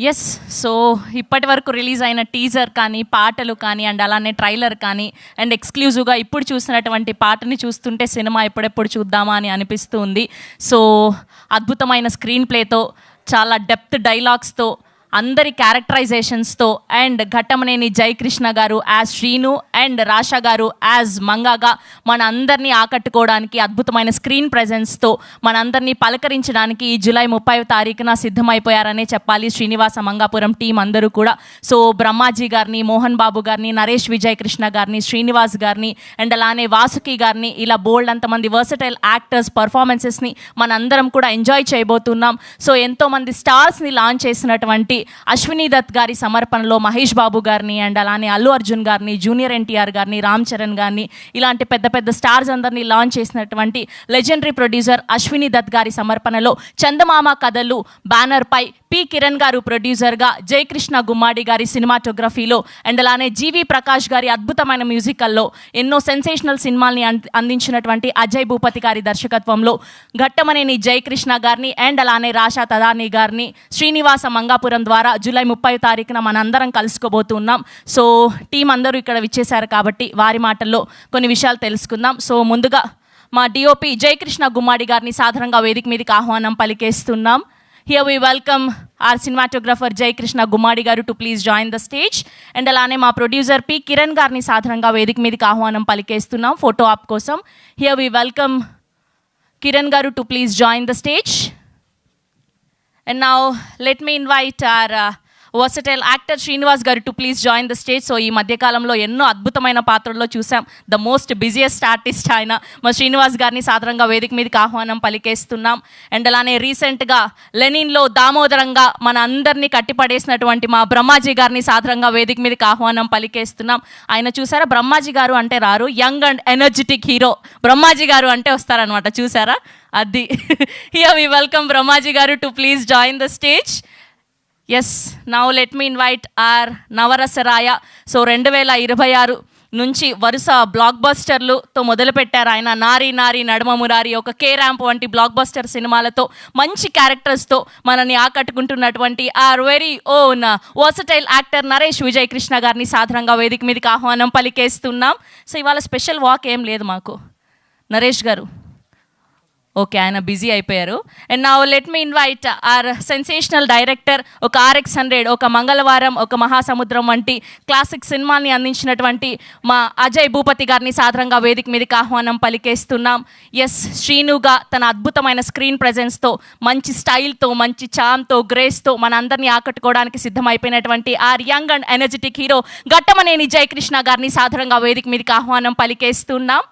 Yes. So, ఇప్పటి వరకు release అయిన టీజర్ కానీ, పాటలు కానీ అండ్ అలానే ట్రైలర్ కానీ అండ్ ఎక్స్‌క్లూజివ్‌గా ఇప్పుడు చూసినటువంటి పాటని చూస్తుంటే సినిమా ఎప్పుడెప్పుడు చూద్దామా అని అనిపిస్తూ ఉంది. సో, అద్భుతమైన స్క్రీన్ ప్లేతో, చాలా డెప్త్ డైలాగ్స్‌తో, అందరి క్యారెక్టరైజేషన్స్‌తో అండ్ ఘట్టమనేని జయకృష్ణ గారు యాజ్ శ్రీను అండ్ రాషా గారు యాజ్ మంగాగా మన అందరినీ ఆకట్టుకోవడానికి అద్భుతమైన స్క్రీన్ ప్రెజెన్స్‌తో మనందరినీ పలకరించడానికి ఈ జూలై 30వ తారీఖున సిద్ధమైపోయారనే చెప్పాలి శ్రీనివాస మంగాపురం టీం అందరూ కూడా. సో బ్రహ్మాజీ గారిని, మోహన్ బాబు గారిని, నరేష్ విజయ్ కృష్ణ గారిని, శ్రీనివాస్ గారిని అండ్ అలానే వాసుకి గారిని ఇలా బోల్డ్ అంతమంది వర్సటైల్ యాక్టర్స్ పర్ఫార్మెన్సెస్ని మనందరం కూడా ఎంజాయ్ చేయబోతున్నాం. సో ఎంతోమంది స్టార్స్ని లాంచ్ చేసినటువంటి అశ్విని దత్ గారి సమర్పణలో మహేష్ బాబు గారిని అండ్ అలానే అల్లు అర్జున్ గారిని, జూనియర్ ఎన్టీఆర్ గారిని, రామ్ చరణ్ గారిని ఇలాంటి పెద్ద పెద్ద స్టార్స్ అందరినీ లాంచ్ చేసినటువంటి లెజెండరీ ప్రొడ్యూసర్ అశ్విని దత్ గారి సమర్పణలో చందమామ కథలు బ్యానర్పై పి కిరణ్ గారు ప్రొడ్యూసర్గా, జయకృష్ణ గుమ్మాడి గారి సినిమాటోగ్రఫీలో అండ్ అలానే జీవి ప్రకాష్ గారి అద్భుతమైన మ్యూజికల్లో ఎన్నో సెన్సేషనల్ సినిమాల్ని అందించినటువంటి అజయ్ భూపతి గారి దర్శకత్వంలో ఘట్టమనేని జయకృష్ణ గారిని అండ్ అలానే రాషా తదాని గారిని శ్రీనివాస మంగాపురం ద్వారా జూలై 30వ తారీఖున మనందరం కలుసుకోబోతున్నాం. సో టీం అందరూ ఇక్కడ విచ్చేశారు కాబట్టి వారి మాటల్లో కొన్ని విషయాలు తెలుసుకుందాం. సో ముందుగా మా డిఓపి జయకృష్ణ గుమ్మాడి గారిని సాధారణంగా వేదిక మీదకి ఆహ్వానం పలికేస్తున్నాం. Here we welcome our cinematographer Jai Krishna Gummadi garu to please join the stage. And alane ma producer P. Kiran garni sadharanగా వేదిక మీదకి ఆహ్వానం పలికేస్తున్నాం ఫోటో ఆప్ కోసం. Here we welcome Kiran garu to please join the stage. And now let me invite our versatile actor Srinivas గారు to please join the stage. So ఈ మధ్యకాలంలో ఎన్నో అద్భుతమైన పాత్రల్లో చూసాం. ద మోస్ట్ బిజియెస్ట్ ఆర్టిస్ట్ ఆయన మా శ్రీనివాస్ గారిని సాధారణంగా వేదిక మీదకి ఆహ్వానం పలికేస్తున్నాం. అండ్ అలానే రీసెంట్గా లెనిన్లో దామోదరంగా మన అందరినీ కట్టిపడేసినటువంటి మా బ్రహ్మాజీ గారిని సాధారణంగా వేదిక మీదకి ఆహ్వానం పలికేస్తున్నాం. ఆయన చూసారా, బ్రహ్మాజీ గారు అంటే రారు, young and energetic hero Brahmaji గారు అంటే వస్తారనమాట, చూసారా అది. హియర్ వి వెల్కమ్ బ్రహ్మాజీ గారు to please join the stage. Yes, now let me invite our Navarasaraya. So 2026 నుంచి వరుస బ్లాక్ బస్టర్లతో మొదలుపెట్టారు ఆయన. నారీ నారీ నడుమ మురారి, ఒక కే ర్యాంప్ వంటి బ్లాక్ బస్టర్ సినిమాలతో మంచి క్యారెక్టర్స్తో మనని ఆకట్టుకుంటున్నటువంటి our very own versatile actor Naresh Vijay Krishna గారిని సాధారణంగా వేదిక మీదకి ఆహ్వానం పలికేస్తున్నాం. సో ఇవాళ స్పెషల్ వాక్ ఏం లేదు మాకు. నరేష్ గారు ఓకే, ఆయన బిజీ అయిపోయారు. And now let me invite our sensational director, ఒక RX100, ఒక మంగళవారం, ఒక మహాసముద్రం వంటి క్లాసిక్ సినిమాని అందించినటువంటి మా అజయ్ భూపతి గారిని సాధారణంగా వేదిక మీదకి ఆహ్వానం పలికేస్తున్నాం. ఎస్, శ్రీనుగా తన అద్భుతమైన స్క్రీన్ ప్రెజెన్స్తో, మంచి స్టైల్తో, మంచి చామ్తో, గ్రేస్తో మన అందరినీ ఆకట్టుకోవడానికి సిద్ధమైపోయినటువంటి our young and energetic hero Ghattamaneni Jayakrishna గారిని సాధారణంగా వేదిక మీదకి ఆహ్వానం పలికేస్తున్నాం.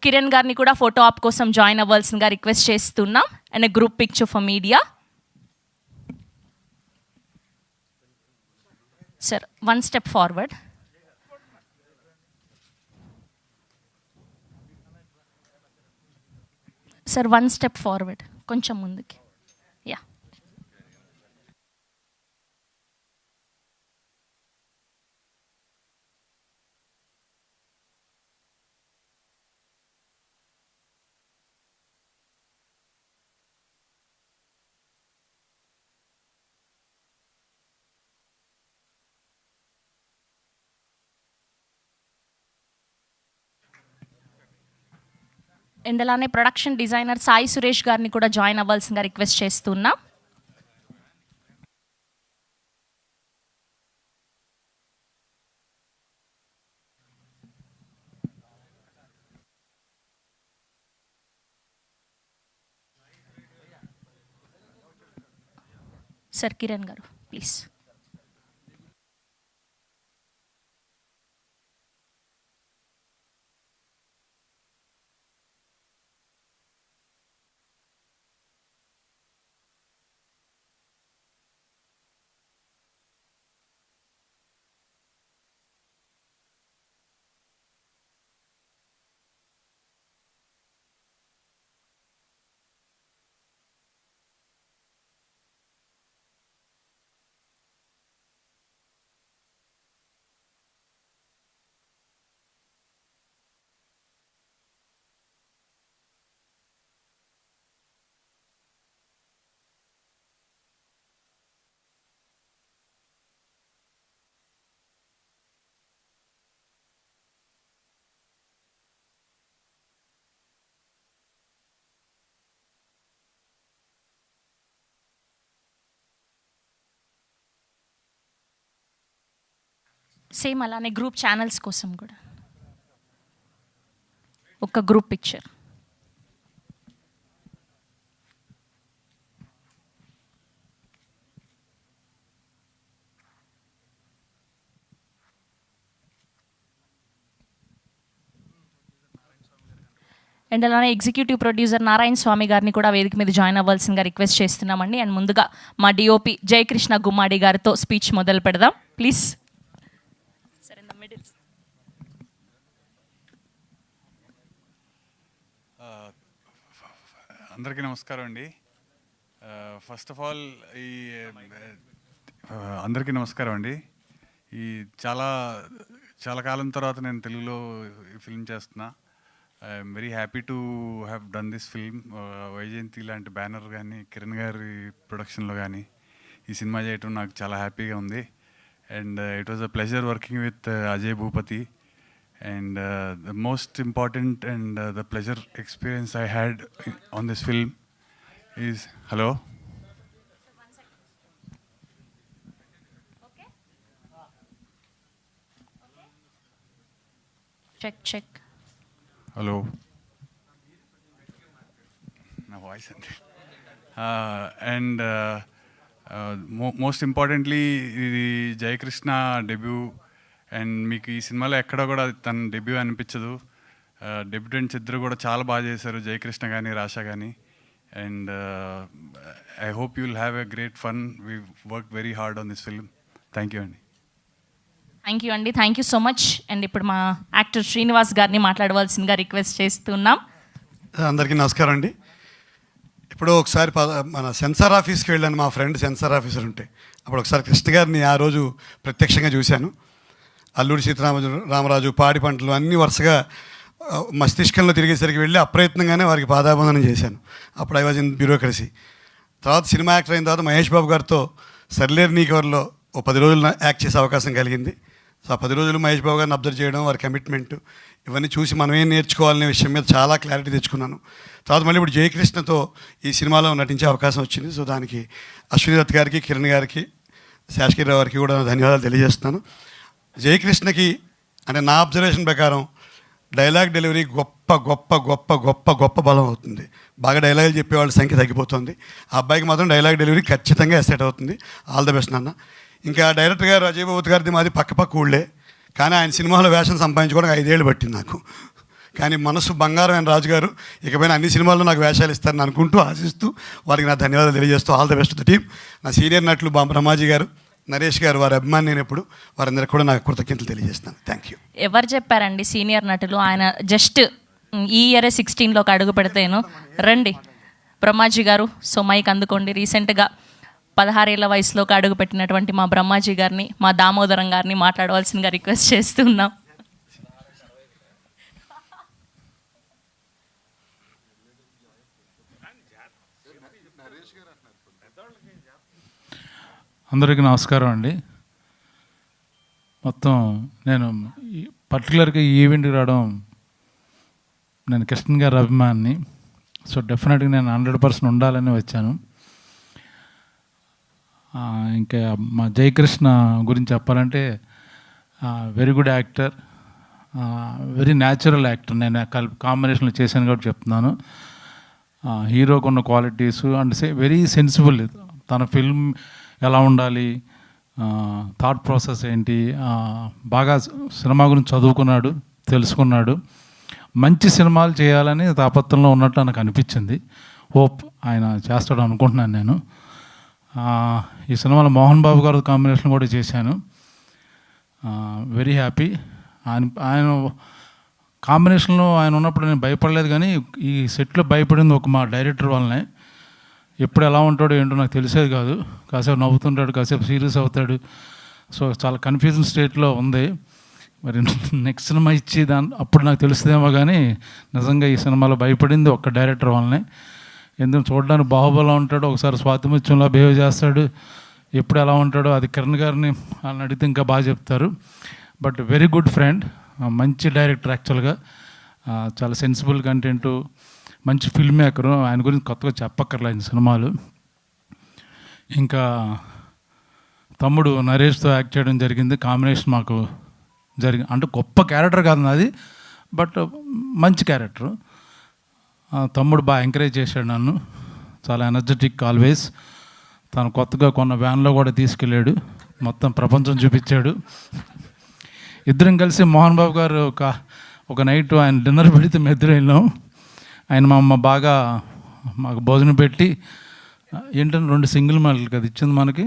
కిరణ్ గారిని కూడా ఫోటో ఆప్ కోసం జాయిన్ అవ్వాల్సిందిగా రిక్వెస్ట్ చేస్తున్నాం. And group picture for media. Sir, 1 step forward. Sir 1 step forward, కొంచెం ముందుకి. యా, అండ్ అలానే ప్రొడక్షన్ డిజైనర్ సాయి సురేష్ గారిని కూడా జాయిన్ అవ్వాల్సిందిగా రిక్వెస్ట్ చేస్తున్నా. సార్ కిరణ్ గారు ప్లీజ్. సేమ్ అలానే గ్రూప్ ఛానల్స్ కోసం కూడా ఒక గ్రూప్ పిక్చర్. అండ్ అలానే ఎగ్జిక్యూటివ్ ప్రొడ్యూసర్ నారాయణ స్వామి గారిని కూడా వేదిక మీద జాయిన్ అవ్వాల్సిందిగా రిక్వెస్ట్ చేస్తున్నామండి. అండ్ ముందుగా మా డిఓపి జయకృష్ణ గుమ్మాడి గారితో స్పీచ్ మొదలు పెడదాం ప్లీజ్. అందరికీ నమస్కారం అండి. ఫస్ట్ ఆఫ్ ఆల్ అందరికీ నమస్కారం అండి. ఈ చాలా కాలం తర్వాత నేను తెలుగులో ఫిల్మ్ చేస్తున్నా. I'm very happy to have done this film. Vyjayanthi లాంటి బ్యానర్ కానీ కిరణ్ గారి ప్రొడక్షన్లో కానీ ఈ సినిమా చేయటం నాకు చాలా హ్యాపీగా ఉంది. And it was a pleasure working with Ajay Bhupathi. And the most important and the pleasure experience I had on this film is hello. Okay. Check. Hello. No voice. And most importantly, the Jay Krishna debut. And మీకు ఈ సినిమాలో ఎక్కడ కూడా తన debut అనిపించదు. Debutants ఇద్దరు కూడా చాలా బాగా చేశారు, జయకృష్ణ కానీ రాషా కానీ. And I hope you will have a great fun. We work very hard on this film. Thank you అండి. Thank you so much. And ఇప్పుడు మా యాక్టర్ శ్రీనివాస్ గారిని మాట్లాడవలసిందిగా రిక్వెస్ట్ చేస్తున్నాం. అందరికీ నమస్కారం అండి. ఇప్పుడు ఒకసారి మన సెన్సార్ ఆఫీస్కి వెళ్ళాను, మా ఫ్రెండ్ సెన్సార్ ఆఫీసర్ ఉంటే. అప్పుడు ఒకసారి కృష్ణ గారిని ఆ రోజు ప్రత్యక్షంగా చూశాను. అల్లూరి సీతారామరాజు, పాడి పంటలు అన్నీ వరుసగా మస్తిష్కంలో తిరిగేసరికి వెళ్ళి అప్రయత్నంగానే వారికి పాదాబంధనం చేశాను. అప్పుడు ఐ వాజ్ ఇన్ బ్యూరోక్రసీ. తర్వాత సినిమా యాక్టర్ అయిన తర్వాత మహేష్ బాబు గారితో సర్లేరు నీకెవర్లో 10 రోజులు యాక్ట్ చేసే అవకాశం కలిగింది. సో ఆ 10 రోజులు మహేష్ బాబు గారిని అబ్జర్వ్ చేయడం, వారి కమిట్మెంట్, ఇవన్నీ చూసి మనం ఏం నేర్చుకోవాలనే విషయం మీద చాలా క్లారిటీ తెచ్చుకున్నాను. తర్వాత మళ్ళీ ఇప్పుడు జయకృష్ణతో ఈ సినిమాలో నటించే అవకాశం వచ్చింది. సో దానికి అశ్విని దత్ గారికి, కిరణ్ గారికి, శాశ్వతరావు గారికి కూడా ధన్యవాదాలు తెలియజేస్తున్నాను. జయకృష్ణకి అంటే నా అబ్జర్వేషన్ ప్రకారం డైలాగ్ డెలివరీ గొప్ప గొప్ప గొప్ప గొప్ప గొప్ప బలం అవుతుంది. బాగా డైలాగులు చెప్పేవాళ్ళ సంఖ్య తగ్గిపోతుంది. ఆ అబ్బాయికి మాత్రం డైలాగ్ డెలివరీ ఖచ్చితంగా ఎసెట్ అవుతుంది. ఆల్ ద బెస్ట్ నాన్న. ఇంకా డైరెక్టర్ గారు అజయ్ భూపతి గారిది మాది పక్క ఊళ్ళే, కానీ ఆయన సినిమాలో వేషం సంపాదించుకోవడానికి 5 ఏళ్ళు పట్టింది నాకు. కానీ మనసు బంగారం అయిన రాజు గారు ఇకపైన అన్ని సినిమాల్లో నాకు వేషాలు ఇస్తారని అనుకుంటూ ఆశిస్తూ వారికి నా ధన్యవాదాలు తెలియజేస్తూ all the best the team. నా సీనియర్ నటులు బ్రహ్మాజీ గారు, నరేష్ గారు, వారి అభిమాని నేను ఎప్పుడు, వారందరికీ కూడా నాకు కృతజ్ఞతలు తెలియజేస్తాను. Thank you. ఎవరు చెప్పారండి సీనియర్ నటులు? ఆయన జస్ట్ ఈ ఇయర్ 16లోకి అడుగు పెడితేను. రండి బ్రహ్మాజీ గారు, సో మైక్ అందుకోండి. రీసెంట్గా 16 ఏళ్ల వయసులోకి అడుగు పెట్టినటువంటి మా బ్రహ్మాజీ గారిని, మా దామోదరం గారిని మాట్లాడవలసిందిగా రిక్వెస్ట్ చేస్తున్నాం. అందరికీ నమస్కారం అండి. మొత్తం నేను పర్టికులర్గా ఈ ఈవెంట్కి రావడం, నేను కృష్ణ గారి అభిమాని. సో డెఫినెట్గా నేను 100% ఉండాలని వచ్చాను. ఇంకా మా జయకృష్ణ గురించి చెప్పాలంటే very good actor, very natural actor. నేను కాంబినేషన్లో చేశాను కాబట్టి చెప్తున్నాను. హీరోకు ఉన్న క్వాలిటీస్ అండ్ వెరీ సెన్సిబుల్. తన ఫిల్మ్ ఎలా ఉండాలి, థాట్ ప్రాసెస్ ఏంటి, బాగా సినిమా గురించి చదువుకున్నాడు, తెలుసుకున్నాడు. మంచి సినిమాలు చేయాలని తాపత్రంలో ఉన్నట్టు నాకు అనిపించింది. హోప్ ఆయన చేస్తాడు అనుకుంటున్నాను నేను. ఈ సినిమాలో మోహన్ బాబు గారు కాంబినేషన్ కూడా చేశాను. Very happy. ఆయన కాంబినేషన్లో ఆయన ఉన్నప్పుడు నేను భయపడలేదు, కానీ ఈ సెట్లో భయపడింది మా డైరెక్టర్ వల్లనే. ఎప్పుడు ఎలా ఉంటాడో ఏంటో నాకు తెలిసేది కాదు. కాసేపు నవ్వుతుంటాడు, కాసేపు సీరియస్ అవుతాడు. సో చాలా కన్ఫ్యూజన్ స్టేట్లో ఉంది. మరి నెక్స్ట్ సినిమా ఇచ్చి అప్పుడు నాకు తెలుస్తుందేమో, కానీ నిజంగా ఈ సినిమాలో భయపడింది ఒక్క డైరెక్టర్ వల్లనే. ఎందుకు చూడడానికి బాహుబలిలో ఉంటాడు, ఒకసారి స్వాతిముత్యంలో బిహేవ్ చేస్తాడు. ఎప్పుడు ఎలా ఉంటాడో అది కిరణ్ గారిని వాళ్ళని అడిగితే ఇంకా బాగా చెప్తారు. బట్ వెరీ గుడ్ ఫ్రెండ్, మంచి డైరెక్టర్. యాక్చువల్గా చాలా సెన్సిబుల్ కంటెంటు, మంచి ఫిల్మ్ మేకరు. ఆయన గురించి కొత్తగా చెప్పక్కర్లేదు సినిమాలు. ఇంకా తమ్ముడు నరేష్తో యాక్ట్ చేయడం జరిగింది. కాంబినేషన్ మాకు అంటే గొప్ప క్యారెక్టర్ కాదు నాది, బట్ మంచి క్యారెక్టర్. తమ్ముడు బాగా ఎంకరేజ్ చేశాడు నన్ను, చాలా ఎనర్జెటిక్ ఆల్వేస్. తను కొత్తగా కొన్న వ్యాన్లో కూడా తీసుకెళ్ళాడు, మొత్తం ప్రపంచం చూపించాడు. ఇద్దరం కలిసి మోహన్ బాబు గారు ఒక నైట్ ఆయన డిన్నర్ పెడితే మేము ఇద్దరం వెళ్ళాం. ఆయన మా అమ్మ బాగా మాకు భోజనం పెట్టి ఏంటంటే 2 సింగిల్ మాటలు కదా ఇచ్చింది మనకి,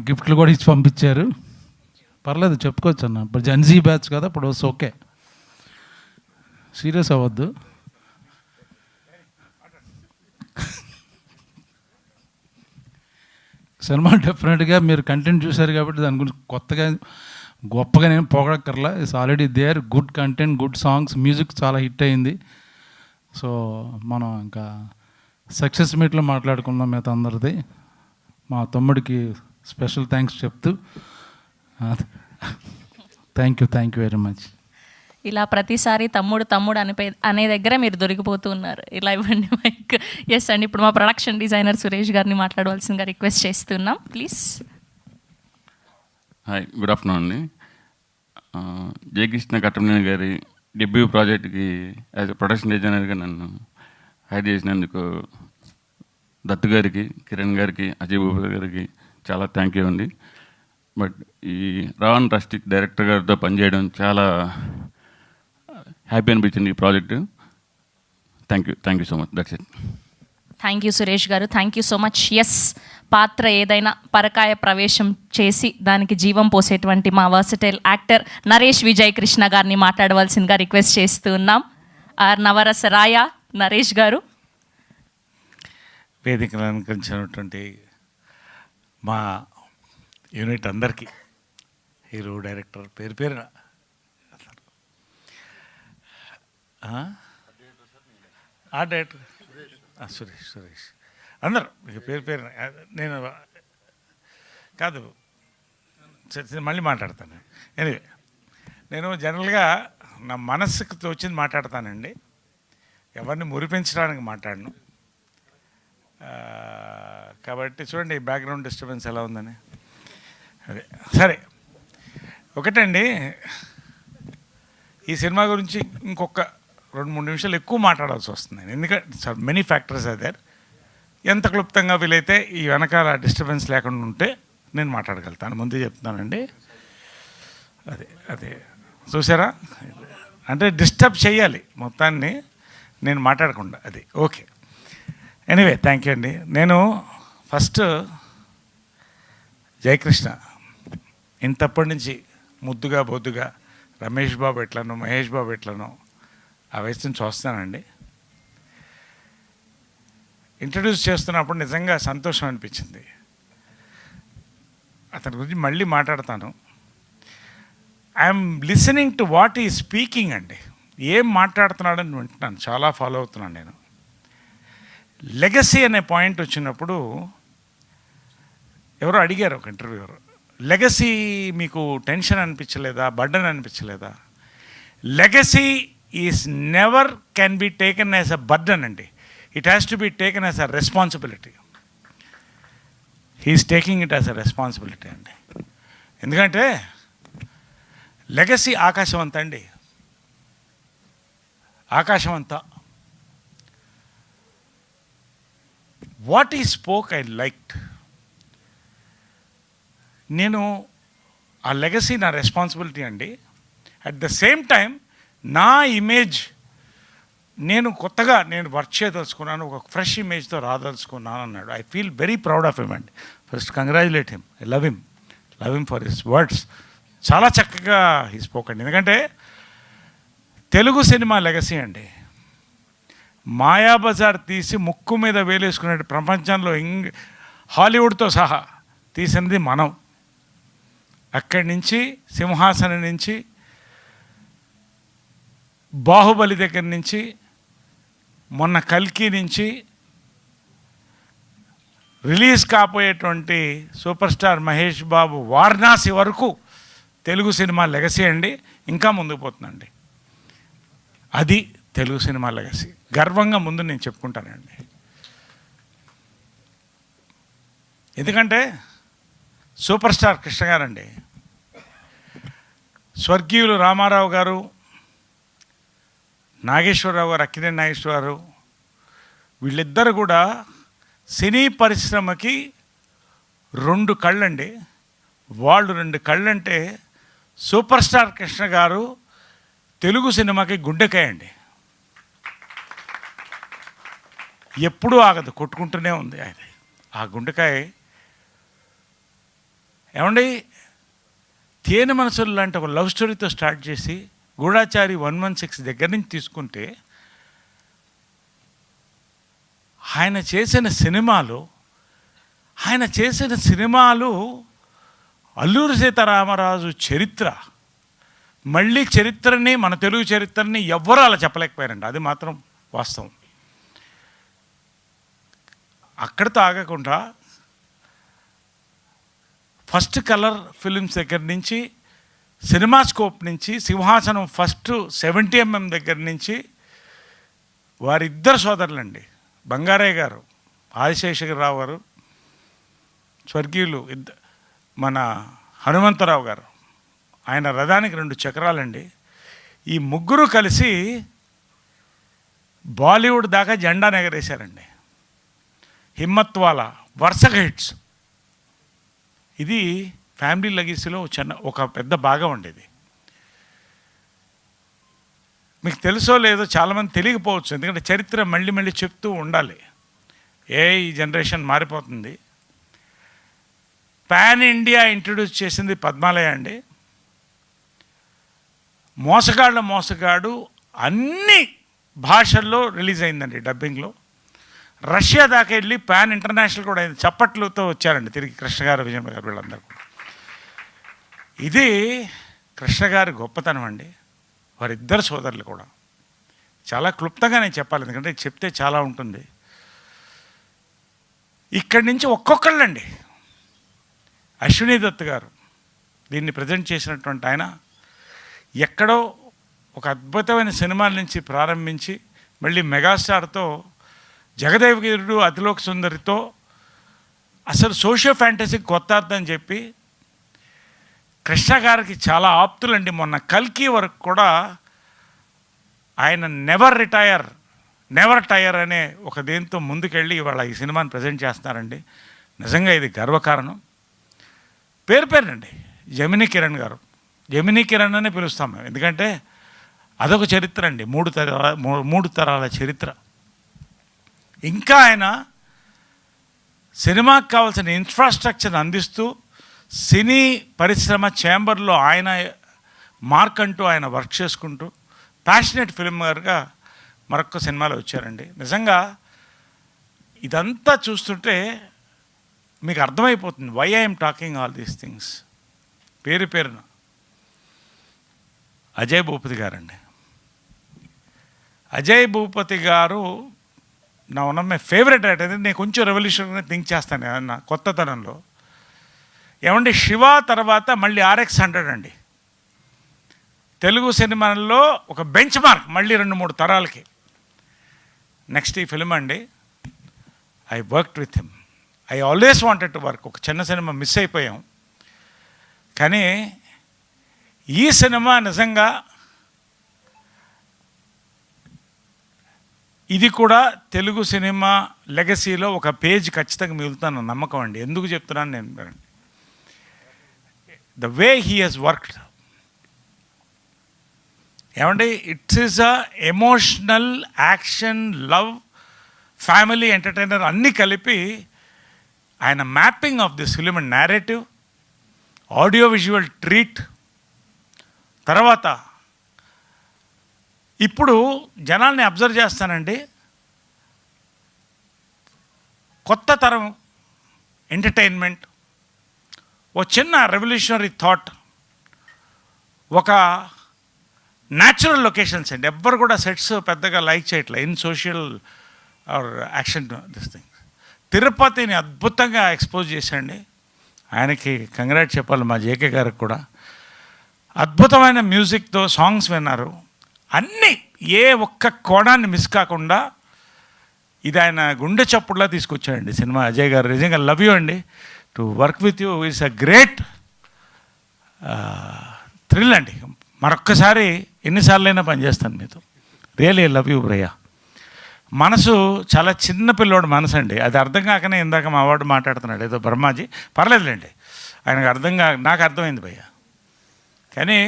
గిఫ్ట్లు కూడా ఇచ్చి పంపించారు. పర్లేదు చెప్పుకోవచ్చు అన్న, ఇప్పుడు జెన్జీ బ్యాచ్ కదా, ఇప్పుడు ఓకే, సీరియస్ అవ్వద్దు. సినిమా డెఫినెట్గా మీరు కంటెంట్ చూశారు కాబట్టి దాని గురించి గొప్పగా నేను పొగడక్కర్లా. It's already there, good content, good songs, music చాలా హిట్ అయింది. సో మనం ఇంకా సక్సెస్ మీట్లో మాట్లాడుకున్నాం మిగతా అందరిది. మా తమ్ముడికి స్పెషల్ థ్యాంక్స్ చెప్తూ థ్యాంక్ యూ వెరీ మచ్. ఇలా ప్రతిసారి తమ్ముడు అనే దగ్గర మీరు దొరికిపోతూ ఉన్నారు. ఇలా ఇవ్వండి మైక్. ఎస్ అండి, ఇప్పుడు మా ప్రొడక్షన్ డిజైనర్ సురేష్ గారిని మాట్లాడవలసిందిగా రిక్వెస్ట్ చేస్తున్నాం, ప్లీజ్. హాయ్, గుడ్ ఆఫ్టర్నూన్ అండి. జయకృష్ణ కట్టమనేని గారి డెబ్యూ ప్రాజెక్ట్కి యాజ్ ఎ ప్రొడక్షన్ డిజైనర్గా నన్ను హైర్ చేసినందుకు దత్తు గారికి, కిరణ్ గారికి, అజయ్ బాబు గారికి చాలా థ్యాంక్ యూ అండి. బట్ ఈ రావణ్ రస్టిక్ డైరెక్టర్ గారితో పనిచేయడం చాలా హ్యాపీ అనిపించింది ఈ project. Thank you so much. That's it. Thank you Suresh గారు, thank you so much. Yes, పాత్ర ఏదైనా పరకాయ ప్రవేశం చేసి దానికి జీవం పోసేటువంటి మా వర్సటైల్ యాక్టర్ నరేష్ విజయ్ కృష్ణ గారిని మాట్లాడవలసిందిగా రిక్వెస్ట్ చేస్తూ ఉన్నాం. నవరస రాయ నరేష్ గారు. వేదికను అలంకరించినటువంటి మా యూనిట్ అందరికీ, హీరో, డైరెక్టర్, పేరున డైరెక్టర్ సురేష్ అందరు పేరున నేను కాదు, మళ్ళీ మాట్లాడతాను. ఎనివే, నేను జనరల్గా నా మనస్సుకు తోచింది మాట్లాడతానండి, ఎవరిని మురిపించడానికి మాట్లాడను. కాబట్టి చూడండి బ్యాక్గ్రౌండ్ డిస్టర్బెన్స్ ఎలా ఉందని. అదే సరే, ఒకటండి, ఈ సినిమా గురించి ఇంకొక 2-3 నిమిషాలు ఎక్కువ మాట్లాడాల్సి వస్తుంది. ఎందుకంటే మెనీ ఫ్యాక్టర్స్ ఆర్ దేర్. ఎంత క్లుప్తంగా వీలైతే ఈ వెనకాల డిస్టర్బెన్స్ లేకుండా ఉంటే నేను మాట్లాడగలుగుతాను, ముందే చెప్తున్నానండి. అదే చూసారా, అంటే డిస్టర్బ్ చేయాలి మొత్తాన్ని నేను మాట్లాడకుండా. అది ఓకే. ఎనీవే, థ్యాంక్ యూ అండి. నేను ఫస్ట్ జయకృష్ణ ఇంతప్పటి నుంచి ముద్దుగా బొద్దుగా రమేష్ బాబు ఎట్లనో, మహేష్ బాబు ఎట్లనో ఆ వయసుని చూస్తానండి. ఇంట్రడ్యూస్ చేస్తున్నప్పుడు నిజంగా సంతోషం అనిపించింది. అతని గురించి మళ్ళీ మాట్లాడతాను. ఐఎమ్ లిసనింగ్ టు వాట్ ఈ స్పీకింగ్ అండి. ఏం మాట్లాడుతున్నాడని వింటున్నాను, చాలా ఫాలో అవుతున్నాను నేను. లెగసీ అనే పాయింట్ వచ్చినప్పుడు ఎవరో అడిగారు, ఒక ఇంటర్వ్యూవర్, లెగసీ మీకు టెన్షన్ అనిపించలేదా, బర్డన్ అనిపించలేదా? Legacy is never can be taken as a burden అండి. It has to be taken as a responsibility. He is taking it as a responsibility అండి. ఎందుకంటే లెగసీ ఆకాశం అంతా అండి, ఆకాశం అంతా. వాట్ ఈ స్పోక్ ఐ లైక్డ్. నేను ఆ లెగసీ నా రెస్పాన్సిబిలిటీ అండి. అట్ ద సేమ్ టైం నా ఇమేజ్ నేను కొత్తగా వర్క్ చేయదలుచుకున్నాను, ఒక ఫ్రెష్ ఇమేజ్తో రాదలుచుకున్నాను అన్నాడు. I feel very proud of him అండి. First congratulate him. I love him for his words. చాలా చక్కగా హీ స్పోక్ అండి. ఎందుకంటే తెలుగు సినిమా లెగసీ అండి. మాయాబజార్ తీసి ముక్కు మీద వేలేసుకునే ప్రపంచంలో హాలీవుడ్తో సహా తీసినది మనం. అక్కడి నుంచి సింహాసనం నుంచి, బాహుబలి దగ్గర నుంచి, మొన్న కల్కి నుంచి release కాబోయేటువంటి super star Mahesh Babu Varanasi వరకు తెలుగు సినిమా లెగసీ అండి. ఇంకా ముందుకు పోతుందండి. అది తెలుగు సినిమా లెగసీ. గర్వంగా ముందు నేను చెప్పుకుంటానండి. ఎందుకంటే సూపర్ స్టార్ కృష్ణ గారండి. స్వర్గీయులు రామారావు గారు, నాగేశ్వరరావు గారు, అక్కినేని నాగేశ్వరరావు, వీళ్ళిద్దరు కూడా సినీ పరిశ్రమకి 2 కళ్ళండి. వాళ్ళు 2 కళ్ళంటే సూపర్ స్టార్ కృష్ణ గారు తెలుగు సినిమాకి గుండెకాయ అండి. ఎప్పుడూ ఆగదు, కొట్టుకుంటూనే ఉంది అది ఆ గుండెకాయ. ఏమండి, తేనె మనసులు లాంటి ఒక లవ్ స్టోరీతో స్టార్ట్ చేసి గూఢాచారి 116 దగ్గర నుంచి తీసుకుంటే ఆయన చేసిన సినిమాలు అల్లూరి సీతారామరాజు చరిత్ర. మళ్ళీ చరిత్రని, మన తెలుగు చరిత్రని ఎవ్వరూ అలా చెప్పలేకపోయారండి. అది మాత్రం వాస్తవం. అక్కడితో ఆగకుండా ఫస్ట్ కలర్ ఫిలిమ్స్ దగ్గర నుంచి, సినిమా స్కోప్ నుంచి, సింహాసనం ఫస్ట్ 70mm దగ్గర నుంచి వారిద్దరు సోదరులండి, బంగారయ్య గారు, ఆదిశేషగిరిరావు గారు, స్వర్గీయులు మన హనుమంతరావు గారు, ఆయన రథానికి 2 చక్రాలండి. ఈ ముగ్గురు కలిసి బాలీవుడ్ దాకా జెండా ఎగరేశారండి. హిమ్మత్వాలా వరుసగా హిట్స్. ఇది ఫ్యామిలీ లెగసీలో ఒక పెద్ద భాగం ఉండేది. మీకు తెలుసో లేదో చాలామంది తెలియకపోవచ్చు, ఎందుకంటే చరిత్ర మళ్ళీ మళ్ళీ చెప్తూ ఉండాలి. ఈ జనరేషన్ మారిపోతుంది. పాన్ ఇండియా ఇంట్రడ్యూస్ చేసింది పద్మాలయ అండి. మోసగాడు అన్ని భాషల్లో రిలీజ్ అయిందండి, డబ్బింగ్లో. రష్యా దాకా వెళ్ళి పాన్ ఇంటర్నేషనల్ కూడా అయింది. చప్పట్లతో వచ్చారండి తిరిగి కృష్ణ గారు, విజయ్ గారు, వీళ్ళందరూ. ఇది కృష్ణ గారి గొప్పతనం అండి. వారిద్దరు సోదరులు కూడా చాలా క్లుప్తంగా నేను చెప్పాలి, ఎందుకంటే చెప్తే చాలా ఉంటుంది. ఇక్కడి నుంచి ఒక్కొక్కళ్ళండి. అశ్విని దత్ గారు దీన్ని ప్రజెంట్ చేసినటువంటి ఆయన ఎక్కడో ఒక అద్భుతమైన సినిమాల నుంచి ప్రారంభించి మళ్ళీ మెగాస్టార్తో, జగదేవగిరుడు, అతిలోక సుందరితో అసలు సోషియో ఫ్యాంటసీకి కొత్త అర్థం చెప్పి కృష్ణ గారికి చాలా ఆప్తులండి. మొన్న కల్కి వరకు కూడా ఆయన నెవర్ టైర్ అనే ఒక దేంతో ముందుకెళ్ళి ఇవాళ ఈ సినిమాని ప్రజెంట్ చేస్తున్నారండి. నిజంగా ఇది గర్వకారణం. పేరునండి జమినీ కిరణ్ గారు. జమినీ కిరణ్ అనే పిలుస్తాం మేము, ఎందుకంటే అదొక చరిత్ర అండి, 3 తరాల చరిత్ర. ఇంకా ఆయన సినిమాకి కావాల్సిన ఇన్ఫ్రాస్ట్రక్చర్ అందిస్తూ సినీ పరిశ్రమ ఛాంబర్లో ఆయన మార్క్ అంటూ ఆయన వర్క్ చేసుకుంటూ ప్యాషనెట్ ఫిల్మర్గా మరొక సినిమాలో వచ్చారండి. నిజంగా ఇదంతా చూస్తుంటే మీకు అర్థమైపోతుంది why I'm talking all these things. పేరున అజయ్ భూపతి గారండి. అజయ్ భూపతి గారు నా one of my favourite writer. నేను కొంచెం రెవల్యూషన్గా థింక్ చేస్తాను నా కొత్తతనంలో. ఏమండి, శివ తర్వాత మళ్ళీ RX 100 అండి తెలుగు సినిమాల్లో ఒక బెంచ్ మార్క్, మళ్ళీ 2-3 తరాలకి. నెక్స్ట్ ఈ ఫిలిం అండి, I worked with him. I always wanted to work. ఒక చిన్న సినిమా మిస్ అయిపోయాం, కానీ ఈ సినిమా నిజంగా ఇది కూడా తెలుగు సినిమా లెగసీలో ఒక పేజ్ ఖచ్చితంగా మిగులుతాను నమ్మకం అండి. ఎందుకు చెప్తున్నాను నేను, the way he has worked. ఏమండి, it's is a emotional, action, love, family entertainer అన్నీ కలిపి ఆయన mapping of this film and narrative, audio visual treat. తర్వాత ఇప్పుడు జనాల్ని అబ్జర్వ్ చేస్తానండి, కొత్త తరం ఎంటర్టైన్మెంట్, ఓ చిన్న రెవల్యూషనరీ థాట్, ఒక న్యాచురల్ లొకేషన్స్ అండి. ఎవ్వరు కూడా సెట్స్ పెద్దగా లైక్ చేయట్లేదు in social or action this thing. తిరుపతిని అద్భుతంగా ఎక్స్పోజ్ చేశాండి. ఆయనకి కంగ్రాట్ చెప్పాలి, మా జేకే గారికి కూడా. అద్భుతమైన మ్యూజిక్తో సాంగ్స్ విన్నారు. అన్నీ ఏ ఒక్క కోణాన్ని మిస్ కాకుండా ఇది ఆయన గుండె చప్పుడులా తీసుకొచ్చాడండి సినిమా. అజయ్ గారు నిజంగా లవ్ యూ అండి. To work with you is a great thrill అండి. మరొక్కసారి ఎన్నిసార్లైనా పనిచేస్తాను మీతో. రియలీ లవ్ యూ భయ్యా. మనసు చాలా చిన్న పిల్లోడు మనసు అండి. అది అర్థం కాకనే ఇందాక మా వాడు మాట్లాడుతున్నాడు ఏదో బ్రహ్మాజీ, పర్లేదులేండి, ఆయనకు నాకు అర్థమైంది భయ్యా. కానీ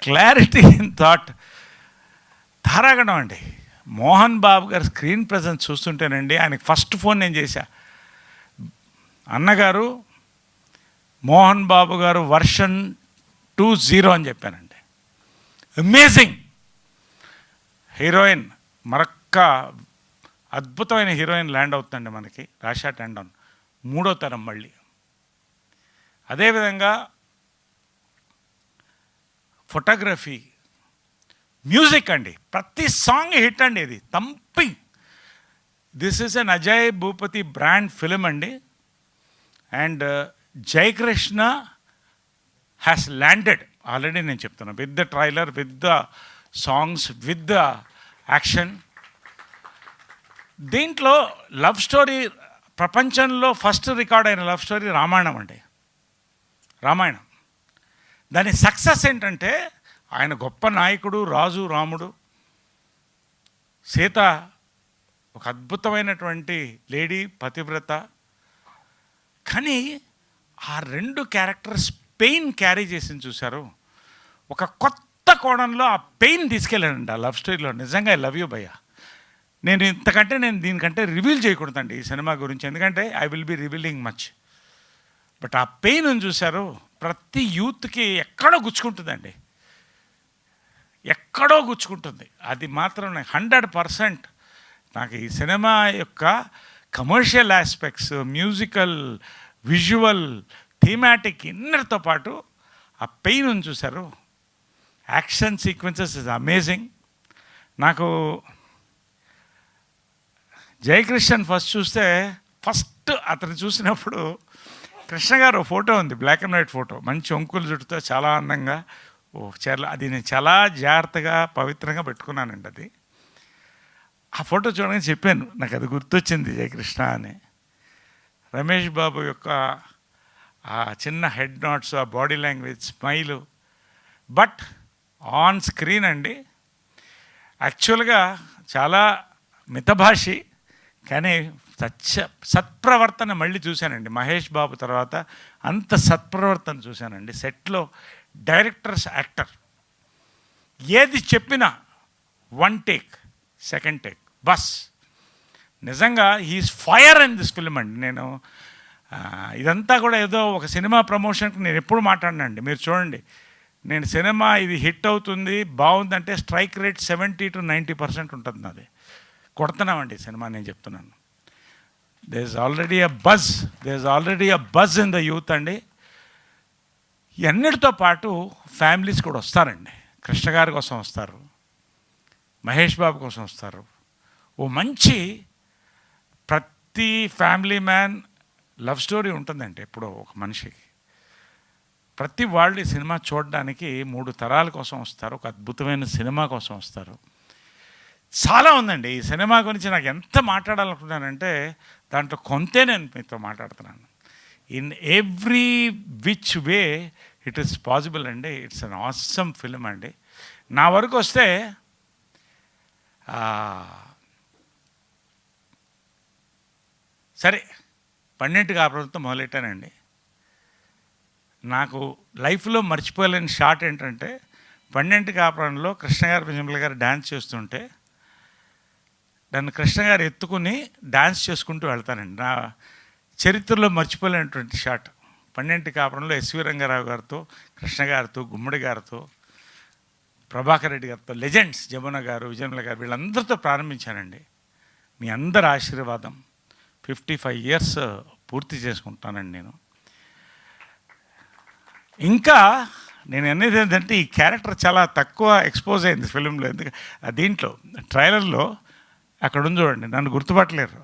క్లారిటీ ఇన్ థాట్ ధారాగణం అండి. మోహన్ బాబు గారు స్క్రీన్ ప్రజెన్స్ చూస్తుంటేనండి, ఆయనకి ఫస్ట్ ఫోన్ నేను చేశా, అన్నగారు మోహన్ బాబు గారు వర్షన్ 2.0 అని చెప్పానండి. అమేజింగ్ హీరోయిన్, మరొక్క అద్భుతమైన హీరోయిన్ ల్యాండ్ అవుతుందండి మనకి, రాషా టండన్, 3వ తరం మళ్ళీ. అదేవిధంగా ఫోటోగ్రఫీ, మ్యూజిక్ అండి, ప్రతి సాంగ్ హిట్ అండి. ఇది thumping. This is an Ajay Bhupathi brand film అండి. And Jayakrishna has landed already, నేను చెప్తున్నాను, with the trailer, with the songs, with the action. దీంట్లో లవ్ స్టోరీ, ప్రపంచంలో ఫస్ట్ రికార్డ్ అయిన లవ్ స్టోరీ రామాయణం అండి. రామాయణం దాని సక్సెస్ ఏంటంటే, ఆయన గొప్ప నాయకుడు, రాజు రాముడు, సీత ఒక అద్భుతమైనటువంటి లేడీ, పతివ్రత. కానీ ఆ 2 క్యారెక్టర్స్ పెయిన్ క్యారీ చేసింది చూశారు. ఒక కొత్త కోణంలో ఆ పెయిన్ తీసుకెళ్ళానండి ఆ లవ్ స్టోరీలో. నిజంగా ఐ లవ్ యూ భయ్యా. నేను దీనికంటే రివీల్ చేయకూడదండి ఈ సినిమా గురించి, ఎందుకంటే I will be revealing much. But ఆ పెయిన్ చూశారు, ప్రతి యూత్కి ఎక్కడో గుచ్చుకుంటుందండి, ఎక్కడో గుచ్చుకుంటుంది. అది మాత్రం 100% నాకు ఈ సినిమా యొక్క commercial aspects, musical, visual, thematic ఇన్నర్తో పాటు ఆ పెయిన్ చూశారు. Action sequences is amazing. నాకు జయకృష్ణన్ ఫస్ట్ అతను చూసినప్పుడు కృష్ణ గారు ఫోటో ఉంది, బ్లాక్ అండ్ వైట్ ఫోటో, మంచి ఒంకులు జుట్టుతో చాలా అందంగా చీరలు, అది నేను చాలా జాగ్రత్తగా పవిత్రంగా పెట్టుకున్నానండి. అది ఆ ఫోటో చూడగానే చెప్పాను, నాకు అది గుర్తొచ్చింది జయకృష్ణ అని. రమేష్ బాబు యొక్క ఆ చిన్న హెడ్ నాట్స్, ఆ body language, smile. But on screen అండి యాక్చువల్గా చాలా మితభాషి, కానీ సత్ప్రవర్తన మళ్ళీ చూశానండి. మహేష్ బాబు తర్వాత అంత సత్ప్రవర్తన చూశానండి సెట్లో. డైరెక్టర్స్, యాక్టర్ ఏది చెప్పినా 1 టేక్, 2nd టేక్, బస్. నిజంగా he's fire in this film అండి. నేను ఇదంతా కూడా ఏదో ఒక సినిమా ప్రమోషన్కి నేను ఎప్పుడు మాట్లాడినండి. మీరు చూడండి, నేను సినిమా ఇది హిట్ అవుతుంది, బాగుందంటే స్ట్రైక్ రేట్ 70 to 90% ఉంటుంది నాది. కొడుతున్నామండి సినిమా, నేను చెప్తున్నాను. There is already a buzz in the youth అండి. ఇవన్నిటితో పాటు ఫ్యామిలీస్ కూడా వస్తారండి. కృష్ణ గారి కోసం వస్తారు, మహేష్ బాబు కోసం వస్తారు. ఓ మంచి ప్రతి ఫ్యామిలీ మ్యాన్ లవ్ స్టోరీ ఉంటుందండి ఎప్పుడో ఒక మనిషికి. ప్రతి వాళ్ళు ఈ సినిమా చూడడానికి 3 తరాల కోసం వస్తారు, ఒక అద్భుతమైన సినిమా కోసం వస్తారు. చాలా ఉందండి ఈ సినిమా గురించి నాకు ఎంత మాట్లాడాలనుకున్నానంటే దాంట్లో కొంతే నేను మీతో మాట్లాడుతున్నాను. In every which way it is possible అండి. ఇట్స్ అన్ ఆసమ్ ఫిల్మ్ అండి. నా వరకు వస్తే సరే 12 కాపురంతో మొదలెట్టానండి. నాకు లైఫ్లో మర్చిపోలేని షాట్ ఏంటంటే 12 కాపురంలో కృష్ణ గారు, విజయమ్మ గారు డ్యాన్స్ చేస్తుంటే నన్ను కృష్ణ గారు ఎత్తుకుని డ్యాన్స్ చేసుకుంటూ వెళ్తానండి. నా చరిత్రలో మర్చిపోలేనటువంటి షాట్. 12 కాపురంలో ఎస్వి రంగారావు గారితో, కృష్ణ గారితో, గుమ్మడి గారితో, ప్రభాకర్ రెడ్డి గారితో, లెజెండ్స్, జమున గారు, విజయమ్మ గారు, వీళ్ళందరితో ప్రారంభించానండి. మీ అందరి ఆశీర్వాదం. 55 years పూర్తి చేసుకుంటానండి నేను. ఇంకా నేను అనేది ఏంటంటే ఈ క్యారెక్టర్ చాలా తక్కువ ఎక్స్పోజ్ అయింది ఫిలింలో. ఎందుకంటే దీంట్లో ట్రైలర్లో అక్కడ ఉంది చూడండి, నన్ను గుర్తుపట్టలేరు.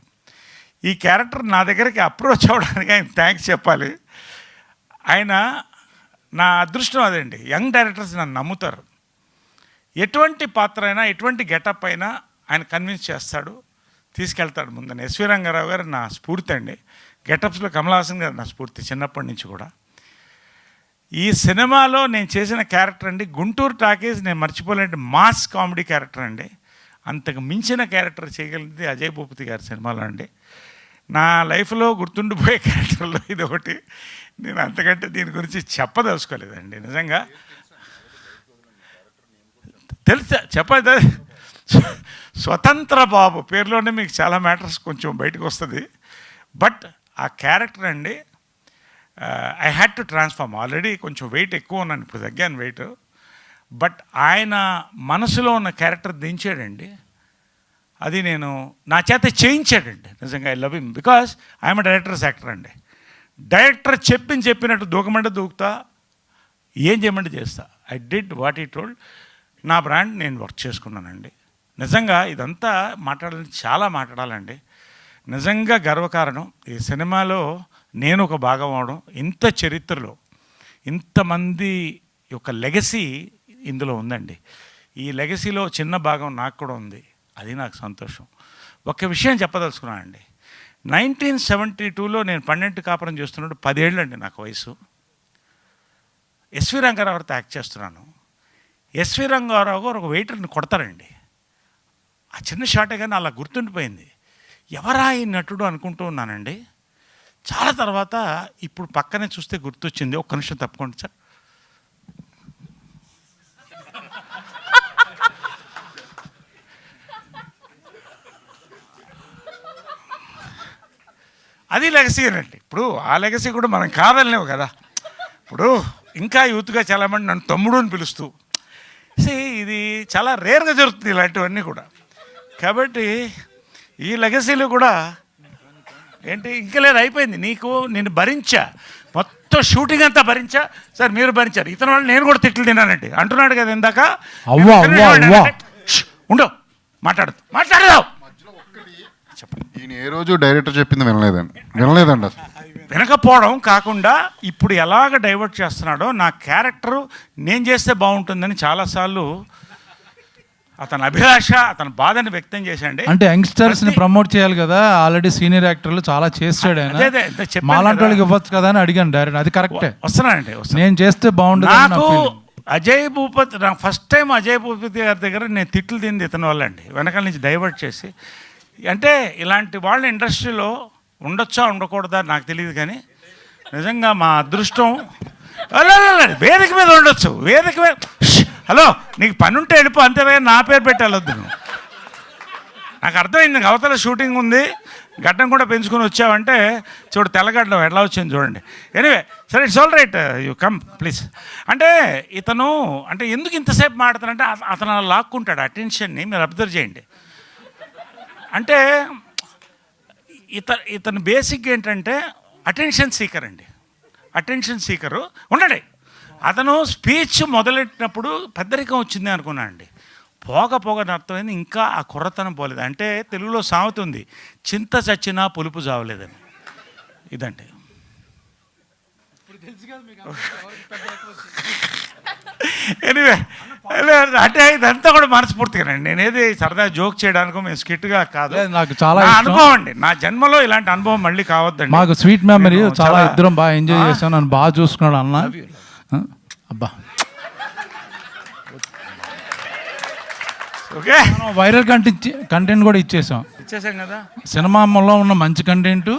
ఈ క్యారెక్టర్ నా దగ్గరికి అప్రోచ్ అవ్వడానికి ఆయన థ్యాంక్స్ చెప్పాలి. ఆయన నా అదృష్టం అదండి. యంగ్ డైరెక్టర్స్ నన్ను నమ్ముతారు. ఎటువంటి పాత్ర అయినా, ఎటువంటి గెటప్ అయినా ఆయన కన్విన్స్ చేస్తాడు. తీసుకెళ్తాడు ముందని. ఎస్వి రంగారావు గారు నా స్ఫూర్తి అండి. గెటప్స్లో కమల్ హాసన్ గారు నా స్ఫూర్తి చిన్నప్పటి నుంచి కూడా. ఈ సినిమాలో నేను చేసిన క్యారెక్టర్ అండి, గుంటూరు టాకీస్ నేను మర్చిపోలేని మాస్ కామెడీ క్యారెక్టర్ అండి. అంతకు మించిన క్యారెక్టర్ చేయగలిగింది అజయ్ భూపతి గారి సినిమాలో అండి. నా లైఫ్లో గుర్తుండిపోయే క్యారెక్టర్లో ఇది ఒకటి. నేను అంతకంటే దీని గురించి చెప్పదలుచుకోలేదండి. నిజంగా తెలుసా చెప్పదు. స్వతంత్ర బాబు పేరులోనే మీకు చాలా మ్యాటర్స్ కొంచెం బయటకు వస్తుంది. బట్ ఆ క్యారెక్టర్ అండి, I had to transform. Already కొంచెం వెయిట్ ఎక్కువ ఉన్నాను, ఇప్పుడు తగ్గాను వెయిట్. బట్ ఆయన మనసులో ఉన్న క్యారెక్టర్ దించాడండి. అది నేను నా చేత చేయించాడండి. నిజంగా I love him because I'm directors actor అండి. డైరెక్టర్ చెప్పినట్టు దూకమంటే దూకుతా, ఏం చేయమంటే చేస్తా. ఐ డిడ్ వాట్ ఈ టోల్డ్. నా బ్రాండ్ నేను వర్క్ చేసుకున్నానండి. నిజంగా ఇదంతా చాలా మాట్లాడాలండి. నిజంగా గర్వకారణం ఈ సినిమాలో నేను ఒక భాగం అవడం. ఇంత చరిత్రలో ఇంతమంది యొక్క లెగసీ ఇందులో ఉందండి. ఈ లెగసీలో చిన్న భాగం నాకు కూడా ఉంది. అది నాకు సంతోషం. ఒక విషయం చెప్పదలుచుకున్నానండి. 1972లో నేను 12 కాపురం చేస్తున్నప్పుడు 10 ఏళ్ళండి నాకు వయసు. ఎస్వి రంగారావుతో యాక్ట్ చేస్తున్నాను. ఎస్వి రంగారావు గారు ఒక వెయిటర్ని కొడతారండి. ఆ చిన్న షాటే కానీ అలా గుర్తుండిపోయింది. ఎవరా ఈ నటుడు అనుకుంటూ ఉన్నానండి. చాలా తర్వాత ఇప్పుడు పక్కనే చూస్తే గుర్తొచ్చింది. ఒక్క నిమిషం తప్పుకోండి సార్. అది లెగసీ అండి. ఇప్పుడు ఆ లెగసీ కూడా మనం కాదలేవు కదా. ఇప్పుడు ఇంకా యూత్గా చాలామంది నన్ను తమ్ముడు అని పిలుస్తూ, ఇది చాలా రేర్గా జరుగుతుంది ఇలాంటివన్నీ కూడా. కాబట్టి ఈ లెగసీలు కూడా ఏంటి ఇంకా లేదు, అయిపోయింది. నేను భరించా, మొత్తం షూటింగ్ అంతా భరించా సార్. మీరు భరించారు, ఇతని వాళ్ళు నేను కూడా తిట్లు తిన్నానండి అంటున్నాడు కదా ఇందాక. ఉండవు, మాట్లాడదాం. ఈయన ఏ రోజు డైరెక్టర్ చెప్పింది వినలేదండి అసలు. వినకపోవడం కాకుండా ఇప్పుడు ఎలాగ డైవర్ట్ చేస్తున్నాడో, నా క్యారెక్టరు నేను చేస్తే బాగుంటుందని చాలాసార్లు అతని అభిలాష, అతని బాధని వ్యక్తం చేశాండి. అంటే యంగ్స్టర్స్ని ప్రమోట్ చేయాలి కదా, ఆల్రెడీ సీనియర్ యాక్టర్లు చాలా చేస్తాడు ఆయన. మాలాంటి వాళ్ళకి ఇవ్వచ్చు కదా అని అడిగాను డైరెక్ట్. అది కరెక్టే, వస్తున్నానండి. నేను చేస్తే బాగుంటుంది. నాకు అజయ్ భూపతి, నా ఫస్ట్ టైం అజయ్ భూపతి గారి దగ్గర నేను తిట్లు తింది ఇతని వల్ల అండి. వెనకాల నుంచి డైవర్ట్ చేసి, అంటే ఇలాంటి వాళ్ళ ఇండస్ట్రీలో ఉండొచ్చా ఉండకూడదా నాకు తెలియదు, కానీ నిజంగా మా అదృష్టం. వేదిక మీద ఉండొచ్చు, వేదిక మీద. హలో, నీకు పని ఉంటే వెళ్ళిపో, అంతేగా నా పేరు పెట్టి వెళ్ళొద్దు నువ్వు. నాకు అర్థమైంది, అవతల షూటింగ్ ఉంది, గడ్డం కూడా పెంచుకొని వచ్చావంటే చూడు తెల్లగడ్డం ఎట్లా వచ్చింది చూడండి. ఎనీవే సరే, it's all right, you come please. అంటే ఇతను అంటే ఎందుకు ఇంతసేపు మాట్లాడుతానంటే అతను అలా లాక్కుంటాడు అటెన్షన్ని. మీరు అబ్జర్వ్ చేయండి. అంటే ఇతను బేసిక్ ఏంటంటే అటెన్షన్ సీకర్ అండి. అటెన్షన్ సీకరు ఉండండి. అతను స్పీచ్ మొదలెట్టినప్పుడు పెద్దరికం వచ్చింది అనుకున్నాను అండి. పోగని అర్థమైంది, ఇంకా ఆ కుర్రతనం పోలేదు. అంటే తెలుగులో సామెత ఉంది, చింత చచ్చినా పులుపు చావలేదని. ఇదండి. ఎనీవే అంటే ఇదంతా కూడా మనస్ఫూర్తిగానండి. నేనేది సరదా జోక్ చేయడానికో మేము స్కిట్గా కాదు, నాకు చాలా అనుభవం అండి. నా జన్మలో ఇలాంటి అనుభవం మళ్ళీ కావద్దండి. మాకు స్వీట్ మెమరీ, చాలా ఇద్దరం బాగా ఎంజాయ్ చేశాను. నన్ను బాగా చూసుకున్నాడు అన్న. అబ్బా, ఓకే, వైరల్ కంటెంట్ కూడా ఇచ్చేసాం కదా. సినిమాలో ఉన్న మంచి కంటెంట్,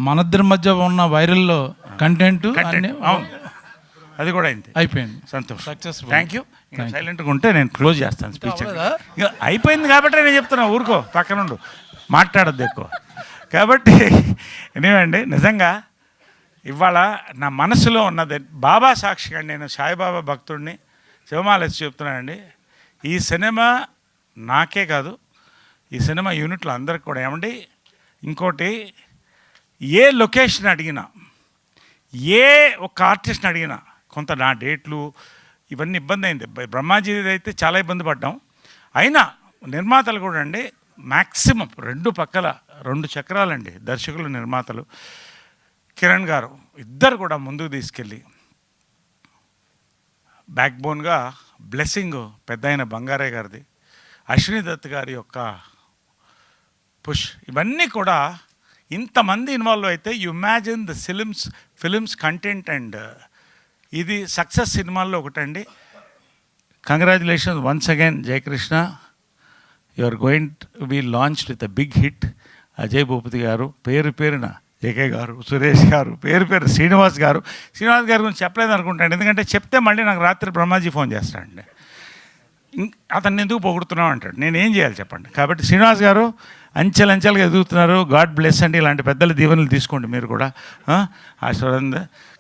మనిద్దరి మధ్య ఉన్న వైరల్లో కంటెంట్ అది కూడా అయింది, అయిపోయింది. సంతోషం, సక్సెస్ఫుల్. Thank you. సైలెంట్గా ఉంటే నేను క్లోజ్ చేస్తాను స్పీచ్. ఇక అయిపోయింది కాబట్టి నేను చెప్తున్నా, ఊరుకో, పక్కనుండు, మాట్లాడద్దు ఎక్కువ. కాబట్టి ఎనివేండి, నిజంగా ఇవాళ నా మనసులో ఉన్నది బాబా సాక్షిగా నేను సాయిబాబా భక్తుడిని శివమాలసి చెప్తున్నానండి. ఈ సినిమా నాకే కాదు, ఈ సినిమా యూనిట్లో అందరికి కూడా. ఏమండి, ఇంకోటి, ఏ లొకేషన్ అడిగినా, ఏ ఒక ఆర్టిస్ట్ని అడిగినా కొంత నా డేట్లు ఇవన్నీ ఇబ్బంది అయింది. బ్రహ్మాజీ అయితే చాలా ఇబ్బంది పడ్డాం. అయినా నిర్మాతలు కూడా అండి మ్యాక్సిమం 2 పక్కల 2 చక్రాలండి, దర్శకులు నిర్మాతలు కిరణ్ గారు ఇద్దరు కూడా ముందుకు తీసుకెళ్ళి బ్యాక్ బోన్గా బ్లెస్సింగ్ పెద్ద అయిన బంగారయ్య గారిది, అశ్విని దత్ గారి యొక్క పుష్, ఇవన్నీ కూడా ఇంతమంది ఇన్వాల్వ్ అయితే you imagine the films content and ఇది సక్సెస్ సినిమాల్లో ఒకటండి. Congratulations once again Jayakrishna, you are going to be launched with a big hit. Ajay Bhupathi గారు, పేరున జేకే గారు, సురేష్ గారు, పేరు శ్రీనివాస్ గారి గురించి చెప్పలేదు అనుకుంటాను, ఎందుకంటే చెప్తే మళ్ళీ నాకు రాత్రి బ్రహ్మాజీ ఫోన్ చేస్తాడండి, అతన్ని ఎందుకు పొగుడుతున్నావు అంటాడు. నేను ఏం చేయాలి చెప్పండి. కాబట్టి శ్రీనివాస్ గారు అంచెలంచెలుగా ఎదుగుతున్నారు. గాడ్ బ్లెస్ అండి. ఇలాంటి పెద్దల దీవెనలు తీసుకోండి మీరు కూడా, ఆశీర్వాదం.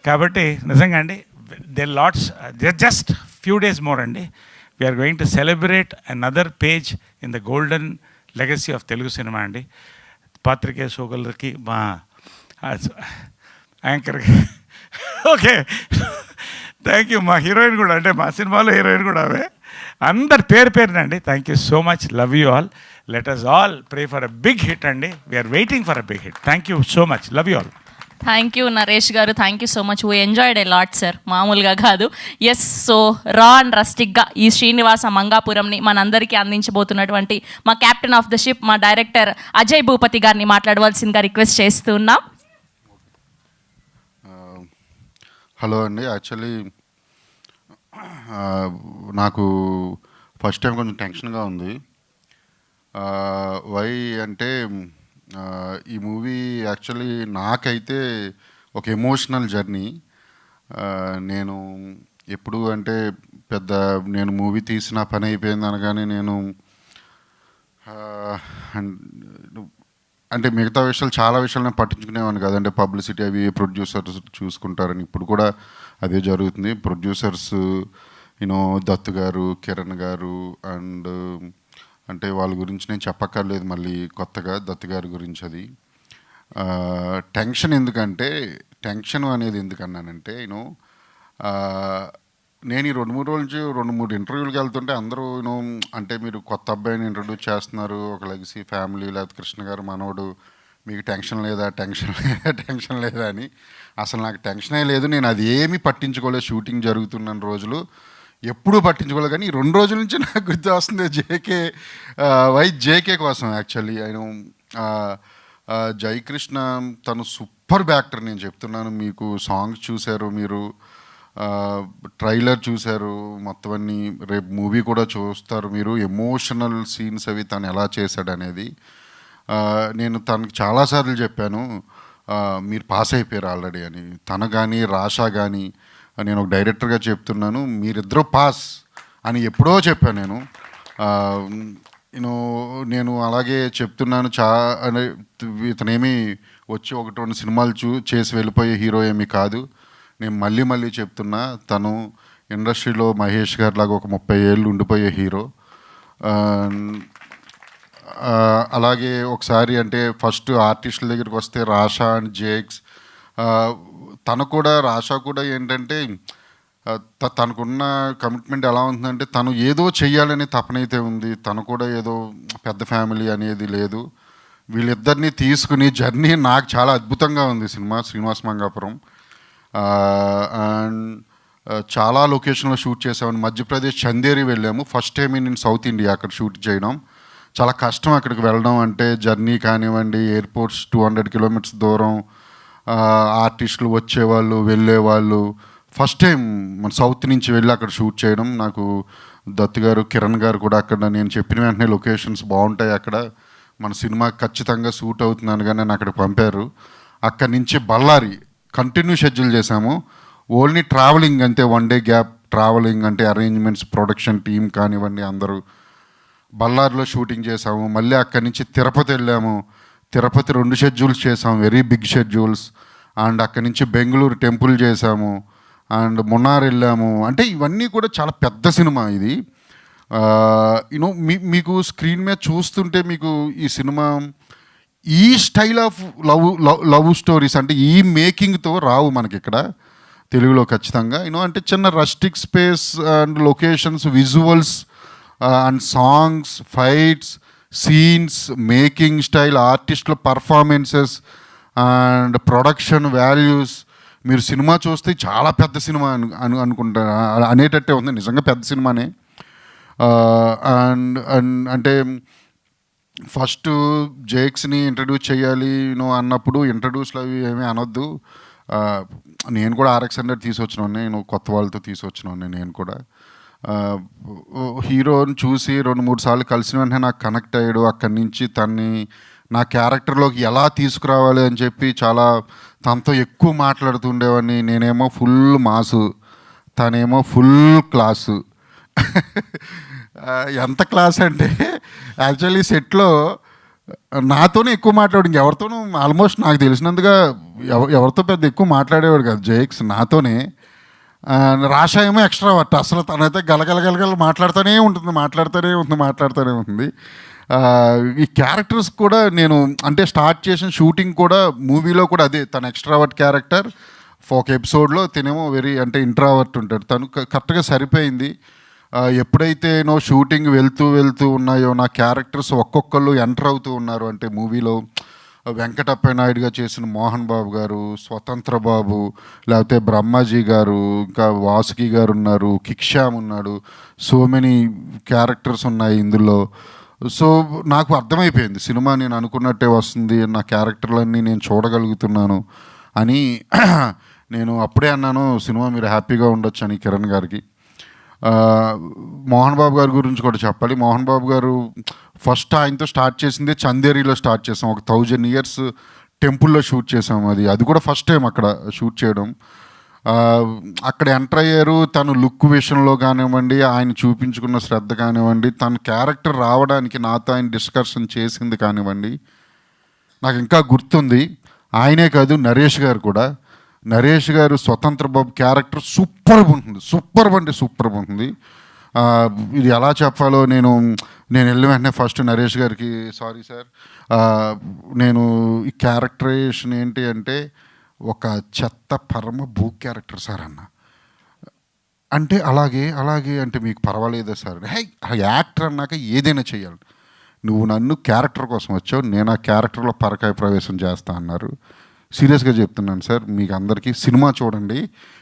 కాబట్టి నిజంగా అండి, జస్ట్ ఫ్యూ డేస్ మోర్ అండి, we are going to celebrate another page in the golden legacy of Telugu cinema అండి. పాత్రికేయ సోదరులకి, మా యాంకర్కి, ఓకే థ్యాంక్ యూ. మా హీరోయిన్ కూడా, అంటే మా సినిమాలో హీరోయిన్ కూడా అవే, అందరు పేరునండి. Thank you so much. Love you all. Let us all pray for a big hit అండి. We are waiting for a big hit. Thank you so much. Love you all. Thank you Naresh గారు, thank you so much. We enjoyed a lot sir, మామూలుగా కాదు. Yes, so రా and రస్టిక్గా ఈ శ్రీనివాస మంగాపురంని మనందరికీ అందించబోతున్నటువంటి మా captain of the ship, మా director Ajay Bhupathi గారిని మాట్లాడవలసిందిగా రిక్వెస్ట్ చేస్తున్నాం. హలో అండి. యాక్చువల్లీ నాకు ఫస్ట్ టైం కొంచెం టెన్షన్గా ఉంది. వై అంటే ఈ మూవీ యాక్చువల్లీ నాకైతే ఒక ఎమోషనల్ జర్నీ. నేను ఎప్పుడు అంటే నేను మూవీ తీసిన పని అయిపోయింది అనగానే నేను అంటే మిగతా విషయాలు, చాలా విషయాలు నేను పట్టించుకునేవాడిని కదంటే, పబ్లిసిటీ అవి ప్రొడ్యూసర్స్ చూసుకుంటారని. ఇప్పుడు కూడా అదే జరుగుతుంది. ప్రొడ్యూసర్స్ దత్తు గారు, కిరణ్ గారు, అండ్ అంటే వాళ్ళ గురించి నేను చెప్పక్కర్లేదు మళ్ళీ కొత్తగా, దత్తు గారి గురించి. అది టెన్షన్ ఎందుకంటే, టెన్షన్ అనేది ఎందుకన్నానంటే, నేను ఈ 2-3 రోజుల నుంచి 2-3 ఇంటర్వ్యూలకు వెళ్తుంటే అందరూ అంటే మీరు కొత్త అబ్బాయిని ఇంట్రడ్యూస్ చేస్తున్నారు, ఒక లెగసీ ఫ్యామిలీ, లేకపోతే కృష్ణ గారు మనోడు, మీకు టెన్షన్ లేదా అని. అసలు నాకు టెన్షనే లేదు. నేను అది ఏమీ పట్టించుకోలేదు. షూటింగ్ జరుగుతున్న రోజులు ఎప్పుడూ పట్టించుకోలేదు. కానీ ఈ 2 రోజుల నుంచి నాకు గుర్తు వస్తుంది జేకే కోసం. యాక్చువల్లీ జయకృష్ణ తను సూపర్ యాక్టర్. నేను చెప్తున్నాను, మీకు సాంగ్స్ చూశారు, మీరు ట్రైలర్ చూశారు, మొత్తం అన్నీ, రేపు మూవీ కూడా చూస్తారు మీరు. ఎమోషనల్ సీన్స్ అవి తను ఎలా చేశాడు అనేది నేను తనకు చాలాసార్లు చెప్పాను, మీరు పాస్ అయిపోయారు ఆల్రెడీ అని. తన కానీ రాషా కానీ, నేను ఒక డైరెక్టర్గా చెప్తున్నాను, మీరిద్దరూ పాస్ అని ఎప్పుడో చెప్పాను నేను అలాగే చెప్తున్నాను. ఇతనేమి వచ్చి 1-2 సినిమాలు చేసి వెళ్ళిపోయే హీరో ఏమీ కాదు. నేను మళ్ళీ చెప్తున్నా, తను ఇండస్ట్రీలో మహేష్ గారి లాగా ఒక 30 ఏళ్ళు ఉండిపోయే హీరో. అలాగే ఒకసారి అంటే ఫస్ట్ ఆర్టిస్టుల దగ్గరికి వస్తే రాషా అండ్ జేక్స్, రాషా కూడా ఏంటంటే తనకున్న కమిట్మెంట్ ఎలా ఉంటుందంటే, తను ఏదో చెయ్యాలని తపనైతే ఉంది. తను కూడా ఏదో పెద్ద ఫ్యామిలీ అనేది లేదు. వీళ్ళిద్దరినీ తీసుకుని జర్నీ నాకు చాలా అద్భుతంగా ఉంది సినిమా శ్రీనివాస మంగాపురం. అండ్ చాలా లొకేషన్లో షూట్ చేసామని. మధ్యప్రదేశ్ చందేరి వెళ్ళాము, first time in south India అక్కడ షూట్ చేయడం. చాలా కష్టం అక్కడికి వెళ్ళడం అంటే, జర్నీ కానివ్వండి, ఎయిర్పోర్ట్స్ 200 కిలోమీటర్స్ దూరం, ఆర్టిస్టులు వచ్చేవాళ్ళు వెళ్ళేవాళ్ళు. ఫస్ట్ టైం మన సౌత్ నుంచి వెళ్ళి అక్కడ షూట్ చేయడం. నాకు దత్తు గారు, కిరణ్ గారు కూడా అక్కడ నేను చెప్పిన వెంటనే లొకేషన్స్ బాగుంటాయి అక్కడ, మన సినిమా ఖచ్చితంగా షూట్ అవుతుందని కానీ నన్ను అక్కడికి పంపారు. అక్కడి నుంచి బళ్ళారి కంటిన్యూ షెడ్యూల్ చేశాము. ఓన్లీ ట్రావెలింగ్ అంతే, 1 డే గ్యాప్ ట్రావెలింగ్, అంటే అరేంజ్మెంట్స్, ప్రొడక్షన్ టీం కానివ్వండి అందరూ. బళ్ళారిలో షూటింగ్ చేసాము. మళ్ళీ అక్కడి నుంచి తిరుపతి వెళ్ళాము. తిరుపతి 2 షెడ్యూల్స్ చేసాము, వెరీ బిగ్ షెడ్యూల్స్. అండ్ అక్కడి నుంచి బెంగళూరు టెంపుల్ చేసాము, అండ్ మున్నార్ వెళ్ళాము. అంటే ఇవన్నీ కూడా చాలా పెద్ద సినిమా ఇది. మీకు స్క్రీన్ మీద చూస్తుంటే మీకు ఈ సినిమా ఈ స్టైల్ ఆఫ్ లవ్ స్టోరీస్ అంటే ఈ మేకింగ్తో రావు మనకి ఇక్కడ తెలుగులో ఖచ్చితంగా. అంటే చిన్న rustic space and locations, visuals and songs, fights, scenes, making style, ఆర్టిస్టుల పర్ఫార్మెన్సెస్ అండ్ ప్రొడక్షన్ వాల్యూస్. మీరు సినిమా చూస్తే చాలా పెద్ద సినిమా అనుకుంటా అనేటట్టే ఉంది. నిజంగా పెద్ద సినిమానే. అండ్ అంటే ఫస్ట్ జేక్స్ని ఇంట్రడ్యూస్ చేయాలి అన్నప్పుడు ఇంట్రడ్యూస్లో అవి ఏమీ అనొద్దు. నేను కూడా RX-100 తీసుకొచ్చినాను, నేను కొత్త వాళ్ళతో తీసుకొచ్చినాను. నేను కూడా హీరోని చూసి 2-3 సార్లు కలిసిన వెంటనే నాకు కనెక్ట్ అయ్యాడు. అక్కడి నుంచి తన్ని నా క్యారెక్టర్లోకి ఎలా తీసుకురావాలి అని చెప్పి చాలా తనతో ఎక్కువ మాట్లాడుతుండేవాడిని. నేనేమో ఫుల్ మాసు, తనేమో ఫుల్ క్లాసు. ఎంత క్లాస్ అంటే యాక్చువల్లీ సెట్లో నాతోనే ఎక్కువ మాట్లాడు, ఇంకెవరితోనూ ఆల్మోస్ట్ నాకు తెలిసినందుగా ఎవరితో పెద్ద ఎక్కువ మాట్లాడేవాడు కాదు జేక్స్, నాతోనే. రాషా ఏమో ఎక్స్ట్రావర్ట్, అసలు తనైతే గలగల మాట్లాడుతూనే ఉంటుంది. ఈ క్యారెక్టర్స్ కూడా నేను అంటే స్టార్ట్ చేసిన షూటింగ్ కూడా మూవీలో కూడా అదే, తన ఎక్స్ట్రావర్ట్ క్యారెక్టర్. ఒక ఎపిసోడ్లో తినేమో వెరీ అంటే ఇంట్రావర్ట్ ఉంటాడు. తను కరెక్ట్గా సరిపోయింది. ఎప్పుడైతే షూటింగ్ వెళ్తూ ఉన్నాయో నా క్యారెక్టర్స్ ఒక్కొక్కళ్ళు ఎంటర్ అవుతూ ఉన్నారు. అంటే మూవీలో వెంకటప్పయ్య నాయుడుగా చేసిన మోహన్ బాబు గారు, స్వతంత్ర బాబు, లేకపోతే బ్రహ్మాజీ గారు, ఇంకా వాసుకి గారు ఉన్నారు, కిక్షామ్ ఉన్నాడు. సో మెనీ క్యారెక్టర్స్ ఉన్నాయి ఇందులో. సో నాకు అర్థమైపోయింది సినిమా నేను అనుకున్నట్టే వస్తుంది, నా క్యారెక్టర్లన్నీ నేను చూడగలుగుతున్నాను అని. నేను అప్పుడే అన్నాను సినిమా మీరు హ్యాపీగా ఉండొచ్చు అని కిరణ్ గారికి. మోహన్ బాబు గారి గురించి కూడా చెప్పాలి. మోహన్ బాబు గారు ఫస్ట్ ఆయనతో స్టార్ట్ చేసింది చందేరిలో స్టార్ట్ చేసాం. ఒక 1000 years టెంపుల్లో షూట్ చేసాం. అది కూడా ఫస్ట్ టైం అక్కడ షూట్ చేయడం. అక్కడ ఎంటర్ అయ్యారు. తను లుక్ విషయంలో కానివ్వండి, ఆయన చూపించుకున్న శ్రద్ధ కానివ్వండి, తన క్యారెక్టర్ రావడానికి నాతో ఆయన డిస్కషన్ చేసింది కానివ్వండి, నాకు ఇంకా గుర్తుంది. ఆయనే కాదు నరేష్ గారు కూడా. నరేష్ గారు స్వతంత్ర బాబు క్యారెక్టర్ సూపర్గా ఉంటుంది. ఇది ఎలా చెప్పాలో నేను వెళ్ళిన వెంటనే ఫస్ట్ నరేష్ గారికి సారీ సార్, నేను ఈ క్యారెక్టరైజేషన్ ఏంటి అంటే ఒక చెత్త పరమ భూ క్యారెక్టర్ సార్ అన్న. అంటే అలాగే అంటే మీకు పర్వాలేదా సార్? యాక్టర్ అన్నాక ఏదైనా చేయాలి, నువ్వు నన్ను క్యారెక్టర్ కోసం వచ్చావు, నేను ఆ క్యారెక్టర్లో పరకాయ ప్రవేశం చేస్తా అన్నారు. సీరియస్గా చెప్తున్నాను సార్, మీకు అందరికీ సినిమా చూడండి,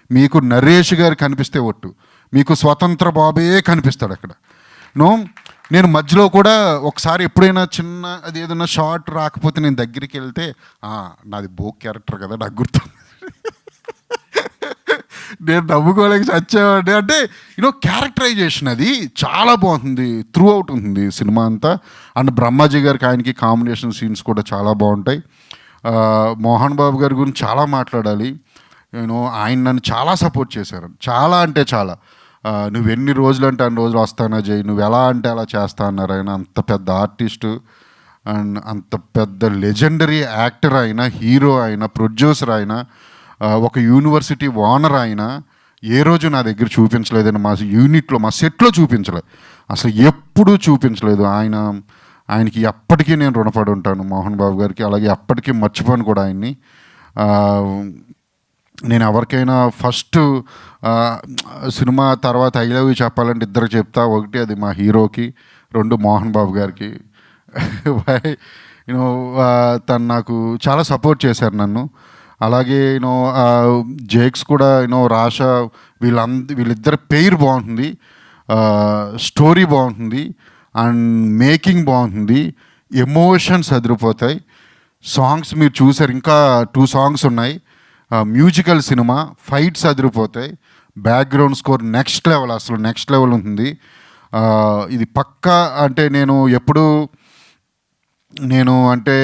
మీకు నరేష్ గారు కనిపిస్తే ఒట్టు, మీకు స్వతంత్ర బాబే కనిపిస్తాడు అక్కడ. నేను మధ్యలో కూడా ఒకసారి ఎప్పుడైనా చిన్న అది ఏదైనా షార్ట్ రాకపోతే నేను దగ్గరికి వెళ్తే నాది బోక్ క్యారెక్టర్ కదా నాకు గుర్తు. నేను నవ్వుకోలేక చచ్చేవాడిని. అంటే క్యారెక్టరైజేషన్ అది చాలా బాగుంటుంది, త్రూ అవుట్ ఉంటుంది సినిమా అంతా. అండ్ బ్రహ్మాజీ గారికి ఆయనకి కాంబినేషన్ సీన్స్ కూడా చాలా బాగుంటాయి. మోహన్ బాబు గారి గురించి చాలా మాట్లాడాలి. ఆయన నన్ను చాలా సపోర్ట్ చేశారు, చాలా అంటే చాలా. నువ్వు ఎన్ని రోజులు అంటే అన్ని రోజులు వస్తానా జై, నువ్వు ఎలా అంటే అలా చేస్తా అన్నారు. ఆయన అంత పెద్ద ఆర్టిస్టు అండ్ అంత పెద్ద లెజెండరీ యాక్టర్ అయినా, హీరో అయినా, ప్రొడ్యూసర్ అయినా, ఒక యూనివర్సిటీ ఓనర్ అయినా ఏ రోజు నా దగ్గర చూపించలేదని, మా యూనిట్లో మా సెట్లో చూపించలేదు, అసలు ఎప్పుడూ చూపించలేదు. ఆయనకి ఎప్పటికీ నేను రుణపడి ఉంటాను మోహన్ బాబు గారికి. అలాగే ఎప్పటికీ మర్చిపోను కూడా ఆయన్ని. నేను ఎవరికైనా ఫస్ట్ సినిమా తర్వాత ఐ లవ్ యూ చెప్పాలంటే ఇద్దరికి చెప్తా. ఒకటి అది మా హీరోకి, 2 మోహన్ బాబు గారికి. తను నాకు చాలా సపోర్ట్ చేశారు నన్ను. అలాగే జేక్స్ కూడా రాషా, వీళ్ళిద్దరి పెయిర్ బాగుంటుంది, స్టోరీ బాగుంటుంది అండ్ మేకింగ్ బాగుంటుంది, ఎమోషన్స్ అదిరిపోతాయి. సాంగ్స్ మీరు చూసారు, ఇంకా 2 songs ఉన్నాయి. మ్యూజికల్ సినిమా, ఫైట్స్ అదిరిపోతాయి, బ్యాక్గ్రౌండ్ స్కోర్ నెక్స్ట్ లెవెల్, అసలు నెక్స్ట్ లెవెల్ ఉంటుంది. ఇది పక్కా అంటే నేను అంటే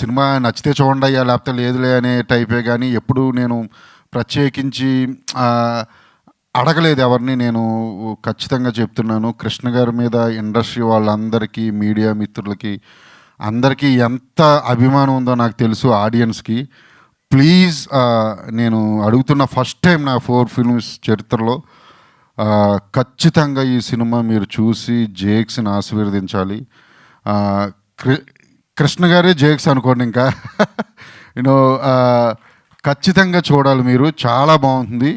సినిమా నచ్చితే చూడండి అయ్యా లేకపోతే లేదులే అనే టైపే, కానీ ఎప్పుడు నేను ప్రత్యేకించి అడగలేదు ఎవరిని. నేను ఖచ్చితంగా చెప్తున్నాను, కృష్ణ గారి మీద ఇండస్ట్రీ వాళ్ళందరికీ, మీడియా మిత్రులకి అందరికీ ఎంత అభిమానం ఉందో నాకు తెలుసు, ఆడియన్స్కి. ప్లీజ్ నేను అడుగుతున్న, ఫస్ట్ టైం నా 4 films చరిత్రలో ఖచ్చితంగా ఈ సినిమా మీరు చూసి జేక్స్ని ఆశీర్వదించాలి. కృష్ణ గారే జేక్స్ అనుకోండి, ఇంకా ఖచ్చితంగా చూడాలి మీరు, చాలా బాగుంటుంది.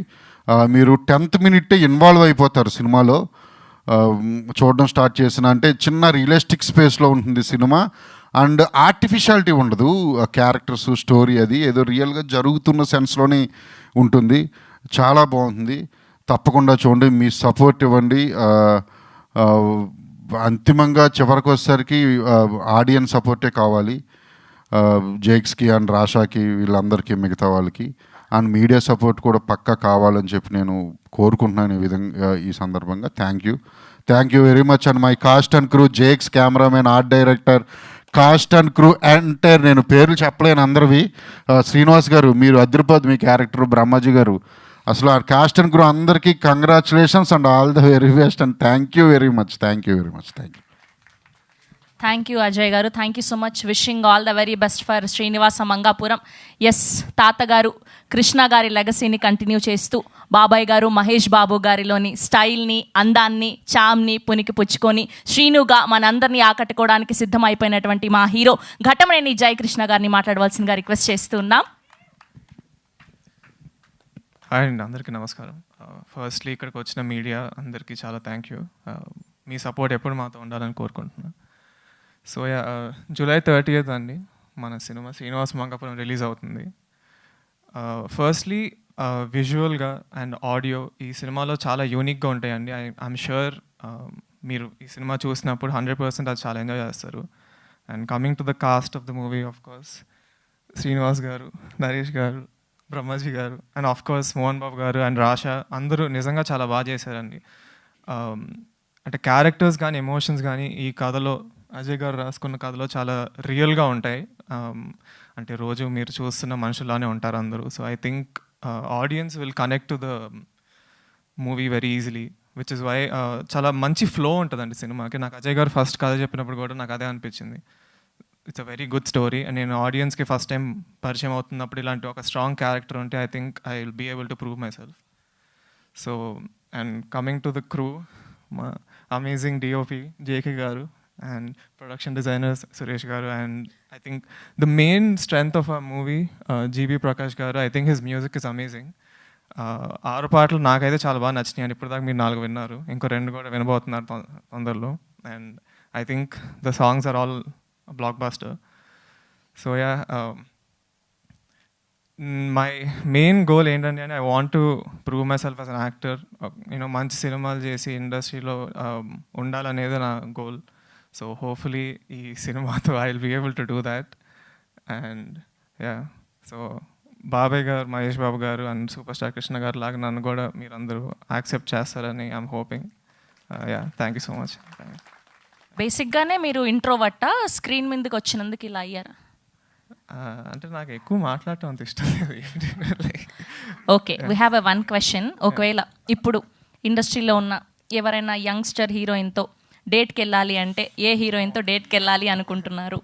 మీరు 10th minute ఇన్వాల్వ్ అయిపోతారు సినిమాలో. చూడడం స్టార్ట్ చేసిన అంటే చిన్న రియలిస్టిక్ స్పేస్లో ఉంటుంది సినిమా. అండ్ ఆర్టిఫిషియాలిటీ ఉండదు, క్యారెక్టర్స్, స్టోరీ అది ఏదో రియల్గా జరుగుతున్న సెన్స్లోనే ఉంటుంది. చాలా బాగుంటుంది, తప్పకుండా చూడండి, మీ సపోర్ట్ ఇవ్వండి. అంతిమంగా చివరికి వచ్చేసరికి ఆడియన్స్ సపోర్టే కావాలి, జేక్స్కి అండ్ రాషాకి వీళ్ళందరికీ మిగతా వాళ్ళకి, అండ్ మీడియా సపోర్ట్ కూడా పక్కా కావాలని చెప్పి నేను కోరుకుంటున్నాను ఈ విధంగా ఈ సందర్భంగా. Thank you very much and my cast and crew, Jakes cameraman, art director, cost and crew entire, నేను పేర్లు చెప్పలేను అందరివి. శ్రీనివాస్ గారు మీరు అదిరిపోద్ది మీ క్యారెక్టర్, బ్రహ్మాజీ గారు, అసలు ఆ కాస్ట్ అండ్ క్రూ అందరికీ congratulations and all the very best and thank you very much. Thank you. Thank you Ajay గారు, thank you so much. Wishing all the very best for Srinivasa Mangapuram. Yes, తాతగారు కృష్ణ గారి లెగసీని కంటిన్యూ చేస్తూ బాబాయ్ గారు మహేష్ బాబు గారిలోని స్టైల్ని, అందాన్ని, చామ్ని పునికి పుచ్చుకొని శ్రీనుగా మనందరినీ ఆకట్టుకోవడానికి సిద్ధమైపోయినటువంటి మా హీరో ఘటమనేని జయకృష్ణ గారిని మాట్లాడవలసిందిగా రిక్వెస్ట్ చేస్తున్నాం. హాయ్ అండి, అందరికీ నమస్కారం. ఫస్ట్లీ ఇక్కడికి వచ్చిన మీడియా అందరికీ చాలా థ్యాంక్ యూ. మీ సపోర్ట్ ఎప్పుడు మాతో ఉండాలని కోరుకుంటున్నాను. సో జూలై 30th అండి మన సినిమా శ్రీనివాస మంగాపురం రిలీజ్ అవుతుంది. ఫస్ట్లీ విజువల్గా అండ్ ఆడియో ఈ సినిమాలో చాలా యూనిక్గా ఉంటాయండి. ఐఎమ్ షూర్ మీరు ఈ సినిమా చూసినప్పుడు 100% అది చాలా ఎంజాయ్ చేస్తారు. And coming to the cost of the movie, of course Srinivas గారు, నరేష్ గారు, బ్రహ్మాజీ గారు and of course Mohan Babu గారు అండ్ రాషా అందరూ నిజంగా చాలా బాగా చేశారండి. అంటే క్యారెక్టర్స్ కానీ ఎమోషన్స్ కానీ ఈ కథలో, అజయ్ గారు రాసుకున్న కథలో చాలా రియల్గా ఉంటాయి. అంటే రోజు మీరు చూస్తున్న మనుషులానే ఉంటారు అందరూ. So I think audience will connect to the movie very easily, which is why చాలా మంచి ఫ్లో ఉంటుందండి సినిమాకి. నాకు అజయ్ గారు ఫస్ట్ కథ చెప్పినప్పుడు కూడా నాకు అదే అనిపించింది. It's a very good story. And నేను ఆడియన్స్కి ఫస్ట్ టైం పరిచయం అవుతున్నప్పుడు ఇలాంటి ఒక స్ట్రాంగ్ క్యారెక్టర్ ఉంటే I think I will be able to prove myself. So and coming to the crew, మా amazing DOP JK garu and production designers Suresh garu, and I think the main strength of a movie GB Prakash garu. I think his music is amazing. 6 పాటలు నాకైతే చాలా బాగా నచ్చినాయి and ఇప్పుడు దాకా మీరు 4 విన్నారు, ఇంకో 2 కూడా వినబోతున్నారు తొందరలో. And I think the songs are all blockbuster. So yeah, my main goal ఏంటంటే I want to prove myself as an actor. మంచి సినిమాలు చేసి ఇండస్ట్రీలో ఉండాలనేది నా గోల్. సో హోప్ఫుల్లీ ఈ సినిమాతో I will be able to do that. And yeah, so బాబాయ్ గారు, మహేష్ బాబు గారు అండ్ సూపర్ స్టార్ కృష్ణ గారు లాగా నన్ను కూడా మీరందరూ యాక్సెప్ట్ చేస్తారని I'm hoping. Yeah, thank you so much. బేసిక్గానే మీరు ఇంట్రోవర్టా, స్క్రీన్ మీదకి వచ్చినందుకు ఇలా అయ్యారా? అంటే నాకు ఎక్కువ మాట్లాడటం అంత ఇష్టం లేదు. Okay, we have a one question. ఒకవేళ ఇప్పుడు ఇండస్ట్రీలో ఉన్న ఎవరైనా యంగ్స్టర్ హీరోయిన్తో డేట్కి వెళ్ళాలి అంటే ఏ హీరోయిన్తో డేట్కి వెళ్ళాలి అనుకుంటున్నారు?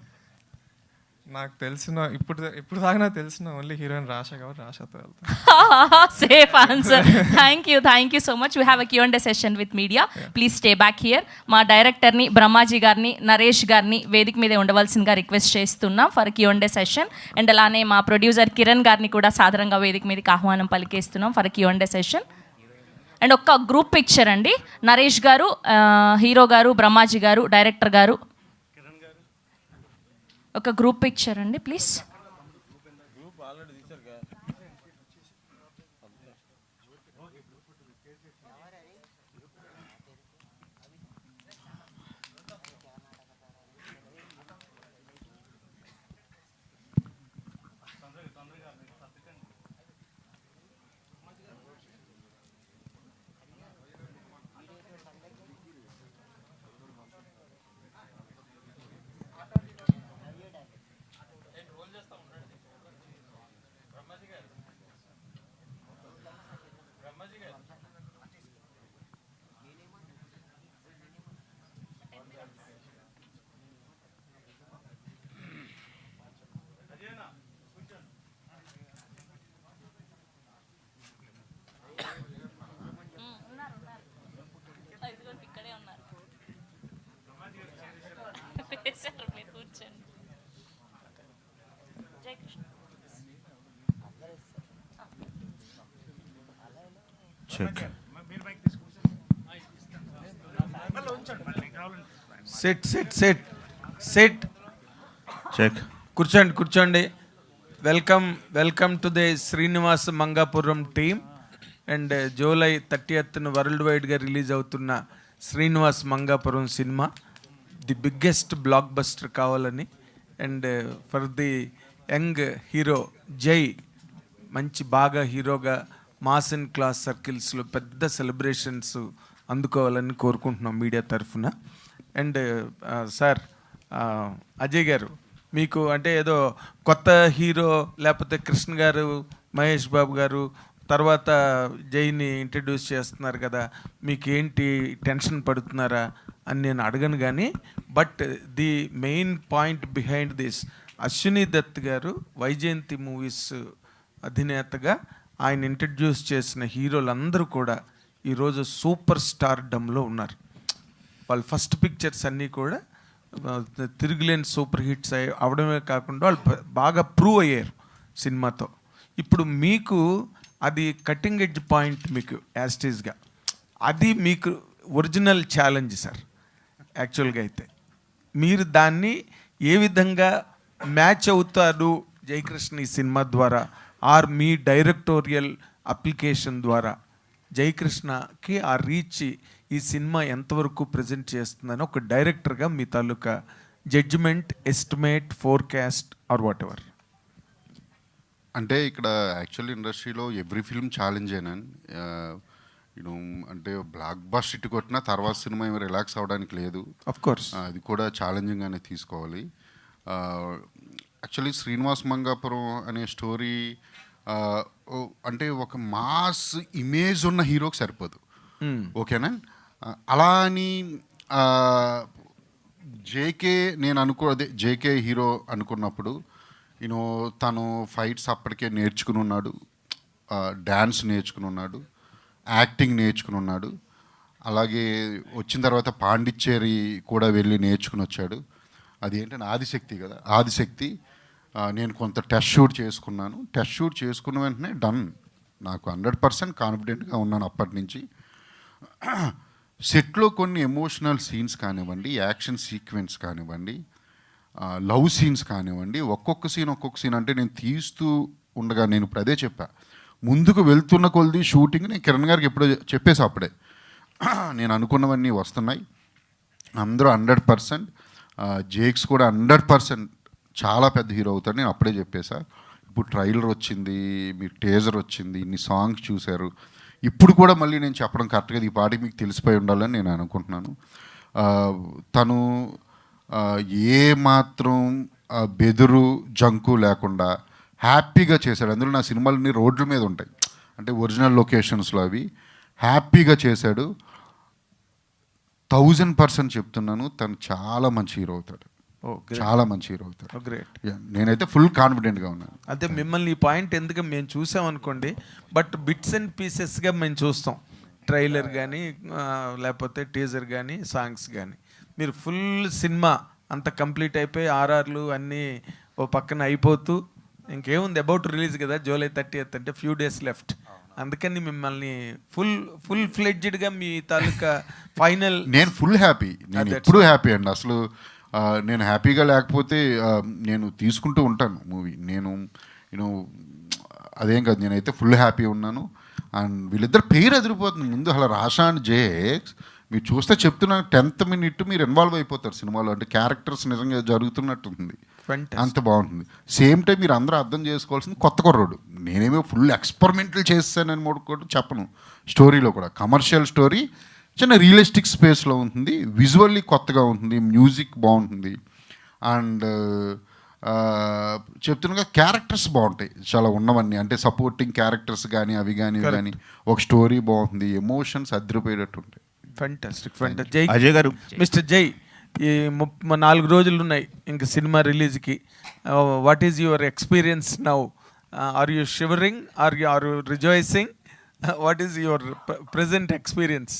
నాకు తెలిసిన ఇప్పుడు దాకా నాకు తెలిసిన ఓన్లీ హీరోయిన్ రాషా కాబట్టి రాషాతో వెళ్తాను. Safe answer. Thank you so much. We have a Q&A session with media. Please stay back here. మా డైరెక్టర్ని బ్రహ్మాజీ గారిని, నరేష్ గారిని వేదిక మీదే ఉండవలసిందిగా రిక్వెస్ట్ చేస్తున్నాం ఫర్ Q&A సెషన్. అండ్ అలానే మా ప్రొడ్యూసర్ కిరణ్ గారిని కూడా సాధారణంగా వేదిక మీదకి ఆహ్వానం పలికేస్తున్నాం ఫర్ Q&A సెషన్. అండ్ ఒక్క గ్రూప్ పిక్చర్ అండి, నరేష్ గారు, హీరో గారు, బ్రహ్మాజీ గారు, డైరెక్టర్ గారు, ఒక గ్రూప్ పిక్చర్ అండి please. Check set set set set check కూర్చోండి. Welcome to the Srinivasa Mangapuram team. And July 30th world వైడ్గా రిలీజ్ అవుతున్న Srinivas Mangapuram cinema the biggest blockbuster కావాలని, and for the young hero Jai మంచి బాగా హీరోగా మాస్ అండ్ క్లాస్ సర్కిల్స్లో పెద్ద celebrations అందుకోవాలని కోరుకుంటున్నాం మీడియా తరఫున. అండ్ సార్ అజయ్ గారు, మీకు అంటే ఏదో కొత్త హీరో లేకపోతే కృష్ణ గారు, మహేష్ బాబు గారు తర్వాత జైని ఇంట్రడ్యూస్ చేస్తున్నారు కదా, మీకు ఏంటి టెన్షన్ పడుతున్నారా అని నేను అడగను. కానీ but the main point behind this, Ashwini Dutt గారు వైజయంతి మూవీస్ అధినేతగా ఆయన ఇంట్రడ్యూస్ చేసిన హీరోలందరూ కూడా ఈరోజు సూపర్ స్టార్ డమ్లో ఉన్నారు. వాళ్ళ ఫస్ట్ పిక్చర్స్ అన్నీ కూడా తిరుగులేని సూపర్ హిట్స్ అవడమే కాకుండా వాళ్ళు బాగా ప్రూవ్ అయ్యారు సినిమాతో. ఇప్పుడు మీకు అది కటింగ్ ఎడ్జ్ పాయింట్, మీకు యాస్టీస్గా అది మీకు ఒరిజినల్ ఛాలెంజ్ సార్. యాక్చువల్గా అయితే మీరు దాన్ని ఏ విధంగా మ్యాచ్ అవుతారు జయకృష్ణ ఈ సినిమా ద్వారా, ఆర్ మీ డైరెక్టోరియల్ అప్లికేషన్ ద్వారా జయకృష్ణకి ఆ రీచ్ ఈ సినిమా ఎంతవరకు ప్రజెంట్ చేస్తుందని ఒక డైరెక్టర్గా మీ తాలూకా judgement, estimate, forecast or whatever. అంటే ఇక్కడ యాక్చువల్లీ ఇండస్ట్రీలో ఎవ్రీ ఫిల్మ్ ఛాలెంజ్ అయినాను. యూనో అంటే బ్లాక్ బస్టర్ ఇటు కొట్టినా తర్వాత సినిమా ఏమి రిలాక్స్ అవ్వడానికి లేదు. ఆఫ్ కోర్స్ అది కూడా ఛాలెంజింగ్గానే తీసుకోవాలి. యాక్చువల్లీ శ్రీనివాస్ మంగాపురం అనే స్టోరీ అంటే ఒక మాస్ ఇమేజ్ ఉన్న హీరోకి సరిపోదు, ఓకేనా? అలా అని జేకే నేను అదే జేకే హీరో అనుకున్నప్పుడు యూనో తను ఫైట్స్ అప్పటికే నేర్చుకుని ఉన్నాడు, డ్యాన్స్ నేర్చుకుని ఉన్నాడు, యాక్టింగ్ నేర్చుకుని ఉన్నాడు, అలాగే వచ్చిన తర్వాత పాండిచ్చేరి కూడా వెళ్ళి నేర్చుకుని వచ్చాడు. అది ఏంటంటే ఆదిశక్తి కదా, ఆదిశక్తి నేను కొంత టెస్ట్ షూట్ చేసుకున్నాను. టెస్ట్ షూట్ చేసుకున్న వెంటనే డన్, నాకు 100% కాన్ఫిడెంట్గా ఉన్నాను అప్పటి నుంచి. సెట్లో కొన్ని ఎమోషనల్ సీన్స్ కానివ్వండి, యాక్షన్ సీక్వెన్స్ కానివ్వండి, లవ్ సీన్స్ కానివ్వండి, ఒక్కొక్క సీన్ అంటే నేను తీస్తూ ఉండగా నేను ఇప్పుడు అదే చెప్పా, ముందుకు వెళ్తున్న కొలది షూటింగ్ నేను కిరణ్ గారికి ఎప్పుడో చెప్పేసి అప్పుడే నేను అనుకున్నవన్నీ వస్తున్నాయి. అందరూ 100%, జేక్స్ కూడా 100% చాలా పెద్ద హీరో అవుతాడు నేను అప్పుడే చెప్పేసా. ఇప్పుడు ట్రైలర్ వచ్చింది, మీకు టేజర్ వచ్చింది, ఇన్ని సాంగ్స్ చూశారు, ఇప్పుడు కూడా మళ్ళీ నేను చెప్పడం కరెక్ట్గా ఈ పాటికి మీకు తెలిసిపోయి ఉండాలని నేను అనుకుంటున్నాను. తను ఏ మాత్రం బెదురు జంకు లేకుండా హ్యాపీగా చేశాడు. అందులో నా సినిమాలన్నీ రోడ్ల మీద ఉంటాయి, అంటే ఒరిజినల్ లొకేషన్స్లో అవి హ్యాపీగా చేశాడు. 1000% చెప్తున్నాను, తను చాలా మంచి హీరో అవుతాడు, చాలా మంచి హీరో అవుతాడు. గ్రేట్. నేనైతే ఫుల్ కాన్ఫిడెంట్గా ఉన్నాను. అదే మిమ్మల్ని ఈ పాయింట్ ఎందుకు మేము చూసామనుకోండి, బట్ బిట్స్ అండ్ పీసెస్గా మేము చూస్తాం, ట్రైలర్ కానీ లేకపోతే టీజర్ కానీ సాంగ్స్ కానీ. మీరు ఫుల్ సినిమా అంత కంప్లీట్ అయిపోయి ఆర్ఆర్లు అన్నీ ఓ పక్కన అయిపోతూ ఇంకేముంది అబౌట్ రిలీజ్ కదా, July 30th అంటే ఫ్యూ డేస్ లెఫ్ట్. అందుకని మిమ్మల్ని ఫుల్ ఫ్లెడ్జ్డ్గా మీ తాలూకా ఫైనల్. నేను ఫుల్ హ్యాపీ, నేను ఎప్పుడూ హ్యాపీ అండి. అసలు నేను హ్యాపీగా లేకపోతే నేను తీసుకుంటూ ఉంటాను మూవీ. నేను అదేం కాదు, నేనైతే ఫుల్ హ్యాపీ ఉన్నాను. అండ్ వీళ్ళిద్దరు పేరు ఎదిరిపోతుంది ముందు. అలా రాషా అండ్ జేక్స్ మీరు చూస్తే చెప్తున్నాను, 10th minute మీరు ఇన్వాల్వ్ అయిపోతారు సినిమాలో, అంటే క్యారెక్టర్స్ నిజంగా జరుగుతున్నట్టుంది, అంత బాగుంటుంది. సేమ్ టైం మీరు అందరూ అర్థం చేసుకోవాల్సింది కొత్త కుర్రోడు, నేనేమో ఫుల్ ఎక్స్పెరిమెంటల్ చేస్తానని కూడా చెప్పను. స్టోరీలో కూడా కమర్షియల్ స్టోరీ, చిన్న రియలిస్టిక్ స్పేస్లో ఉంటుంది, విజువల్లీ కొత్తగా ఉంటుంది, మ్యూజిక్ బాగుంటుంది, అండ్ చెప్తున్నగా క్యారెక్టర్స్ బాగుంటాయి చాలా ఉన్నవన్నీ, అంటే సపోర్టింగ్ క్యారెక్టర్స్ కానీ అవి కానీ ఒక స్టోరీ బాగుంటుంది, ఎమోషన్స్ అదిరిపోయేటట్టు ఉంటాయి. ఫెంటాస్టిక్. జై అజయ్ గారు, మిస్టర్ జై, ఈ 4 రోజులు ఉన్నాయి ఇంక సినిమా రిలీజ్కి. What is your experience now? Are you shivering, are you rejoicing? What is your present experience?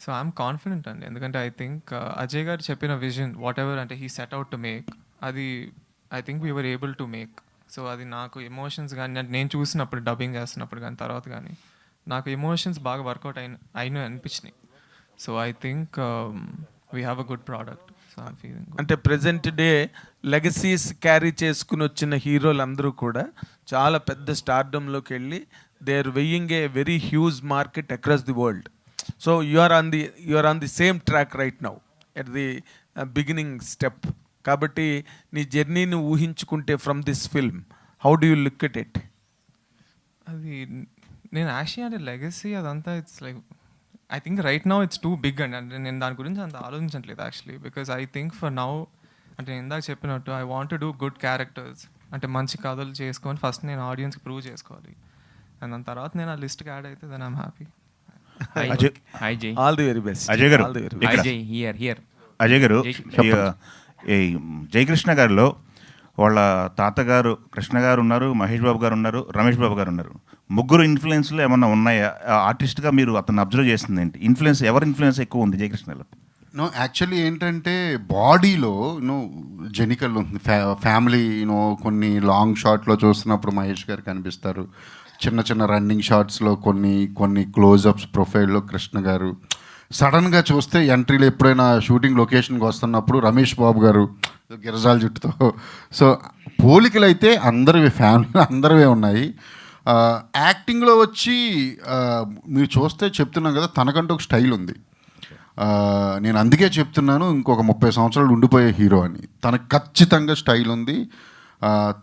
So I'm confident అండి, ఎందుకంటే ఐ థింక్ అజయ్ గారు చెప్పిన విజన్ వాట్ ఎవర్ అంటే he set out to make, అది I think we were able to make. So అది నాకు emotions కానీ నేను చూసినప్పుడు డబ్బింగ్ చేస్తున్నప్పుడు కానీ తర్వాత కానీ నాకు ఎమోషన్స్ బాగా వర్కౌట్ అయిన అనిపించినాయి. So I think we have a good product. So I'm feeling good. అంటే ప్రెజెంట్ డే లెగసీస్ క్యారీ చేసుకుని వచ్చిన హీరోలు అందరూ కూడా చాలా పెద్ద స్టార్డమ్లోకి వెళ్ళి they are weighing a very huge market across the world. So you are on the same track right now at the beginning step. కాబట్టి నీ జర్నీని ఊహించుకుంటే from this film how do you look at it? అది నేను actually అంటే legacy అదంతా it's like I think right now it's too big అండి. అంటే నేను దాని గురించి అంత ఆలోచించట్లేదు actually, because I think for now అంటే నేను ఇందాక చెప్పినట్టు I want to do good characters, అంటే మంచి కథలు చేసుకొని ఫస్ట్ నేను ఆడియన్స్కి ప్రూవ్ చేసుకోవాలి, అండ్ దాని తర్వాత నేను ఆ లిస్ట్కి యాడ్ అయితే then I'm happy. Hi Jai. All the very best. Ajay garu, all the very hi best. Jai. Here Ajay garu, ఈ జయకృష్ణ గారిలో వాళ్ళ తాతగారు కృష్ణ గారు ఉన్నారు, మహేష్ బాబు గారు ఉన్నారు, రమేష్ బాబు గారు ఉన్నారు. ముగ్గురు ఇన్ఫ్లుయెన్స్లు ఏమన్నా ఉన్నాయా? ఆర్టిస్ట్గా మీరు అతను అబ్జర్వ్ చేస్తుంది ఏంటి? ఇన్ఫ్లుయెన్స్ ఎవరి ఇన్ఫ్లుయెన్స్ ఎక్కువ ఉంది జయకృష్ణలో? నో, యాక్చువల్లీ ఏంటంటే బాడీలో జెనికల్ ఉంది. ఫ్యామిలీ కొన్ని లాంగ్ షాట్లో చూస్తున్నప్పుడు మహేష్ గారు కనిపిస్తారు, చిన్న చిన్న రన్నింగ్ షాట్స్లో కొన్ని క్లోజప్స్ ప్రొఫైల్లో కృష్ణ గారు, సడన్గా చూస్తే ఎంట్రీలో ఎప్పుడైనా షూటింగ్ లొకేషన్కి వస్తున్నప్పుడు రమేష్ బాబు గారు గిరజాల జుట్టుతో. సో పోలికలు అయితే అందరివి, ఫ్యామిలీ అందరివే ఉన్నాయి. యాక్టింగ్లో వచ్చి మీరు చూస్తే చెప్తున్నాం కదా, తనకంటూ ఒక స్టైల్ ఉంది. నేను అందుకే చెప్తున్నాను ఇంకొక 30 సంవత్సరాలు ఉండిపోయే హీరో అని. తనకు ఖచ్చితంగా స్టైల్ ఉంది.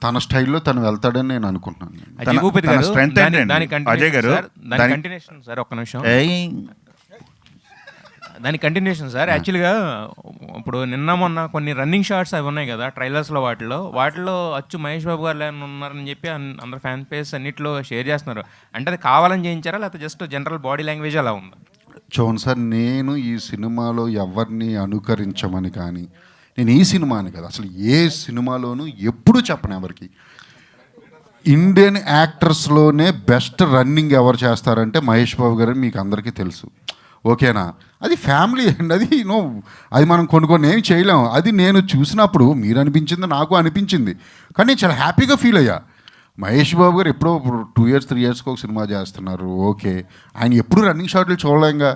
తన స్టైల్లో తను వెళ్తాడని నేను అనుకుంటున్నాను. అజయ్ గారు, దాని కంటిన్యూషన్ సార్, ఒక్క నిమిషం. దాని కంటిన్యూషన్ సార్, యాక్చువల్గా ఇప్పుడు నిన్న మొన్న కొన్ని రన్నింగ్ షాట్స్ అవి ఉన్నాయి కదా ట్రైలర్స్లో, వాటిలో అచ్చు మహేష్ బాబు గారు ఉన్నారని చెప్పి అందరు ఫ్యాన్ పేజ్ అన్నింటిలో షేర్ చేస్తున్నారు. అంటే అది కావాలని చేయించారా లేకపోతే జస్ట్ జనరల్ బాడీ లాంగ్వేజ్ అలా ఉందా? చూడండి సార్, నేను ఈ సినిమాలో ఎవరిని అనుకరించమని కానీ, నేను ఈ సినిమాని కదా అసలు ఏ సినిమాలోనూ ఎప్పుడూ చెప్పను ఎవరికి. ఇండియన్ యాక్టర్స్లోనే బెస్ట్ రన్నింగ్ ఎవరు చేస్తారంటే మహేష్ బాబు గారు, మీకు అందరికీ తెలుసు, ఓకేనా? అది ఫ్యామిలీ అండి, అది మనం కొన్ని ఏమి చేయలేము. అది నేను చూసినప్పుడు మీరు అనిపించింది, నాకు అనిపించింది, కానీ నేను చాలా హ్యాపీగా ఫీల్ అయ్యా. మహేష్ బాబు గారు ఎప్పుడో 2 years 3 yearsకి ఒక సినిమా చేస్తున్నారు, ఓకే. ఆయన ఎప్పుడు రన్నింగ్ షాట్లు చూడలేంగా.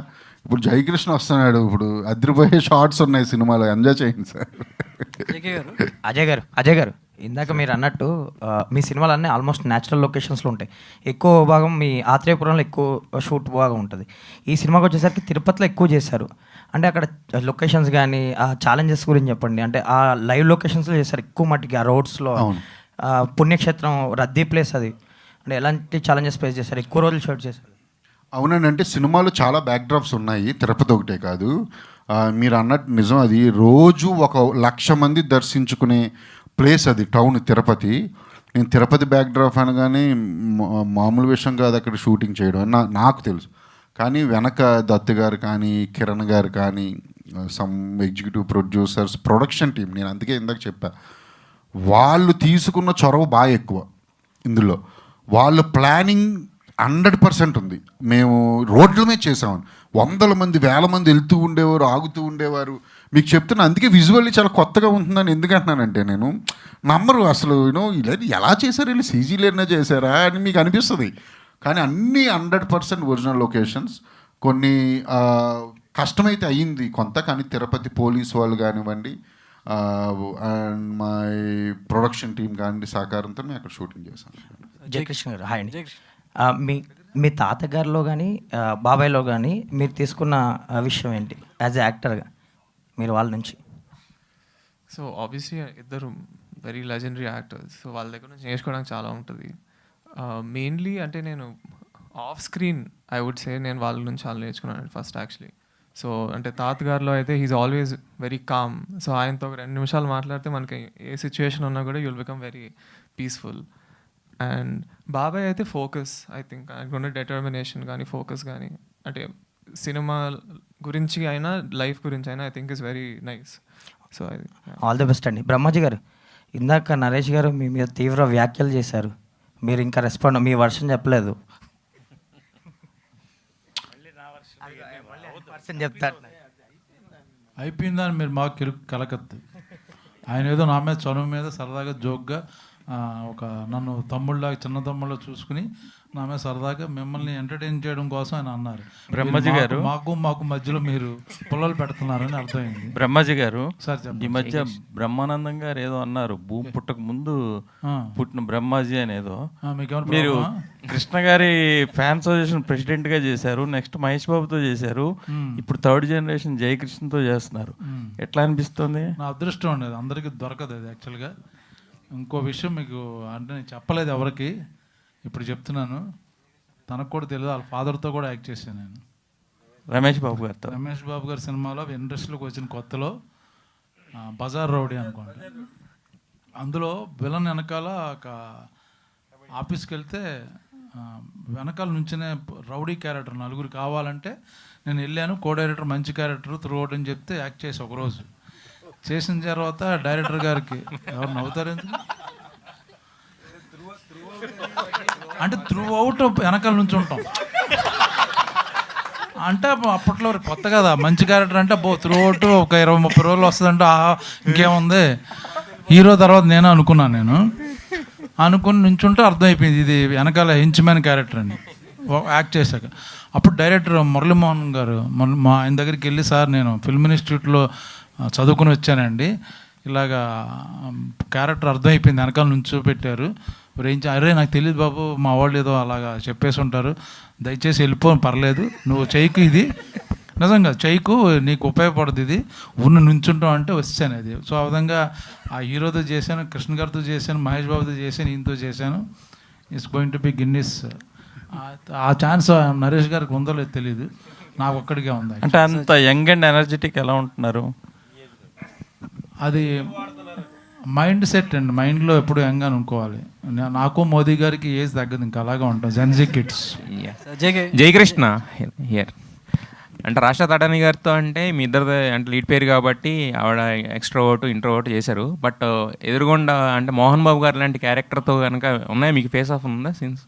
ఇప్పుడు జయకృష్ణ వస్తున్నాడు, ఇప్పుడు అదిరిపోయే షార్ట్స్ ఉన్నాయి సినిమాలో, ఎంజాయ్ చేయండి సార్. అజయ్ గారు ఇందాక మీరు అన్నట్టు మీ సినిమాలన్నీ ఆల్మోస్ట్ న్యాచురల్ లొకేషన్స్లో ఉంటాయి. ఎక్కువ భాగం మీ ఆత్రేయపురంలో ఎక్కువ షూట్ భాగం ఉంటుంది. ఈ సినిమాకి వచ్చేసరికి తిరుపతిలో ఎక్కువ చేశారు. అంటే అక్కడ లొకేషన్స్ కానీ ఆ ఛాలెంజెస్ గురించి చెప్పండి. అంటే ఆ లైవ్ లొకేషన్స్లో చేశారు ఎక్కువ మట్టికి, ఆ రోడ్స్లో, పుణ్యక్షేత్రం, రద్దీ ప్లేస్, అది అంటే ఎలాంటి ఛాలెంజెస్ ఫేస్ చేశారు? ఎక్కువ రోజులు షూట్ చేశారు. అవునండి, అంటే సినిమాలో చాలా బ్యాక్డ్రాప్స్ ఉన్నాయి, తిరుపతి ఒకటే కాదు. మీరు అన్నట్టు నిజం, అది రోజు 1,00,000 మంది దర్శించుకునే ప్లేస్ అది, టౌన్ తిరుపతి. నేను తిరుపతి బ్యాక్డ్రాప్ అనగానే మామూలు విషయం కాదు అక్కడ షూటింగ్ చేయడం నాకు తెలుసు. కానీ వెనక దత్తు గారు కానీ, కిరణ్ గారు కానీ, some executive producers, production team, నేను అందుకే ఇందాక చెప్పా, వాళ్ళు తీసుకున్న చొరవ బాగా ఎక్కువ ఇందులో. వాళ్ళు ప్లానింగ్ 100% ఉంది. మేము రోడ్ల మీద చేసామని 100 మంది 1000 మంది వెళ్తూ ఉండేవారు, ఆగుతూ ఉండేవారు. మీకు చెప్తున్నా, అందుకే విజువల్లీ చాలా కొత్తగా ఉంటుందని ఎందుకంటున్నానంటే, నేను నమ్మరు అసలు ఇలా ఎలా చేశారు, వీళ్ళు సీజీలేనా చేశారా అని మీకు అనిపిస్తుంది. కానీ అన్నీ 100% ఒరిజినల్ లొకేషన్స్. కొన్ని కష్టమైతే అయ్యింది కొంత, కానీ తిరుపతి పోలీస్ వాళ్ళు కానివ్వండి అండ్ మై ప్రొడక్షన్ టీం కానివ్వండి సహకారంతో మేము అక్కడ షూటింగ్ చేశాం. జయకృష్ణ గారు హాయ్ అండి. మీ తాతగారిలో కానీ బాబాయ్లో కానీ మీరు తీసుకున్న విషయం ఏంటి యాజ్ ఎ యాక్టర్గా మీరు వాళ్ళ నుంచి? సో ఆబ్వియస్లీ ఇద్దరు వెరీ లెజెండరీ యాక్టర్స్, సో వాళ్ళ దగ్గర నుంచి నేర్చుకోవడానికి చాలా ఉంటుంది. మెయిన్లీ అంటే నేను off screen I would say నేను వాళ్ళ నుంచి చాలా నేర్చుకున్నాను ఫస్ట్ యాక్చువల్లీ. సో అంటే తాతగారిలో అయితే he's always very calm. So ఆయనతో ఒక 2 నిమిషాలు మాట్లాడితే మనకి ఏ సిచ్యువేషన్ ఉన్నా కూడా you'll become very peaceful. And బాబాయ్ అయితే ఫోకస్, ఐ థింక్ ఆయనకున్న డెటర్మినేషన్ కానీ ఫోకస్ కానీ, అంటే సినిమా గురించి అయినా లైఫ్ గురించి అయినా I think is very nice. So all the best అండి. బ్రహ్మాజీ గారు, ఇందాక నరేష్ గారు మీ మీద తీవ్ర వ్యాఖ్యలు చేశారు, మీరు ఇంకా రెస్పాండ్, మీ వర్షన్ చెప్పలేదు. చెప్తారు అయిపోయిందని మీరు మాకు కలకత్తు. ఆయన ఏదో నా మీద చనువు మీద సరదాగా జోక్గా ఒక నన్ను తమ్ముళ్ళ చిన్న తమ్ముళ్ళ చూసుకుని నా మీద సరదాగా మిమ్మల్ని ఎంటర్టైన్ చేయడం కోసం ఆయన అన్నారు. బ్రహ్మాజీ గారు, మాకు మధ్యలో మీరు పుల్లలు పెడుతున్నారని అర్థమైంది. బ్రహ్మాజీ గారు, సార్ ఈ మధ్య బ్రహ్మానందం గారు ఏదో అన్నారు, భూమి పుట్టక ముందు పుట్టిన బ్రహ్మాజీ అనేదో. మీరు కృష్ణ గారి ఫ్యాన్ అసోసియేషన్ ప్రెసిడెంట్గా చేశారు, నెక్స్ట్ మహేష్ బాబుతో చేశారు, ఇప్పుడు థర్డ్ జనరేషన్ జయకృష్ణతో చేస్తున్నారు. ఎట్లా అనిపిస్తుంది? నా అదృష్టం ఉండేది, అందరికీ దొరకదు అది యాక్చువల్గా. ఇంకో విషయం మీకు అంటే నేను చెప్పలేదు ఎవరికి, ఇప్పుడు చెప్తున్నాను. తనకు కూడా తెలియదు, వాళ్ళ ఫాదర్తో కూడా యాక్ట్ చేశాను నేను, రమేష్ బాబు గారితో. రమేష్ బాబు గారి సినిమాలో ఇండస్ట్రీలోకి వచ్చిన కొత్తలో బజార్ రౌడీ అనుకోండి, అందులో విలన్ వెనకాల ఒక ఆఫీస్కి వెళ్తే వెనకాల నుంచినే రౌడీ క్యారెక్టర్ నలుగురు కావాలంటే నేను వెళ్ళాను. కో డైరెక్టర్ మంచి క్యారెక్టర్ త్రూఅవుట్ అని చెప్తే యాక్ట్ చేసి ఒకరోజు చేసిన తర్వాత డైరెక్టర్ గారికి ఎవరు నవ్వుతారు ఎందుకు అంటే త్రూ అవుట్ వెనకాల నుంచి ఉంటాం అంటే అప్పట్లో కొత్త కదా మంచి క్యారెక్టర్ అంటే త్రూ అవుట్ ఒక 20-30 రోజులు వస్తుందంటే ఇంకేముంది హీరో తర్వాత నేను అనుకుని నుంచుంటే అర్థమైపోయింది ఇది వెనకాల హెంచ్మ్యాన్ క్యారెక్టర్ అని యాక్ట్ చేశాక. అప్పుడు డైరెక్టర్ మురళీమోహన్ గారు మా ఆయన దగ్గరికి వెళ్ళి, సార్ నేను ఫిల్మ్ ఇన్స్టిట్యూట్లో చదువుకుని వచ్చానండి, ఇలాగా క్యారెక్టర్ అర్థమైపోయింది వెనకాల నుంచో పెట్టారు, అరే నాకు తెలియదు బాబు, మా వాళ్ళు ఏదో అలాగా చెప్పేసి ఉంటారు, దయచేసి వెళ్ళిపో పర్లేదు, నువ్వు చెయ్యికు ఇది నిజంగా చెయ్యికు నీకు ఉపయోగపడుతుంది, ఇది నుంచుంటాం అంటే వచ్చాను అది. సో ఆ విధంగా ఆ హీరోతో చేశాను, కృష్ణ గారితో చేశాను, మహేష్ బాబుతో చేశాను, ఈయనతో చేశాను. It's going to be Guinness. ఆ ఛాన్స్ నరేష్ గారికి ఉందో లేదో తెలియదు, నాకు ఒక్కడికే ఉంది. అంటే అంత యంగ్ అండ్ ఎనర్జెటిక్ ఎలా ఉంటున్నారు? అది మైండ్ సెట్ అండి, మైండ్లో ఎప్పుడు యంగ్ అని అనుకోవాలి. నాకు మోదీ గారికి ఏజ్ తగ్గదు, ఇంకా అలాగే ఉంటాం జెన్జీ కిడ్స్. జయకృష్ణ హియర్ అంటే రాష్ట్ర తడాని గారితో అంటే మీ ఇద్దరిది అంటే లీడ్ పేరు కాబట్టి ఆవిడ ఎక్స్ట్రోవర్ట్ ఇంట్రోవర్ట్ చేశారు. బట్ ఎదురుగుండా అంటే మోహన్ బాబు గారు లాంటి క్యారెక్టర్తో కనుక ఉన్నాయా మీకు? ఫేస్ ఆఫ్ ఉందా సీన్స్?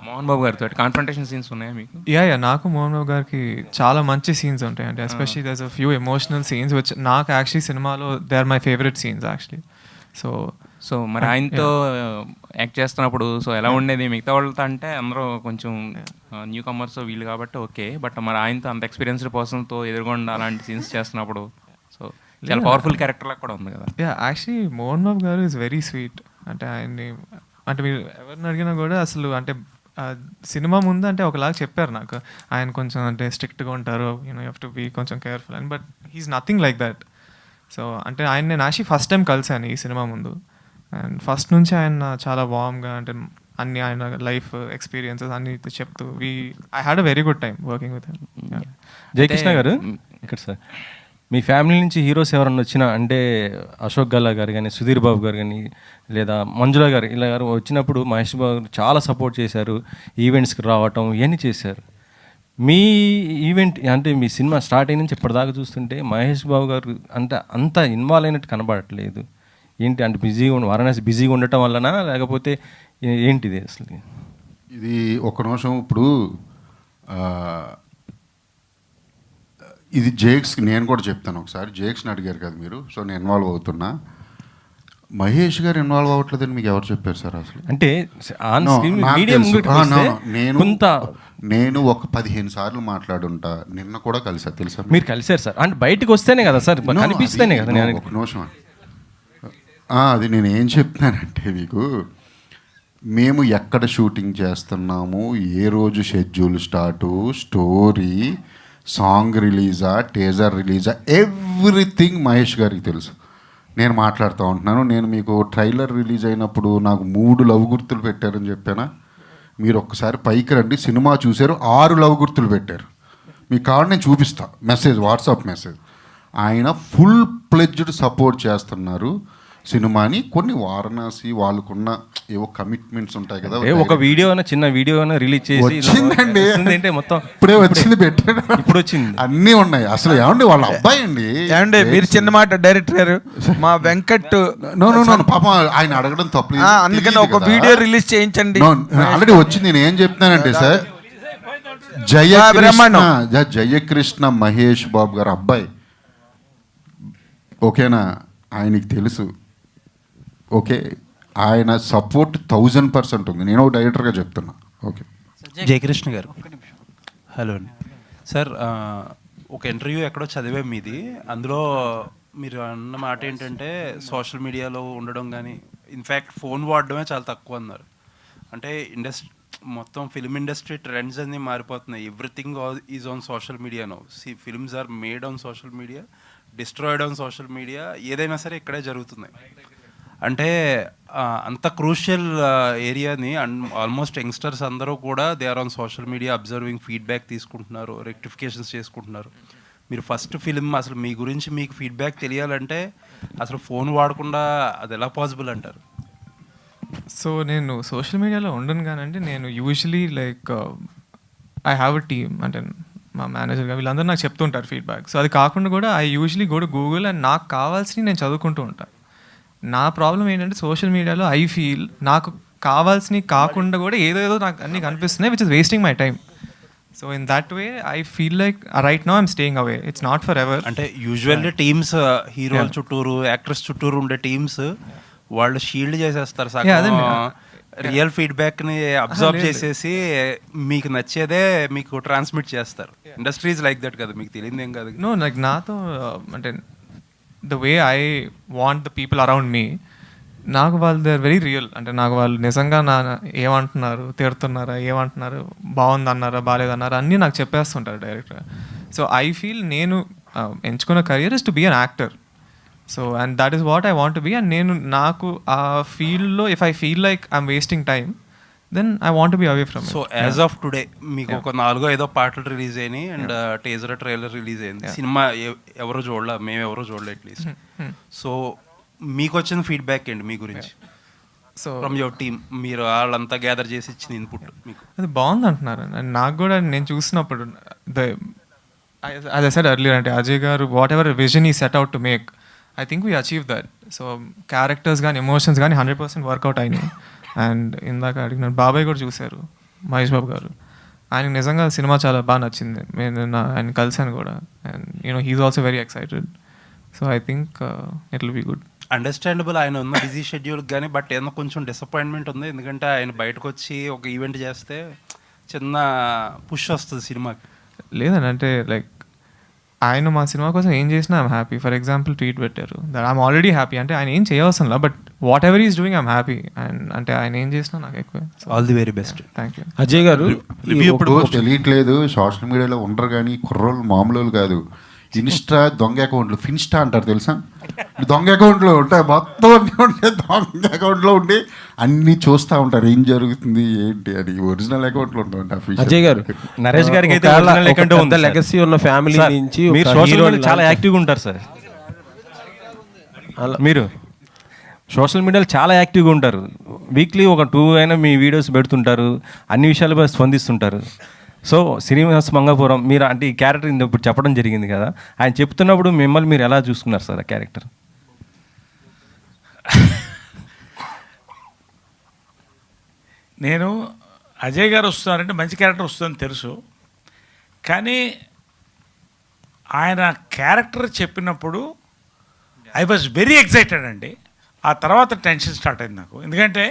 మోహన్ బాబు గారితో కాన్ఫ్రంటేషన్ సీన్స్ ఉన్నాయా మీకు? నాకు మోహన్ బాబు గారికి చాలా మంచి సీన్స్ ఉంటాయి అంటే especially there's a few emotional scenes which నాకు యాక్చువల్లీ సినిమాలో they are my favourite scenes actually. So మరి ఆయనతో యాక్ట్ చేస్తున్నప్పుడు సో ఎలా ఉండేది? మిగతా వాళ్ళతో అంటే అందరూ కొంచెం న్యూ కమర్స్ వీళ్ళు కాబట్టి ఓకే, బట్ మరి ఆయనతో అంత ఎక్స్పీరియన్స్డ్ పర్సన్తో ఎదురుగుండా అలాంటి సీన్స్ చేస్తున్నప్పుడు సో చాలా పవర్ఫుల్ క్యారెక్టర్ లాగా కూడా ఉంది కదా. యాక్చువల్లీ మోహన్ బాబు గారు ఇస్ వెరీ స్వీట్. అంటే ఆయన్ని అంటే మీరు ఎవరిని అడిగినా కూడా అసలు అంటే సినిమా ముందు అంటే ఒకలాగా చెప్పారు నాకు, ఆయన కొంచెం అంటే స్ట్రిక్ట్గా ఉంటారు, యూ హ్యావ్ టు బీ కొంచెం కేర్ఫుల్ అని, but he's nothing like that. So అంటే ఆయన నేను యాక్చువల్లీ ఫస్ట్ టైం కలిసాను ఈ సినిమా ముందు, అండ్ ఫస్ట్ నుంచి ఆయన చాలా వార్మ్గా అంటే అన్ని ఆయన లైఫ్ ఎక్స్పీరియన్సెస్ అన్ని చెప్తూ I had a very good time working with him. Jayakrishna గారు ఇక్కడ సార్, మీ ఫ్యామిలీ నుంచి హీరోస్ ఎవరన్నా వచ్చినా అంటే అశోక్ గల్లా గారు కానీ, సుధీర్ బాబు గారు కానీ, లేదా మంజుల గారు ఇలా గారు వచ్చినప్పుడు మహేష్ బాబు గారు చాలా సపోర్ట్ చేశారు, ఈవెంట్స్కి రావటం ఇవన్నీ చేశారు. మీ ఈవెంట్ అంటే మీ సినిమా స్టార్ట్ అయిన నుంచి ఇప్పటిదాకా చూస్తుంటే మహేష్ బాబు గారు అంటే అంత ఇన్వాల్వ్ అయినట్టు కనబడట్లేదు. ఏంటి అంటే వారణాసి బిజీగా ఉండటం వలన లేకపోతే ఏంటిది అసలు? ఇది ఒక నిమిషం. ఇప్పుడు ఇది జేక్స్కి నేను కూడా చెప్తాను ఒకసారి. జేక్స్ని అడిగారు కదా మీరు, సో నేను ఇన్వాల్వ్ అవుతున్నా. మహేష్ గారు ఇన్వాల్వ్ అవ్వట్లేదని మీకు ఎవరు చెప్పారు సార్ అసలు? అంటే నేను ఒక 15 సార్లు మాట్లాడుంటా, నిన్న కూడా కలిసా తెలుసా? మీరు కలిసారు సార్, అంటే బయటకు వస్తేనే కదా సార్ కనిపిస్తేనే కదా. ఒక నిమిషం, అది నేను ఏం చెప్తున్నానంటే మీకు, మేము ఎక్కడ షూటింగ్ చేస్తున్నాము, ఏ రోజు షెడ్యూల్ స్టార్టు, స్టోరీ, సాంగ్ రిలీజా, టేజర్ రిలీజా, ఎవ్రీథింగ్ మహేష్ గారికి తెలుసు. నేను మాట్లాడుతూ ఉంటున్నాను. నేను మీకు ట్రైలర్ రిలీజ్ అయినప్పుడు నాకు 3 లవ్ గుర్తులు పెట్టారని చెప్పానా? మీరు ఒక్కసారి పైకి రండి, సినిమా చూశారు, 6 లవ్ గుర్తులు పెట్టారు. మీకు కావాలి నేను చూపిస్తా, మెసేజ్, వాట్సాప్ మెసేజ్. ఆయన ఫుల్ ప్లెడ్జ్డ్ సపోర్ట్ చేస్తున్నారు సినిమాని. కొన్ని వారణాసి వాళ్ళకున్న ఏవో కమిట్మెంట్స్ ఉంటాయి కదా, ఒక వీడియో చిన్న వీడియో రిలీజ్ చేసి వచ్చిందండి, మొత్తం ఇప్పుడే వచ్చింది, పెట్టాడు, ఇప్పుడు వచ్చింది, అన్నీ ఉన్నాయి. అసలు ఏమండి వాళ్ళ అబ్బాయి అండి, ఏమండి మీరు చిన్న మాట డైరెక్టర్ గారు మా వెంకట్ పాపం ఆయన అడగడం తప్పు, అందుకని ఒక వీడియో రిలీజ్ చేయించండి. ఆల్రెడీ వచ్చింది. నేను ఏం చెప్తానంటే సార్, జయకృష్ణ మహేష్ బాబు గారు అబ్బాయి, ఓకేనా? ఆయనకి తెలుసు ఓకే, ఆయన సపోర్ట్ 1000% ఉంది. నేను డైరెక్టర్గా చెప్తున్నా. ఓకే. జయకృష్ణ గారు, హలో అండి సార్. ఒక ఇంటర్వ్యూ ఎక్కడో చదివే మీది, అందులో మీరు అన్న మాట ఏంటంటే సోషల్ మీడియాలో ఉండడం కానీ ఇన్ఫ్యాక్ట్ ఫోన్ వాడడమే చాలా తక్కువ అన్నారు. అంటే మొత్తం ఫిల్మ్ ఇండస్ట్రీ ట్రెండ్స్ అన్నీ మారిపోతున్నాయి. Everything is on social media no. Films are made on social media, destroyed on social media. ఏదైనా సరే ఇక్కడే జరుగుతున్నాయి. అంటే అంత క్రూషియల్ ఏరియాని ఆల్మోస్ట్ యంగ్స్టర్స్ అందరూ కూడా they are on social media observing, feedback తీసుకుంటున్నారు, రెక్టిఫికేషన్స్ చేసుకుంటున్నారు. మీరు ఫస్ట్ ఫిల్మ్ అసలు మీ గురించి మీకు ఫీడ్బ్యాక్ తెలియాలంటే అసలు ఫోన్ వాడకుండా అది ఎలా పాసిబుల్ అంటారు? సో నేను సోషల్ మీడియాలో ఉండను కానండి. నేను usually like I have a team, అంటే మా మేనేజర్గా వీళ్ళందరూ నాకు చెప్తుంటారు ఫీడ్బ్యాక్. సో అది కాకుండా కూడా I usually go to Google and నాకు కావాల్సినవి నేను చదువుకుంటూ ఉంటాను. నా ప్రాబ్లం ఏంటంటే సోషల్ మీడియాలో ఐ ఫీల్ నాకు కావాల్సినవి కాకుండా కూడా ఏదేదో నాకు అన్నీ కనిపిస్తున్నాయి, which is wasting my time. So in that way I feel like right now I'm staying away. It's not for ever. అంటే యూజువల్లీ టీమ్స్ హీరోల చుట్టూరు, యాక్ట్రెస్ చుట్టూరు ఉండే టీమ్స్ వాళ్ళు షీల్డ్ చేసేస్తారు సగం, రియల్ ఫీడ్బ్యాక్ని అబ్జర్వ్ చేసేసి మీకు నచ్చేదే మీకు ట్రాన్స్మిట్ చేస్తారు. ఇండస్ట్రీస్ లైక్ దట్ కదా, మీకు తెలియదు ఏం కాదు. నో, లైక్ నాతో అంటే the way I want the people around me, నాకు వాళ్ళు దే ఆర్ వెరీ రియల్. అంటే నాకు వాళ్ళు నిజంగా ఏమంటున్నారు, తిడుతున్నారా, ఏమంటున్నారు, బాగుందన్నారా, బాగాలేదన్నారా అన్నీ నాకు చెప్పేస్తుంటారు డైరెక్ట్గా. సో ఐ ఫీల్ నేను ఎంచుకున్న career is to be an actor. So and that is what I want to be. And నేను నాకు ఆ ఫీల్డ్లో if I feel like I'm wasting time, then I want be away from. So as of today మీకు ఒక 4-5 పాటలు release అయినాయి and teaser trailer release అయింది. సినిమా ఎవరో చూడలే, మేము ఎవరో చూడలే అట్లీస్ట్. సో మీకు వచ్చిన ఫీడ్బ్యాక్ ఏంటి మీ గురించి? సో ఫ్రమ్ యువర్ టీమ్, మీరు వాళ్ళంతా గ్యాదర్ చేసి ఇచ్చిన ఇన్పుట్ మీకు అది బాగుంది అంటున్నారు. అండ్ నాకు కూడా నేను చూసినప్పుడు యాజ్ ఐ సెడ్ ఎర్లియర్, అంటే అజయ్ గారు వాట్ ఎవర్ విజన్ ఈ set out to make, I think we achieve that. So characters కానీ ఎమోషన్స్ కానీ 100% వర్కౌట్ అయినాయి. అండ్ ఇందాక అడిగినారు బాబాయ్ కూడా చూశారు, మహేష్ బాబు గారు. ఆయనకు నిజంగా సినిమా చాలా బాగా నచ్చింది. నేను ఆయన కలిసాను కూడా. And you know he's also very excited. So I think it will be good. Understandable ఆయన ఉన్న బిజీ షెడ్యూల్కి కానీ, బట్ ఏదో కొంచెం డిసప్పాయింట్మెంట్ ఉంది. ఎందుకంటే ఆయన బయటకు వచ్చి ఒక ఈవెంట్ చేస్తే చిన్న పుష్ వస్తుంది సినిమాకి. లేదండి, అంటే లైక్ ఆయన మా సినిమా కోసం ఏం చేసినా I'm happy. For example tweet పెట్టారు దట్ ఐమ్ ఆల్రెడీ హ్యాపీ. అంటే ఆయన ఏం చేయవసరంలా, but whatever is doing I'm happy. And అంటే ఆయన ఏం చేసినా నాకు ఎక్కువ. All the very best. Thank you. Ajay garu, ఇప్పుడు తెలియట్లేదు, సోషల్ మీడియాలో ఉండరు కానీ కుర్రోళ్ళు మామూలు కాదు. ఇన్స్టా దొంగ అకౌంట్లు, ఫిన్స్టా అంటారు తెలుసా? దొంగ అకౌంట్లో ఉంటాయి, మొత్తం అన్నీ ఉంటాయి. దొంగ అకౌంట్లో ఉండి అన్నీ చూస్తూ ఉంటారు ఏం జరుగుతుంది ఏంటి అని. ఒరిజినల్ అకౌంట్లో ఉంటుంది. అజయ్ గారు, నరేష్ గారికి అయితే లెగసీ ఉన్న ఫ్యామిలీ నుంచి మీరు సోషల్ మీడియాలో చాలా యాక్టివ్గా ఉంటారు సార్. మీరు సోషల్ మీడియాలో చాలా యాక్టివ్గా ఉంటారు. వీక్లీ ఒక 2 అయినా మీ వీడియోస్ పెడుతుంటారు, అన్ని విషయాలపై స్పందిస్తుంటారు. సో శ్రీనివాస్ మంగాపురం మీరు అంటే ఈ క్యారెక్టర్ ఇప్పుడు చెప్పడం జరిగింది కదా, ఆయన చెప్తున్నప్పుడు మిమ్మల్ని మీరు ఎలా చూసుకున్నారు సార్ ఆ క్యారెక్టర్? నేను అజయ్ గారు వస్తున్నారంటే మంచి క్యారెక్టర్ వస్తుందని తెలుసు, కానీ ఆయన క్యారెక్టర్ చెప్పినప్పుడు ఐ వాజ్ వెరీ ఎక్సైటెడ్ అండి. ఆ తర్వాత టెన్షన్ స్టార్ట్ అయింది నాకు. ఎందుకంటే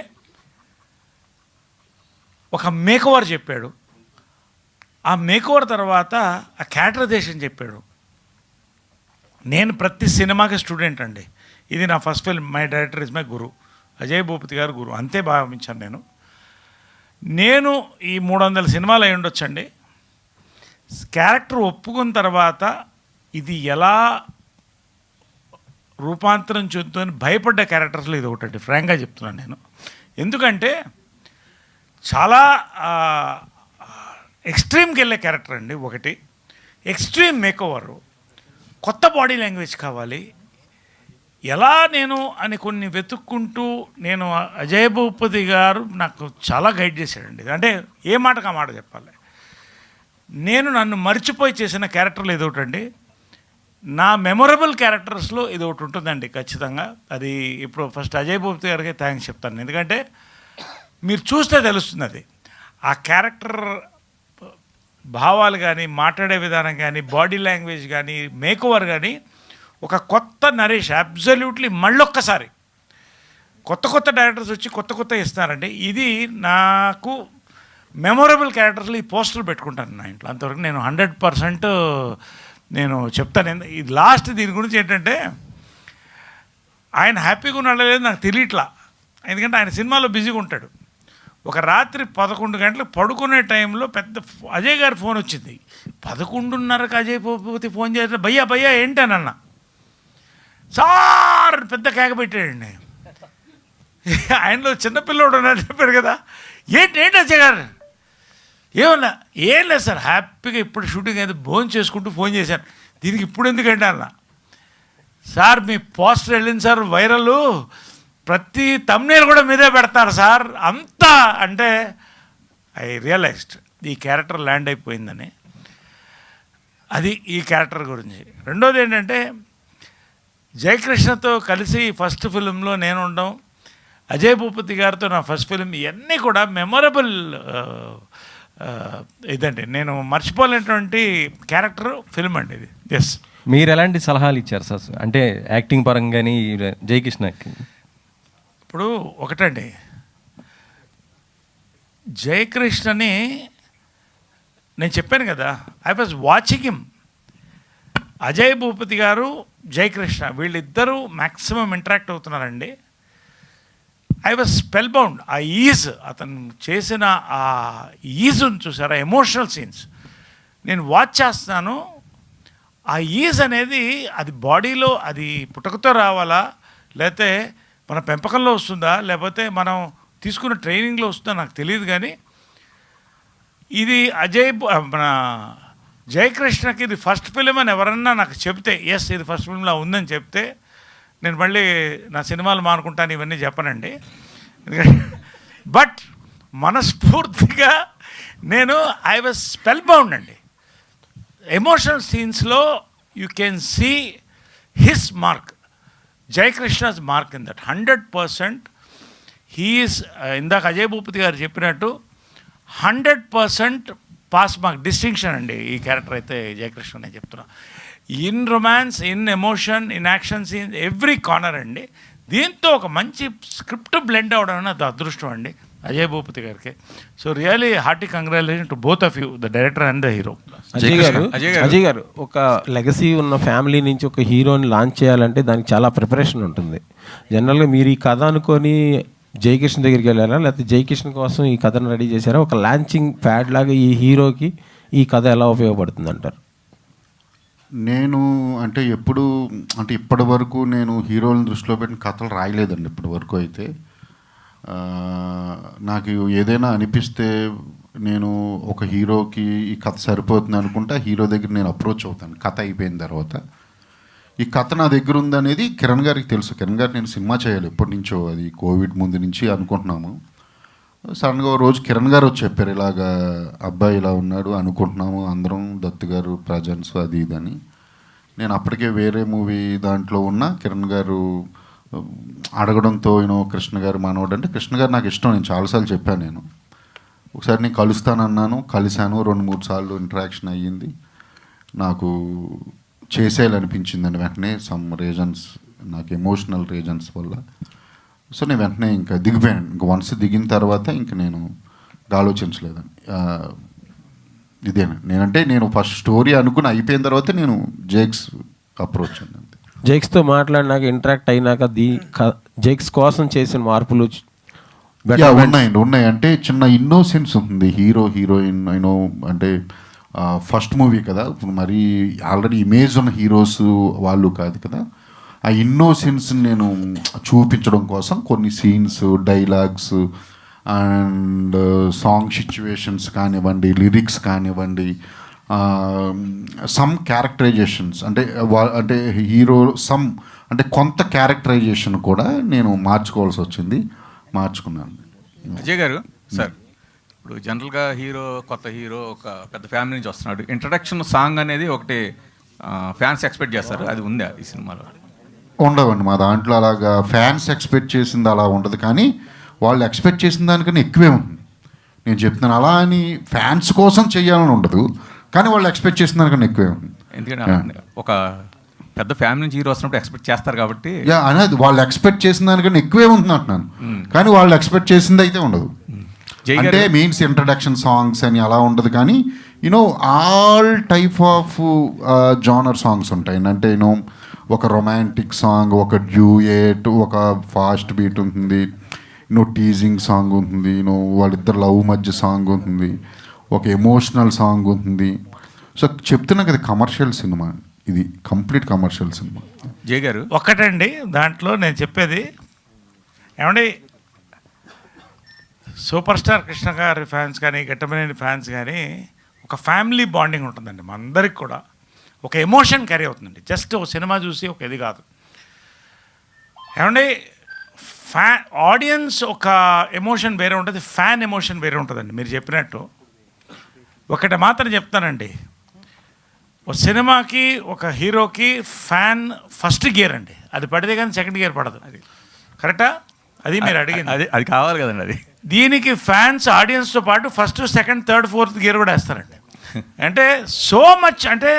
ఒక మేకోవర్ చెప్పాడు, ఆ మేకోవర్ తర్వాత ఆ క్యారెక్టరైజేషన్ చెప్పాడు. నేను ప్రతి సినిమాకి స్టూడెంట్ అండి. ఇది నా first film, my director is my guru, Ajay Bhupathi garu guru, అంతే భావించాను నేను ఈ 300 సినిమాలు అయి ఉండొచ్చండి. క్యారెక్టర్ ఒప్పుకున్న తర్వాత ఇది ఎలా రూపాంతరం చెందుతుందని భయపడ్డ క్యారెక్టర్స్లో ఇది ఒకటండి, ఫ్రాంక్గా చెప్తున్నాను నేను. ఎందుకంటే చాలా ఎక్స్ట్రీమ్కి వెళ్ళే క్యారెక్టర్ అండి. ఒకటి ఎక్స్ట్రీమ్ మేకోవరు, కొత్త బాడీ లాంగ్వేజ్ కావాలి, ఎలా నేను అని కొన్ని వెతుక్కుంటూ నేను అజయ్ భూపతి గారు నాకు చాలా గైడ్ చేశాడండి. అంటే ఏ మాటకు ఆ మాట చెప్పాలి. నేను నన్ను మర్చిపోయి చేసిన క్యారెక్టర్లు ఇది ఒకటండి. నా మెమొరబుల్ క్యారెక్టర్స్లో ఇది ఒకటి ఉంటుందండి ఖచ్చితంగా. అది ఇప్పుడు ఫస్ట్ అజయ్ భూపతి గారికి థ్యాంక్స్ చెప్తాను, ఎందుకంటే మీరు చూస్తే తెలుస్తుంది అది. ఆ క్యారెక్టర్ భావాలు కానీ, మాట్లాడే విధానం కానీ, బాడీ లాంగ్వేజ్ కానీ, మేకోవర్ కానీ ఒక కొత్త నరేష్ అబ్జల్యూట్లీ మళ్ళొక్కసారి కొత్త డైరెక్టర్స్ వచ్చి కొత్త ఇస్తున్నారండి. ఇది నాకు మెమొరబుల్ క్యారెక్టర్స్లో ఈ పోస్టర్లు పెట్టుకుంటాను నా ఇంట్లో. అంతవరకు నేను 100% నేను చెప్తాను. ఇది లాస్ట్ దీని గురించి ఏంటంటే, ఆయన హ్యాపీగా ఉన్నాడో లేదో నాకు తెలియట్లా, ఎందుకంటే ఆయన సినిమాలో బిజీగా ఉంటాడు. ఒక రాత్రి 11 గంటలకు పడుకునే టైంలో పెద్ద అజయ్ గారి ఫోన్ వచ్చింది. 11:30కి అజయ్ పోతే ఫోన్ చేస్తే భయ్యా ఏంటనన్న, సార్ పెద్ద కేక పెట్టాడండి. ఆయనలో చిన్నపిల్లడు ఉన్నాడు చెప్పాడు కదా, ఏంటి అజయ్ గారు, ఏమన్నా, ఏం లేదు సార్, హ్యాపీగా ఇప్పుడు షూటింగ్ అయితే భోజనం చేసుకుంటూ ఫోన్ చేశాను, దీనికి ఇప్పుడు ఎందుకంటే అన్న, సార్ మీ పోస్టర్ వెళ్ళింది సార్ వైరల్, ప్రతి తమ్నేల్ కూడా మీదే పెడతారు సార్ అంతా. అంటే ఐ రియలైజ్డ్ ఈ క్యారెక్టర్ ల్యాండ్ అయిపోయిందని. అది ఈ క్యారెక్టర్ గురించి. రెండోది ఏంటంటే, జయకృష్ణతో కలిసి ఫస్ట్ ఫిలింలో నేను ఉండడం, అజయ్ భూపతి గారితో నా ఫస్ట్ ఫిలిం, ఇవన్నీ కూడా మెమొరబుల్ ఇదండి. నేను మర్చిపోలేనటువంటి క్యారెక్టర్ ఫిల్మ్ అండి ఇది. ఎస్. మీరు ఎలాంటి సలహాలు ఇచ్చారు సార్, అంటే యాక్టింగ్ పరంగాని జయకృష్ణకి? ఇప్పుడు ఒకటండి, జయకృష్ణని నేను చెప్పాను కదా, I was watching him. Ajay Bhupathi garu, Jayakrishna వీళ్ళిద్దరూ మ్యాక్సిమం ఇంటరాక్ట్ అవుతున్నారండి. I was spellbound. ఆ ఈజ్, అతను చేసిన ఆ ఈజుని చూసారా, ఎమోషనల్ సీన్స్ నేను వాచ్ చేస్తున్నాను. ఆ ఈజ్ అనేది అది బాడీలో అది పుట్టుకతో రావాలా, లేకపోతే మన పెంపకంలో వస్తుందా, లేకపోతే మనం తీసుకున్న ట్రైనింగ్లో వస్తుందా నాకు తెలియదు. కానీ ఇది మన జయకృష్ణకి ఇది ఫస్ట్ ఫిలిం అని ఎవరన్నా నాకు చెప్తే, ఎస్ ఇది ఫస్ట్ ఫిలింలో ఉందని చెప్తే, నేను మళ్ళీ నా సినిమాలు మానుకుంటాను ఇవన్నీ చెప్పనండి. బట్ మనస్ఫూర్తిగా నేను ఐ వాజ్ స్పెల్ బౌండ్ అండి. ఎమోషనల్ సీన్స్లో you can see his mark, Jayakrishna's mark in that 100%. He is ఇందాక అజయ్ భూపతి గారు చెప్పినట్టు 100% పాస్ మార్క్, డిస్టింక్షన్ అండి ఈ క్యారెక్టర్ అయితే జయకృష్ణ నేను చెప్తున్నా. In romance, in emotion, in action scenes, every corner అండి. దీంతో ఒక మంచి స్క్రిప్ట్ బ్లెండ్ అవడం అనేది అదృష్టం అండి అజయ్ భూపతి గారికి. So really hearty congratulation to both of you, the director and the hero. Ajay గారు ఒక లెగసీ ఉన్న ఫ్యామిలీ నుంచి ఒక హీరోని లాంచ్ చేయాలంటే దానికి చాలా ప్రిపరేషన్ ఉంటుంది. జనరల్గా మీరు ఈ కథ అనుకొని జయకృష్ణ దగ్గరికి వెళ్ళారా, లేకపోతే జయకృష్ణ కోసం ఈ కథను రెడీ చేశారా? ఒక లాంచింగ్ ప్యాడ్ లాగా ఈ హీరోకి ఈ కథ ఎలా ఉపయోగపడుతుంది అంటారు? నేను అంటే ఇప్పటి వరకు నేను హీరోలను దృష్టిలో పెట్టిన కథలు రాయలేదండి ఇప్పటి వరకు. అయితే నాకు ఏదైనా అనిపిస్తే నేను ఒక హీరోకి ఈ కథ సరిపోతుంది అనుకుంటే హీరో దగ్గర నేను అప్రోచ్ అవుతాను కథ అయిపోయిన తర్వాత. ఈ కథ నా దగ్గర ఉందనేది కిరణ్ గారికి తెలుసు. కిరణ్ గారు నేను సినిమా చేయాలి ఎప్పటి నుంచో, అది కోవిడ్ ముందు నుంచి అనుకుంటున్నాము. సడన్గా ఒక రోజు కిరణ్ గారు వచ్చి చెప్పారు, ఇలాగా అబ్బాయి ఇలా ఉన్నాడు అనుకుంటున్నాము అందరం, దత్తు గారు ప్రజెన్స్ అది ఇదని. నేను అప్పటికే వేరే మూవీ దాంట్లో ఉన్న కిరణ్ గారు అడగడంతో కృష్ణ గారు మనోడు అంటే, కృష్ణ గారు నాకు ఇష్టం, నేను చాలాసార్లు చెప్పాను. నేను ఒకసారి నేను కలుస్తానన్నాను, కలిశాను, 2-3 సార్లు ఇంటరాక్షన్ అయ్యింది. నాకు చేసేయాలనిపించిందండి వెంటనే, సమ్ రీజన్స్, నాకు ఎమోషనల్ రీజన్స్ వల్ల. సో నేను వెంటనే ఇంకా దిగిపోయాను. ఇంకా వన్స్ దిగిన తర్వాత ఇంకా నేను ఆలోచించలేదండి. ఇదేనా నేను ఫస్ట్ స్టోరీ అనుకుని అయిపోయిన తర్వాత నేను జేక్స్ అప్రోచ్ అండి. జేక్స్తో మాట్లాడినాక ఇంటరాక్ట్ అయినాక జేక్స్ కోసం చేసిన మార్పులు ఉన్నాయి. అంటే చిన్న ఇన్నోసెన్స్ ఉంటుంది హీరోయిన్ అంటే ఫస్ట్ మూవీ కదా, ఇప్పుడు మరీ ఆల్రెడీ ఇమేజ్ ఉన్న హీరోస్ వాళ్ళు కాదు కదా. ఆ ఇన్నోసెన్స్ నేను చూపించడం కోసం కొన్ని scenes, dialogues and song situations కానివ్వండి, లిరిక్స్ కానివ్వండి, సమ్ క్యారెక్టరైజేషన్స్ అంటే హీరో అంటే కొంత క్యారెక్టరైజేషన్ కూడా నేను మార్చుకోవాల్సి వచ్చింది, మార్చుకున్నాను. అజయ్ గారు సార్, ఇప్పుడు జనరల్గా కొత్త హీరో ఒక పెద్ద ఫ్యామిలీ నుంచి వస్తున్నాడు, ఇంట్రడక్షన్ సాంగ్ అనేది ఒకటి ఫ్యాన్స్ ఎక్స్పెక్ట్ చేస్తారు, అది ఉందా ఈ సినిమాలో? ఉండవండి మా దాంట్లో. అలాగా ఫ్యాన్స్ ఎక్స్పెక్ట్ చేసింది అలా ఉండదు, కానీ వాళ్ళు ఎక్స్పెక్ట్ చేసిన దానికన్నా ఎక్కువే ఉంటుంది. నేను చెప్తున్నాను, అలా అని ఫ్యాన్స్ కోసం చేయాలని ఉండదు, కానీ వాళ్ళు ఎక్స్పెక్ట్ చేసిన దానికన్నా ఎక్కువే ఉంటుంది. ఎందుకంటే ఒక పెద్ద ఫ్యామిలీ నుంచి హీరో వస్తున్నప్పుడు ఎక్స్పెక్ట్ చేస్తారు కాబట్టి యా అనేది వాళ్ళు ఎక్స్పెక్ట్ చేసిన దానికన్నా ఎక్కువే ఉంది అంటున్నాను. కానీ వాళ్ళు ఎక్స్పెక్ట్ చేసింది అయితే ఉండదు. అంటే మీన్స్ ఇంట్రడక్షన్ సాంగ్స్ అని అలా ఉండదు, కానీ you know all type of genre songs ఉంటాయి. అంటే యూనో ఒక రొమాంటిక్ సాంగ్, ఒక డ్యూయేట్, ఒక ఫాస్ట్ బీట్ ఉంటుంది, యూనో టీజింగ్ సాంగ్ ఉంటుంది, యూనో వాళ్ళిద్దరు లవ్ మధ్య సాంగ్ ఉంటుంది, ఒక ఎమోషనల్ సాంగ్ ఉంటుంది. సో చెప్తున్నా కదా కమర్షియల్ సినిమా, ఇది కంప్లీట్ కమర్షియల్ సినిమా. జే గారు ఒక్కటండి దాంట్లో నేను చెప్పేది ఏమండి, సూపర్ స్టార్ కృష్ణ గారి ఫ్యాన్స్ కానీ ఘట్టమనేని ఫ్యాన్స్ కానీ ఒక ఫ్యామిలీ బాండింగ్ ఉంటుందండి. మనందరికి కూడా ఒక ఎమోషన్ క్యారీ అవుతుందండి. జస్ట్ ఒక సినిమా చూసి ఒక ఇది కాదు ఏమండి. ఆడియన్స్ ఒక ఎమోషన్ వేరే ఉంటుంది, ఫ్యాన్ ఎమోషన్ వేరే ఉంటుందండి. మీరు చెప్పినట్టు ఒకటి మాత్రం చెప్తానండి, ఒక సినిమాకి ఒక హీరోకి ఫ్యాన్ ఫస్ట్ గేర్ అండి, అది పడితే కానీ సెకండ్ గేర్ పడదు. అది కరెక్టా? అది మీరు అడిగింది, అది కావాలి కదండి. అది దీనికి ఫ్యాన్స్ ఆడియన్స్తో పాటు first second third fourth gear కూడా వేస్తారండి. అంటే సో మచ్, అంటే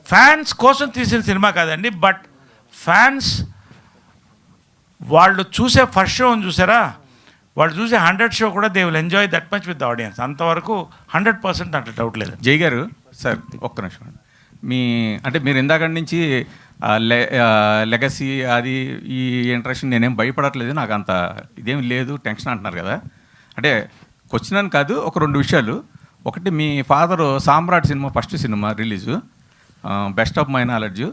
ఫ్యాన్స్ కోసం తీసిన సినిమా కాదండి, బట్ ఫ్యాన్స్ వాళ్ళు చూసే ఫస్ట్ షో చూసారా, వాళ్ళు చూసే 100 షో కూడా they will enjoy that much with the audience. అంతవరకు 100% అంటే డౌట్ లేదు. జై గారు సార్ ఒక్క నిమిషం, అంటే మీరు ఇందాక నుంచి లెగసీ అది ఈ ఇంట్రెస్ట్ నేనేం భయపడట్లేదు, నాకు అంత ఇదేం లేదు టెన్షన్ అంటున్నారు కదా. అంటే క్వశ్చన్ అని కాదు, ఒక 2 విషయాలు. ఒకటి, మీ father Samrat cinema first cinema release, best of my knowledge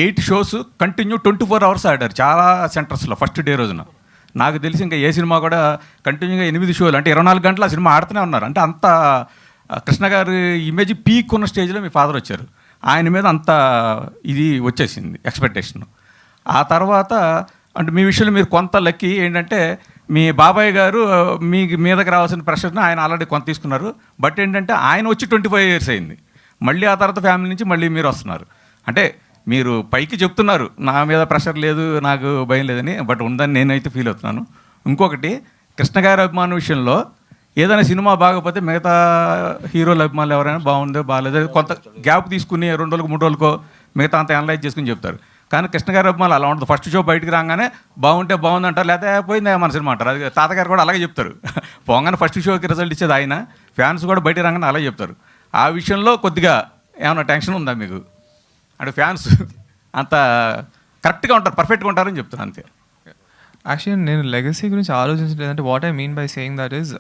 8 shows continue 24 hours ఆడారు చాలా సెంటర్స్లో ఫస్ట్ డే రోజున. నాకు తెలిసి ఇంకా ఏ సినిమా కూడా కంటిన్యూగా 8 షోలు అంటే 24 గంటలు ఆ సినిమా ఆడుతూనే ఉన్నారు. అంటే అంత కృష్ణ గారి ఇమేజ్ పీక్ ఉన్న స్టేజ్లో మీ ఫాదర్ వచ్చారు. ఆయన మీద అంత ఇది వచ్చేసింది ఎక్స్పెక్టేషన్. ఆ తర్వాత అంటే మీ విషయంలో మీరు కొంత లక్కీ ఏంటంటే, మీ బాబాయ్ గారు మీ మీదకి రావాల్సిన ప్రెషర్ని ఆయన ఆల్రెడీ కొంత తీసుకున్నారు. బట్ ఏంటంటే ఆయన వచ్చి 25 ఇయర్స్ అయింది, మళ్ళీ ఆ తర్వాత ఫ్యామిలీ నుంచి మళ్ళీ మీరు వస్తున్నారు. అంటే మీరు పైకి చెప్తున్నారు నా మీద ప్రెషర్ లేదు, నాకు భయం లేదని, బట్ ఉందని నేనైతే ఫీల్ అవుతున్నాను. ఇంకొకటి, కృష్ణ గారి అభిమాన విషయంలో ఏదైనా సినిమా బాగపోతే మిగతా హీరోల అభిమానులు ఎవరైనా బాగుందో బాగాలేదో కొంత గ్యాప్ తీసుకుని 2 రోజులకు 3 రోజులకో మిగతా అంతా అనలైజ్ చేసుకుని చెప్తారు. కానీ కృష్ణ గారి అభిమానులు అలా ఉంటుంది, ఫస్ట్ షో బయటికి రాగానే బాగుంటే బాగుంది అంటారు, లేకపోతే పోయిందే మన సినిమా అంటారు. అది తాతగారు కూడా అలాగే చెప్తారు. పోగానే ఫస్ట్ షోకి రిజల్ట్ ఇచ్చేది ఆయన, ఫ్యాన్స్ కూడా బయటికి రాగానే అలాగే చెప్తారు. ఆ విషయంలో కొద్దిగా ఏమైనా టెన్షన్ ఉందా మీకు? అంటే ఫ్యాన్స్ అంత కరెక్ట్గా ఉంటారు, పర్ఫెక్ట్గా ఉంటారని చెప్తాను అంతే. యాక్చువల్లీ నేను లెగసీ గురించి ఆలోచించలేదు. అంటే what I mean by saying that is,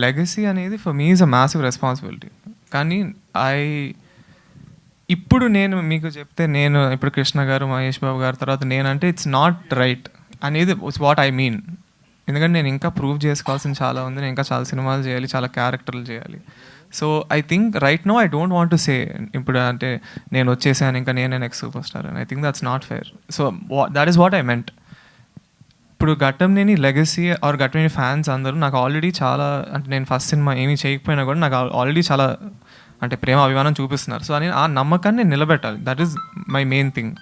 legacy అనేది for me is a massive responsibility. కానీ ఇప్పుడు నేను మీకు చెప్తే, నేను ఇప్పుడు కృష్ణ గారు, మహేష్ బాబు గారు తర్వాత నేనంటే ఇట్స్ నాట్ రైట్ అనేది వాట్ ఐ మీన్. ఎందుకంటే నేను ఇంకా ప్రూవ్ చేసుకోవాల్సింది చాలా ఉంది, నేను ఇంకా చాలా సినిమాలు చేయాలి, చాలా క్యారెక్టర్లు చేయాలి. So I think right now I don't want to say ఇప్పుడు అంటే నేను వచ్చేసాను ఇంకా నేనే నెక్స్ట్ సూపర్ స్టార్ అని. I think that's not fair. So that is what I meant. ఇప్పుడు Ghattamaneni legacy or Ghattamaneni fans అందరూ నాకు ఆల్రెడీ చాలా, అంటే నేను ఫస్ట్ సినిమా ఏమీ చేయకపోయినా కూడా నాకు ఆల్రెడీ చాలా అంటే ప్రేమ అభిమానం చూపిస్తున్నారు. సో అని ఆ నమ్మకాన్ని నేను నిలబెట్టాలి. That is my main thing.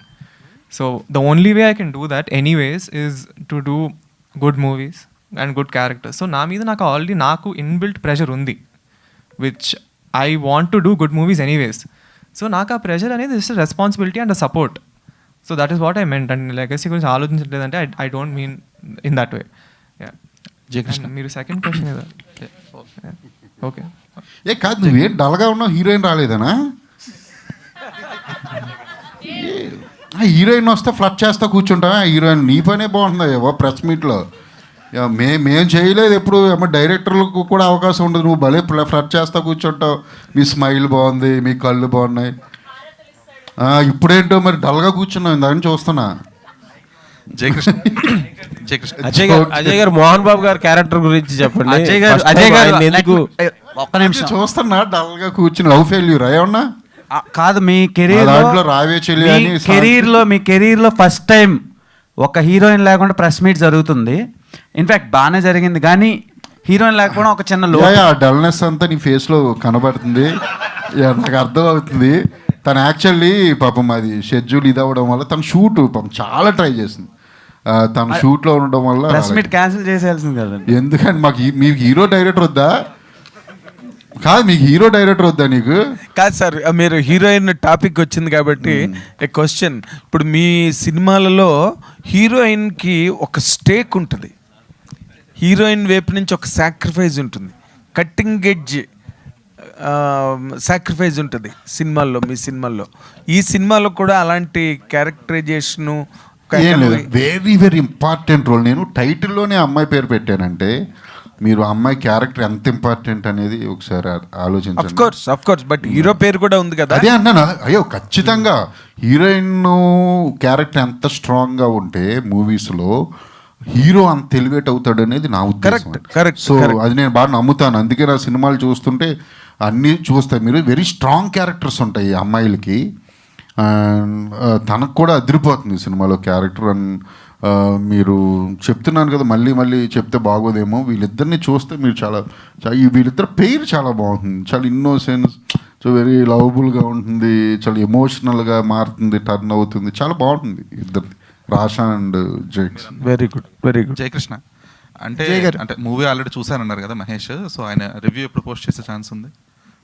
So the only way I can do that anyways is to do good movies and good characters. So నా మీద నాకు ఆల్రెడీ నాకు ఇన్బిల్ట్ ప్రెషర్ ఉంది, which I want to do good movies anyways. So నాకు ఆ pressure అనేది it's responsibility and support. So that is what I meant. And legacy గురించి ఆలోచించలేదంటే I don't mean in that way. Jayakrishna, మీరు second question ఏదా? Okay. ఏ కాదు, నువ్వేం డల్గా ఉన్నావు, హీరోయిన్ రాలేదనా? హీరోయిన్ వస్తే ఫ్లట్ చేస్తా కూర్చుంటావా? హీరోయిన్ నీ పనే బాగుంటుందా ఏవో ప్రెస్ మీట్లో? మేము చేయలేదు ఎప్పుడు, డైరెక్టర్లకు కూడా అవకాశం ఉండదు, నువ్వు భలే ఫ్లట్ చేస్తా కూర్చుంటావు. మీ స్మైల్ బాగుంది, మీ కళ్ళు బాగున్నాయి, ఇప్పుడేంటో మరి డల్గా కూర్చున్నావు, దాన్ని చూస్తున్నా. జయకృష్ణ అజయ్ గారు మోహన్ బాబు గారు క్యారెక్టర్ గురించి చెప్పండి. అజయ్ గారు ఎందుకు ఒక్క నిమిషం చూస్తున్నా డల్గా కూర్చుని లవ్ ఫెయిల్యూర్ ఏమన్నా కాదు, మీ కెరీర్లో ఫస్ట్ టైం ఒక హీరోయిన్ లేకుండా ప్రెస్ మీట్ జరుగుతుంది. ఇన్ఫాక్ట్ బాగానే జరిగింది, కానీ హీరోయిన్ లేకపోవడం ఒక చిన్న డల్నెస్ అంతా నీ ఫేస్లో కనబడుతుంది, నాకు అర్థం అవుతుంది. తను యాక్చువల్లీ పాపం అది షెడ్యూల్ ఇది అవ్వడం వల్ల తన షూట్ పాపం చాలా ట్రై చేసింది, తన షూట్లో ఉండడం వల్ల ప్రెస్ మీట్ క్యాన్సిల్ చేసేయాల్సింది కదండి. ఎందుకంటే మాకు మీకు హీరో డైరెక్టర్ వద్దా? కాదు మీకు హీరో డైరెక్టర్ వద్దా నీకు? కాదు సార్, మీరు హీరోయిన్ టాపిక్ వచ్చింది కాబట్టి ఏ క్వశ్చన్. ఇప్పుడు మీ సినిమాలలో హీరోయిన్కి ఒక స్టేక్ ఉంటుంది, హీరోయిన్ వైపు నుంచి ఒక సాక్రిఫైస్ ఉంటుంది, కట్టింగ్ ఎడ్జ్ సాక్రిఫైస్ ఉంటుంది సినిమాల్లో. మీ సినిమాల్లో, ఈ సినిమాలో కూడా అలాంటి క్యారెక్టరైజేషను ఏం లేదు, వెరీ వెరీ ఇంపార్టెంట్ రోల్. నేను టైటిల్లోనే అమ్మాయి పేరు పెట్టానంటే మీరు అమ్మాయి క్యారెక్టర్ ఎంత ఇంపార్టెంట్ అనేది ఒకసారి ఆలోచించండి. ఆఫ్ కోర్స్, బట్ హీరో పేరు కూడా ఉంది కదా. అదే అన్నాను, అయ్యో ఖచ్చితంగా హీరోయిన్ క్యారెక్టర్ ఎంత స్ట్రాంగ్గా ఉంటే మూవీస్లో హీరో అంత ఎలివేట్ అవుతాడు అనేది నా ఉద్దేశం. కరెక్ట్. సో అది నేను బాగా నమ్ముతాను. అందుకే నా సినిమాలు చూస్తుంటే అన్నీ చూస్తాయి. మీరు వెరీ స్ట్రాంగ్ క్యారెక్టర్స్ ఉంటాయి అమ్మాయిలకి. తనకు కూడా అదిరిపోతుంది సినిమాలో క్యారెక్టర్. అండ్ మీరు చెప్తున్నాను కదా, మళ్ళీ మళ్ళీ చెప్తే బాగోదేమో, వీళ్ళిద్దరిని చూస్తే మీరు చాలా వీళ్ళిద్దరు పేరు చాలా బాగుంటుంది. చాలా ఇన్నోసెన్స్, సో వెరీ లవబుల్గా ఉంటుంది, చాలా ఎమోషనల్గా మారుతుంది, టర్న్ అవుతుంది, చాలా బాగుంటుంది ఇద్దరిది, Rasha and Jaikrishna. Very good, very good. Jayakrishna అంటే మూవీ ఆల్రెడీ చూసానన్నారు కదా మహేష్, సో ఆయన రివ్యూ ఎప్పుడు పోస్ట్ చేసే ఛాన్స్ ఉంది?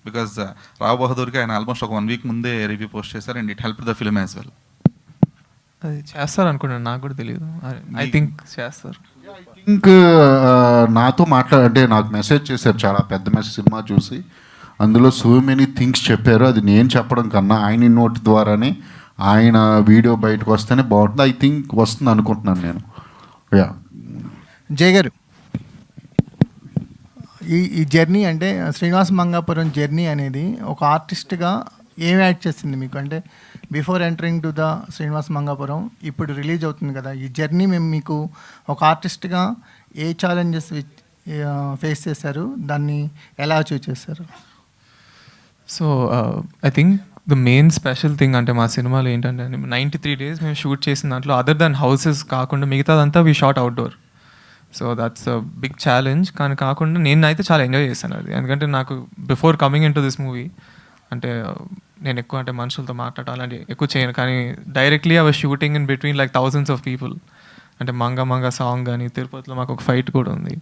బికాజ్ రావు బహదూర్కి ఆయన ఆల్మోస్ట్ ఒక 1 వీక్ ముందే రివ్యూ పోస్ట్ చేశారు, and it help the film as well. అది చేస్తారు అనుకున్నాను, నాకు కూడా తెలియదు. ఐ థింక్ చేస్తారు. నాతో అంటే నాకు మెసేజ్ చేశారు, చాలా పెద్ద మెసేజ్ సినిమా చూసి, అందులో సో మెనీ థింగ్స్ చెప్పారు. అది నేను చెప్పడం కన్నా ఆయన నోట్ ద్వారానే ఆయన వీడియో బయటకు వస్తేనే బాగుంటుంది. ఐ థింక్ వస్తుంది అనుకుంటున్నాను నేను. యా జయ గారు, ఈ జర్నీ అంటే శ్రీనివాస మంగాపురం జర్నీ అనేది ఒక ఆర్టిస్ట్గా ఏం యాడ్ చేసింది మీకు? అంటే before entering to the Srinivasa Mangapuram, ఇప్పుడు రిలీజ్ అవుతుంది కదా, ఈ జర్నీ మేము మీకు ఒక ఆర్టిస్ట్గా ఏ ఛాలెంజెస్ ఫేస్ చేశారు, దాన్ని ఎలా అచీవ్ చేశారు? So I think the main special thing అంటే మా సినిమాలో ఏంటంటే 93 days మేము షూట్ చేసిన దాంట్లో అదర్ దాన్ హౌసెస్ కాకుండా మిగతాదంతా we shot outdoor. So that's a big challenge. కానీ కాకుండా నేనైతే చాలా ఎంజాయ్ చేశాను అది. ఎందుకంటే నాకు before coming into this movie అంటే నేను ఎక్కువ అంటే మనుషులతో మాట్లాడటం అలాంటి ఎక్కువ చేయను. కానీ directly I was shooting in between like thousands of people. అంటే మంగ సాంగ్ కానీ తిరుపతిలో మాకు ఒక ఫైట్ కూడా ఉంది.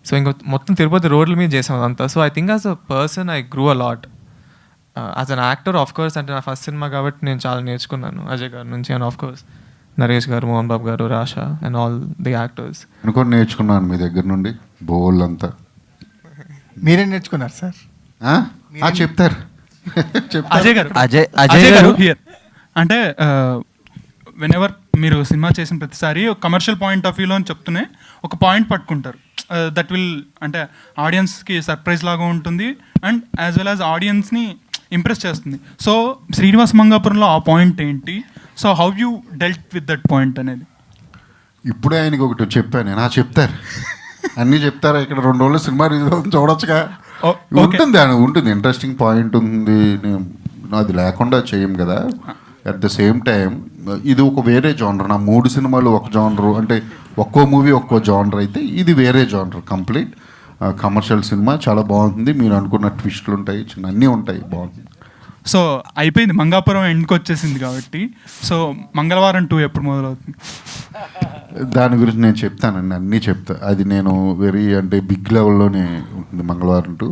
సో ఇంకా మొత్తం తిరుపతి రోడ్ల మీద చేసాం అదంతా. So I think as a person I grew a lot. As an actor of course అంటే నా ఫస్ట్ సినిమా కాబట్టి నేను చాలా నేర్చుకున్నాను అజయ్ గారి నుంచి. అండ్ ఆఫ్ కోర్స్ నరేష్ గారు, మోహన్ బాబు గారు, Rasha and all the actors. అనుకోని నేర్చుకున్నాను మీ దగ్గర నుండి బోల్ అంతా. మీరేం నేర్చుకున్నారు సార్? చెప్తారు. అజయ్ గారు హియర్ అంటే వెనెవర్ మీరు సినిమా చేసిన ప్రతిసారి ఒక కమర్షియల్ పాయింట్ ఆఫ్ వ్యూలో చెప్తూనే ఒక పాయింట్ పట్టుకుంటారు. దట్ విల్ అంటే ఆడియన్స్కి సర్ప్రైజ్ లాగా ఉంటుంది అండ్ యాజ్ వెల్ యాజ్ ఆడియన్స్ని ఇంప్రెస్ చేస్తుంది. సో శ్రీనివాస మంగాపురంలో ఆ పాయింట్ ఏంటి? So how you dealt with that point అనేది? ఇప్పుడే ఆయనకి ఒకటి చెప్పాను నేను. చెప్తారు అన్నీ చెప్తారా? ఇక్కడ 2 రోజులు సినిమా రిలీజ్ అవుతుంది, చూడొచ్చుగా. ఉంటుంది ఇంట్రెస్టింగ్ పాయింట్ ఉంది, అది లేకుండా చేయం కదా. అట్ ద సేమ్ టైం ఇది ఒక వేరే జానర్. నా 3 సినిమాలు ఒక జానర్, అంటే ఒక్కో మూవీ ఒక్కో జానర్ అయితే ఇది వేరే జానర్ కంప్లీట్. కమర్షియల్ సినిమా చాలా బాగుంటుంది. మీరు అనుకున్న ట్విస్టులు ఉంటాయి, చిన్న అన్నీ ఉంటాయి, బాగుంటుంది. సో అయిపోయింది, మంగాపురం ఎండ్కి వచ్చేసింది కాబట్టి. సో మంగళవారం 2 ఎప్పుడు మొదలవుతుంది? దాని గురించి నేను చెప్తానండి, అన్నీ చెప్తా. అది నేను వెరీ అంటే బిగ్ లెవెల్లోనే ఉంటుంది మంగళవారం 2.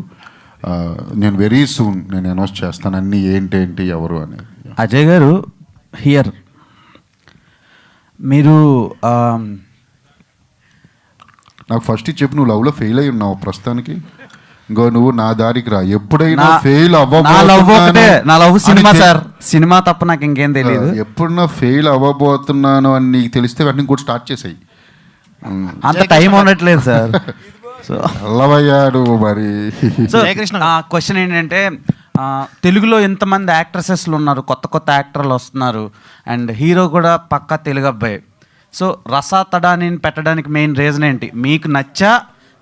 నేను వెరీ సూన్ నేను అనౌన్స్ చేస్తాను అన్నీ ఏంటి ఎవరు అనేది. అజయ్ గారు హియర్, మీరు నాకు ఫస్ట్ చెప్పు, నువ్వు లవ్లో ఫెయిల్ అయి ఉన్నావు ప్రస్తుతానికి. ఇంకో నువ్వు నా దారికి రా. ఎప్పుడైనా ఫెయిల్ నా లవ్ సినిమా సార్, సినిమా తప్ప నాకు ఇంకేం తెలియదు. ఎప్పుడన్నా ఫెయిల్ అవ్వబోతున్నాను అని నీకు తెలిస్తే వెంటనే కూడా స్టార్ట్ చేసాయి. అంత టైం ఉండట్లేదు సార్. సో అల్లవయ్యాడు మరి. సో క్వశ్చన్ ఏంటంటే తెలుగులో ఎంతమంది యాక్ట్రెసెస్లు ఉన్నారు, కొత్త యాక్టర్లు వస్తున్నారు అండ్ హీరో కూడా పక్కా తెలుగు అబ్బాయి. సో రసాతడాని పెట్టడానికి మెయిన్ రీజన్ ఏంటి? మీకు నచ్చా,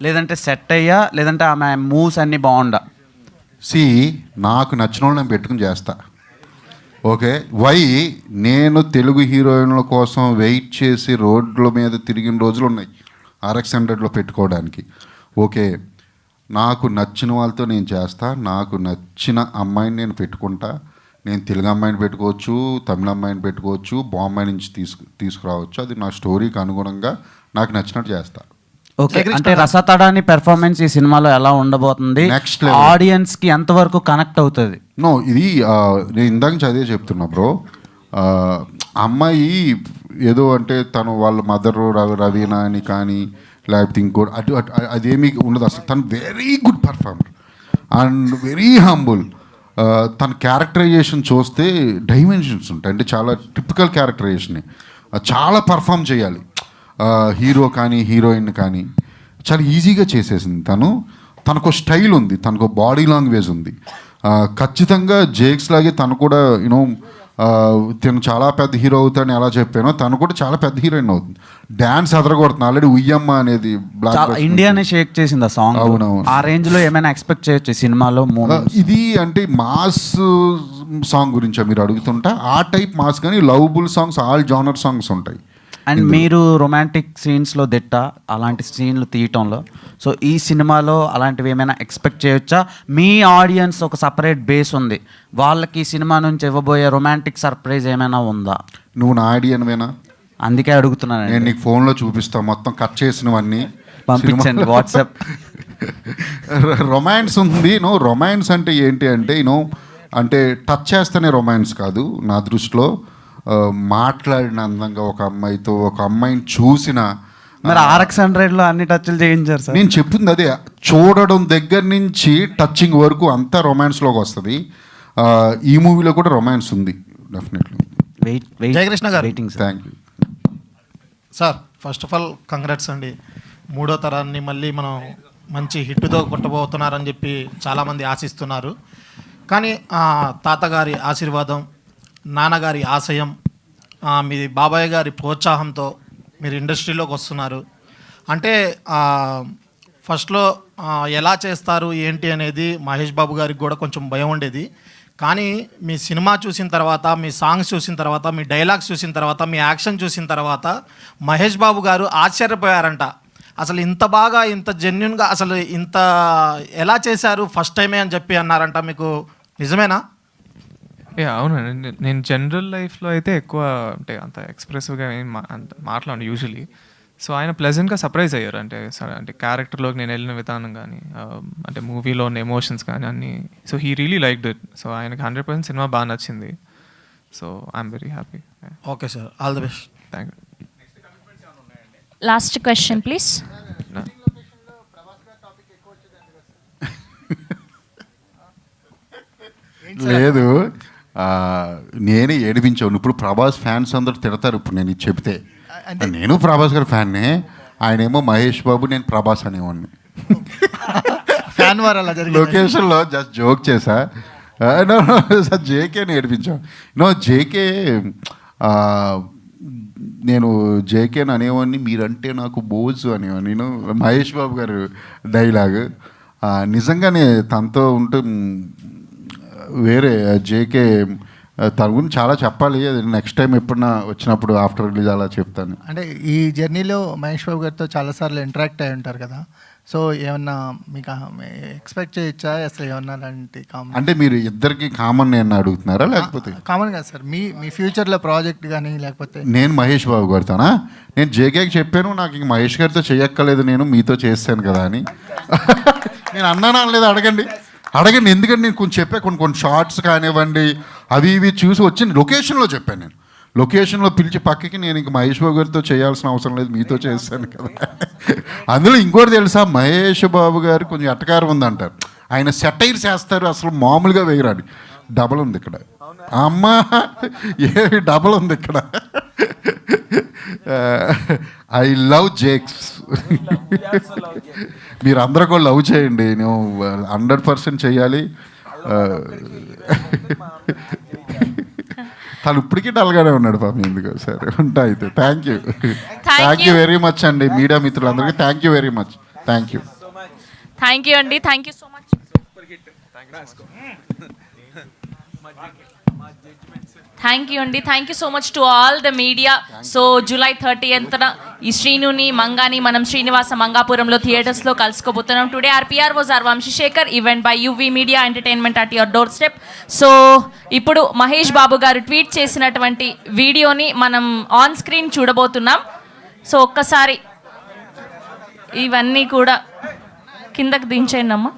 లేదంటే సెట్ అయ్యా, లేదంటే ఆమె మూవ్స్ అన్నీ బాగుండా? నాకు నచ్చిన వాళ్ళు నేను పెట్టుకుని చేస్తా. ఓకే, నేను తెలుగు హీరోయిన్ల కోసం వెయిట్ చేసి రోడ్ల మీద తిరిగిన రోజులు ఉన్నాయి RX 100లో పెట్టుకోవడానికి. ఓకే, నాకు నచ్చిన వాళ్ళతో నేను చేస్తా. నాకు నచ్చిన అమ్మాయిని నేను పెట్టుకుంటా. నేను తెలుగు అమ్మాయిని పెట్టుకోవచ్చు, తమిళ అమ్మాయిని పెట్టుకోవచ్చు, బాంబే నుంచి తీసుకురావచ్చు. అది నా స్టోరీకి అనుగుణంగా నాకు నచ్చినట్టు చేస్తా. ఓకే, అంటే రసతడాని పెర్ఫార్మెన్స్ ఈ సినిమాలో ఎలా ఉండబోతుంది, ఆడియన్స్ కి ఎంతవరకు కనెక్ట్ అవుతుంది? నో, ఇది నేను ఇందాక చదివే చెప్తున్నా బ్రో. అమ్మాయి ఏదో అంటే తను వాళ్ళ మదర్ రవీనా అని కానీ లేకపోతే ఇంకోటి అదేమీ ఉండదు అసలు. తను very good performer and very humble. తన క్యారెక్టరైజేషన్ చూస్తే డైమెన్షన్స్ ఉంటాయి, అంటే చాలా టిపికల్ క్యారెక్టరైజేషన్. చాలా పర్ఫామ్ చేయాలి, హీరో కానీ హీరోయిన్ కానీ చాలా ఈజీగా చేసేసింది. తనకు స్టైల్ ఉంది, తనకు బాడీ లాంగ్వేజ్ ఉంది. ఖచ్చితంగా జేక్స్ లాగే తను కూడా యూనో తను చాలా పెద్ద హీరో అవుతాడని ఎలా చెప్పానో తను కూడా చాలా పెద్ద హీరోయిన్ అవుతుంది. డ్యాన్స్ అదరగొడుతుంది. ఆల్రెడీ ఉయ్యమ్మ అనేది ఇండియానే షేక్ చేసింది ఆ సాంగ్. అవునవును. ఆ రేంజ్ లో ఏమైనా ఎక్స్పెక్ట్ చేయొచ్చు సినిమాలో? ఇది అంటే మాస్ సాంగ్ గురించా మీరు అడుగుతుంటా? ఆ టైప్ మాస్ కానీ lovable songs, all genre songs ఉంటాయి. అండ్ మీరు రొమాంటిక్ సీన్స్లో దిట్ట, అలాంటి సీన్లు తీయటంలో. సో ఈ సినిమాలో అలాంటివి ఏమైనా ఎక్స్పెక్ట్ చేయొచ్చా? మీ ఆడియన్స్ ఒక సపరేట్ బేస్ ఉంది, వాళ్ళకి ఈ సినిమా నుంచి ఇవ్వబోయే రొమాంటిక్ సర్ప్రైజ్ ఏమైనా ఉందా? నువ్వు నా ఆడియన్వేనా? అందుకే అడుగుతున్నాను. నేను నీకు ఫోన్లో చూపిస్తాను మొత్తం కట్ చేసినవన్నీ, పంపించండి వాట్సాప్. రొమాన్స్ ఉంది. రొమాన్స్ అంటే ఏంటి అంటే అంటే టచ్ చేస్తేనే రొమాన్స్ కాదు నా దృష్టిలో. మాట్లాడిన అందంగా ఒక అమ్మాయితో, ఒక అమ్మాయిని చూసిన మరి RX100లో అన్ని టచ్లు చేయించారు సార్. నేను చెప్తుంది అదే, చూడడం దగ్గర నుంచి టచింగ్ వరకు అంతా రొమాన్స్లోకి వస్తుంది. ఈ మూవీలో కూడా రొమాన్స్ ఉంది డెఫినెట్లీ. జయకృష్ణ గారు, thank you sir. First of all congrats అండి. 3వ తరాన్ని మళ్ళీ మనం మంచి హిట్తో కొట్టబోతున్నారని చెప్పి చాలామంది ఆశిస్తున్నారు. కానీ తాతగారి ఆశీర్వాదం, నాన్నగారి ఆశయం, మీ బాబాయ్ గారి ప్రోత్సాహంతో మీరు ఇండస్ట్రీలోకి వస్తున్నారు. అంటే ఫస్ట్లో ఎలా చేస్తారు ఏంటి అనేది మహేష్ బాబు గారికి కూడా కొంచెం భయం ఉండేది. కానీ మీ సినిమా చూసిన తర్వాత, మీ సాంగ్స్ చూసిన తర్వాత, మీ డైలాగ్స్ చూసిన తర్వాత, మీ యాక్షన్ చూసిన తర్వాత మహేష్ బాబు గారు ఆశ్చర్యపోయారంట. అసలు ఇంత బాగా, ఇంత జెన్యున్గా, అసలు ఇంత ఎలా చేశారు ఫస్ట్ టైమే అని చెప్పి అన్నారంట. మీకు నిజమేనా? అవునండి. నేను జనరల్ లైఫ్లో అయితే ఎక్కువ అంటే అంత ఎక్స్ప్రెసివ్గా ఏం అంత మాట్లాడను యూజువలీ. సో ఆయన ప్లెజెంట్గా సర్ప్రైజ్ అయ్యారు. అంటే క్యారెక్టర్లోకి నేను వెళ్ళిన విధానం కానీ, అంటే మూవీలో ఉన్న ఎమోషన్స్ కానీ అన్నీ. So he really liked it. So ఆయనకి 100% సినిమా బాగా నచ్చింది. So I'm very happy. Okay sir, all the best. Thank you. Last question please. లేదు, నేనే ఏడిపించాను. ఇప్పుడు ప్రభాస్ ఫ్యాన్స్ అందరూ తిడతారు ఇప్పుడు నేను ఇది చెప్తే. నేను ప్రభాస్ గారి ఫ్యాన్నే, ఆయనేమో మహేష్ బాబు, నేను ప్రభాస్ అనేవాడిని. ఫ్యాన్ వారు అలా జరిగింది. లొకేషన్లో జస్ట్ జోక్ చేశా. సార్ జేకేని ఏడిపించాను. జేకే నేను జేకేని అనేవాడిని, మీరంటే నాకు బోజు అనేవాడిని. నేను మహేష్ బాబు గారు డైలాగ్ నిజంగానే తనతో ఉంటే వేరే. జేకే తన గురించి చాలా చెప్పాలి. అది నెక్స్ట్ టైం ఎప్పుడన్నా వచ్చినప్పుడు ఆఫ్టర్ రిలీజ్ అలా చెప్తాను. అంటే ఈ జర్నీలో మహేష్ బాబు గారితో చాలాసార్లు ఇంటరాక్ట్ అయి ఉంటారు కదా, సో ఏమన్నా మీకు ఎక్స్పెక్ట్ చేయొచ్చా అసలు ఏమన్నా అలాంటి కామన్? అంటే మీరు ఇద్దరికి కామన్ నేను అడుగుతున్నారా లేకపోతే? కామన్ కాదు సార్, మీ ఫ్యూచర్లో ప్రాజెక్ట్ కానీ లేకపోతే? నేను మహేష్ బాబు గారితోనా? నేను జేకేకి చెప్పాను, నాకు ఇంక మహేష్ గారితో చేయక్కర్లేదు, నేను మీతో చేస్తాను కదా అని. నేను అన్నానా అనలేదు? అడగండి. ఎందుకంటే నేను కొంచెం చెప్పా, కొన్ని షార్ట్స్ కానివ్వండి అవి ఇవి చూసి వచ్చింది. లొకేషన్లో చెప్పాను, నేను లొకేషన్లో పిలిచి పక్కకి నేను ఇంక మహేష్ బాబు గారితో చేయాల్సిన అవసరం లేదు, మీతో చేస్తాను కదా. అందులో ఇంకోటి తెలుసా, మహేష్ బాబు గారు కొంచెం ఎట్టకారం ఉందంటారు. ఆయన సెటైర్స్ వేస్తారు, అసలు మామూలుగా వేయరాడు. డబల్ ఉంది ఇక్కడ, అమ్మా ఏ డబల్ ఉంది ఇక్కడ. I love Jakes. మీరు అందరూ కూడా లవ్ చేయండి, నేను 100% చేయాలి. తను ఇప్పటికీ డల్గానే ఉన్నాడు పాపం, ఎందుకు? సరే ఉంటా అయితే. థ్యాంక్ యూ వెరీ మచ్ అండి మీడియా మిత్రులందరికీ. Thank you very much. Thank you అండి. Thank you so much. Thank you so much to all the media. So July 30th ఈ శ్రీనుని మంగాని మనం శ్రీనివాస మంగాపురంలో థియేటర్స్లో కలుసుకోబోతున్నాం. Today RPR was are Vamsi Sekhar, event by UV media entertainment at your door step. So ఇప్పుడు మహేష్ బాబు గారు tweet చేసినటువంటి వీడియోని మనం on screen చూడబోతున్నాం. So ఒక్కసారి ఇవన్నీ కూడా కిందకి దించేయండి అమ్మా.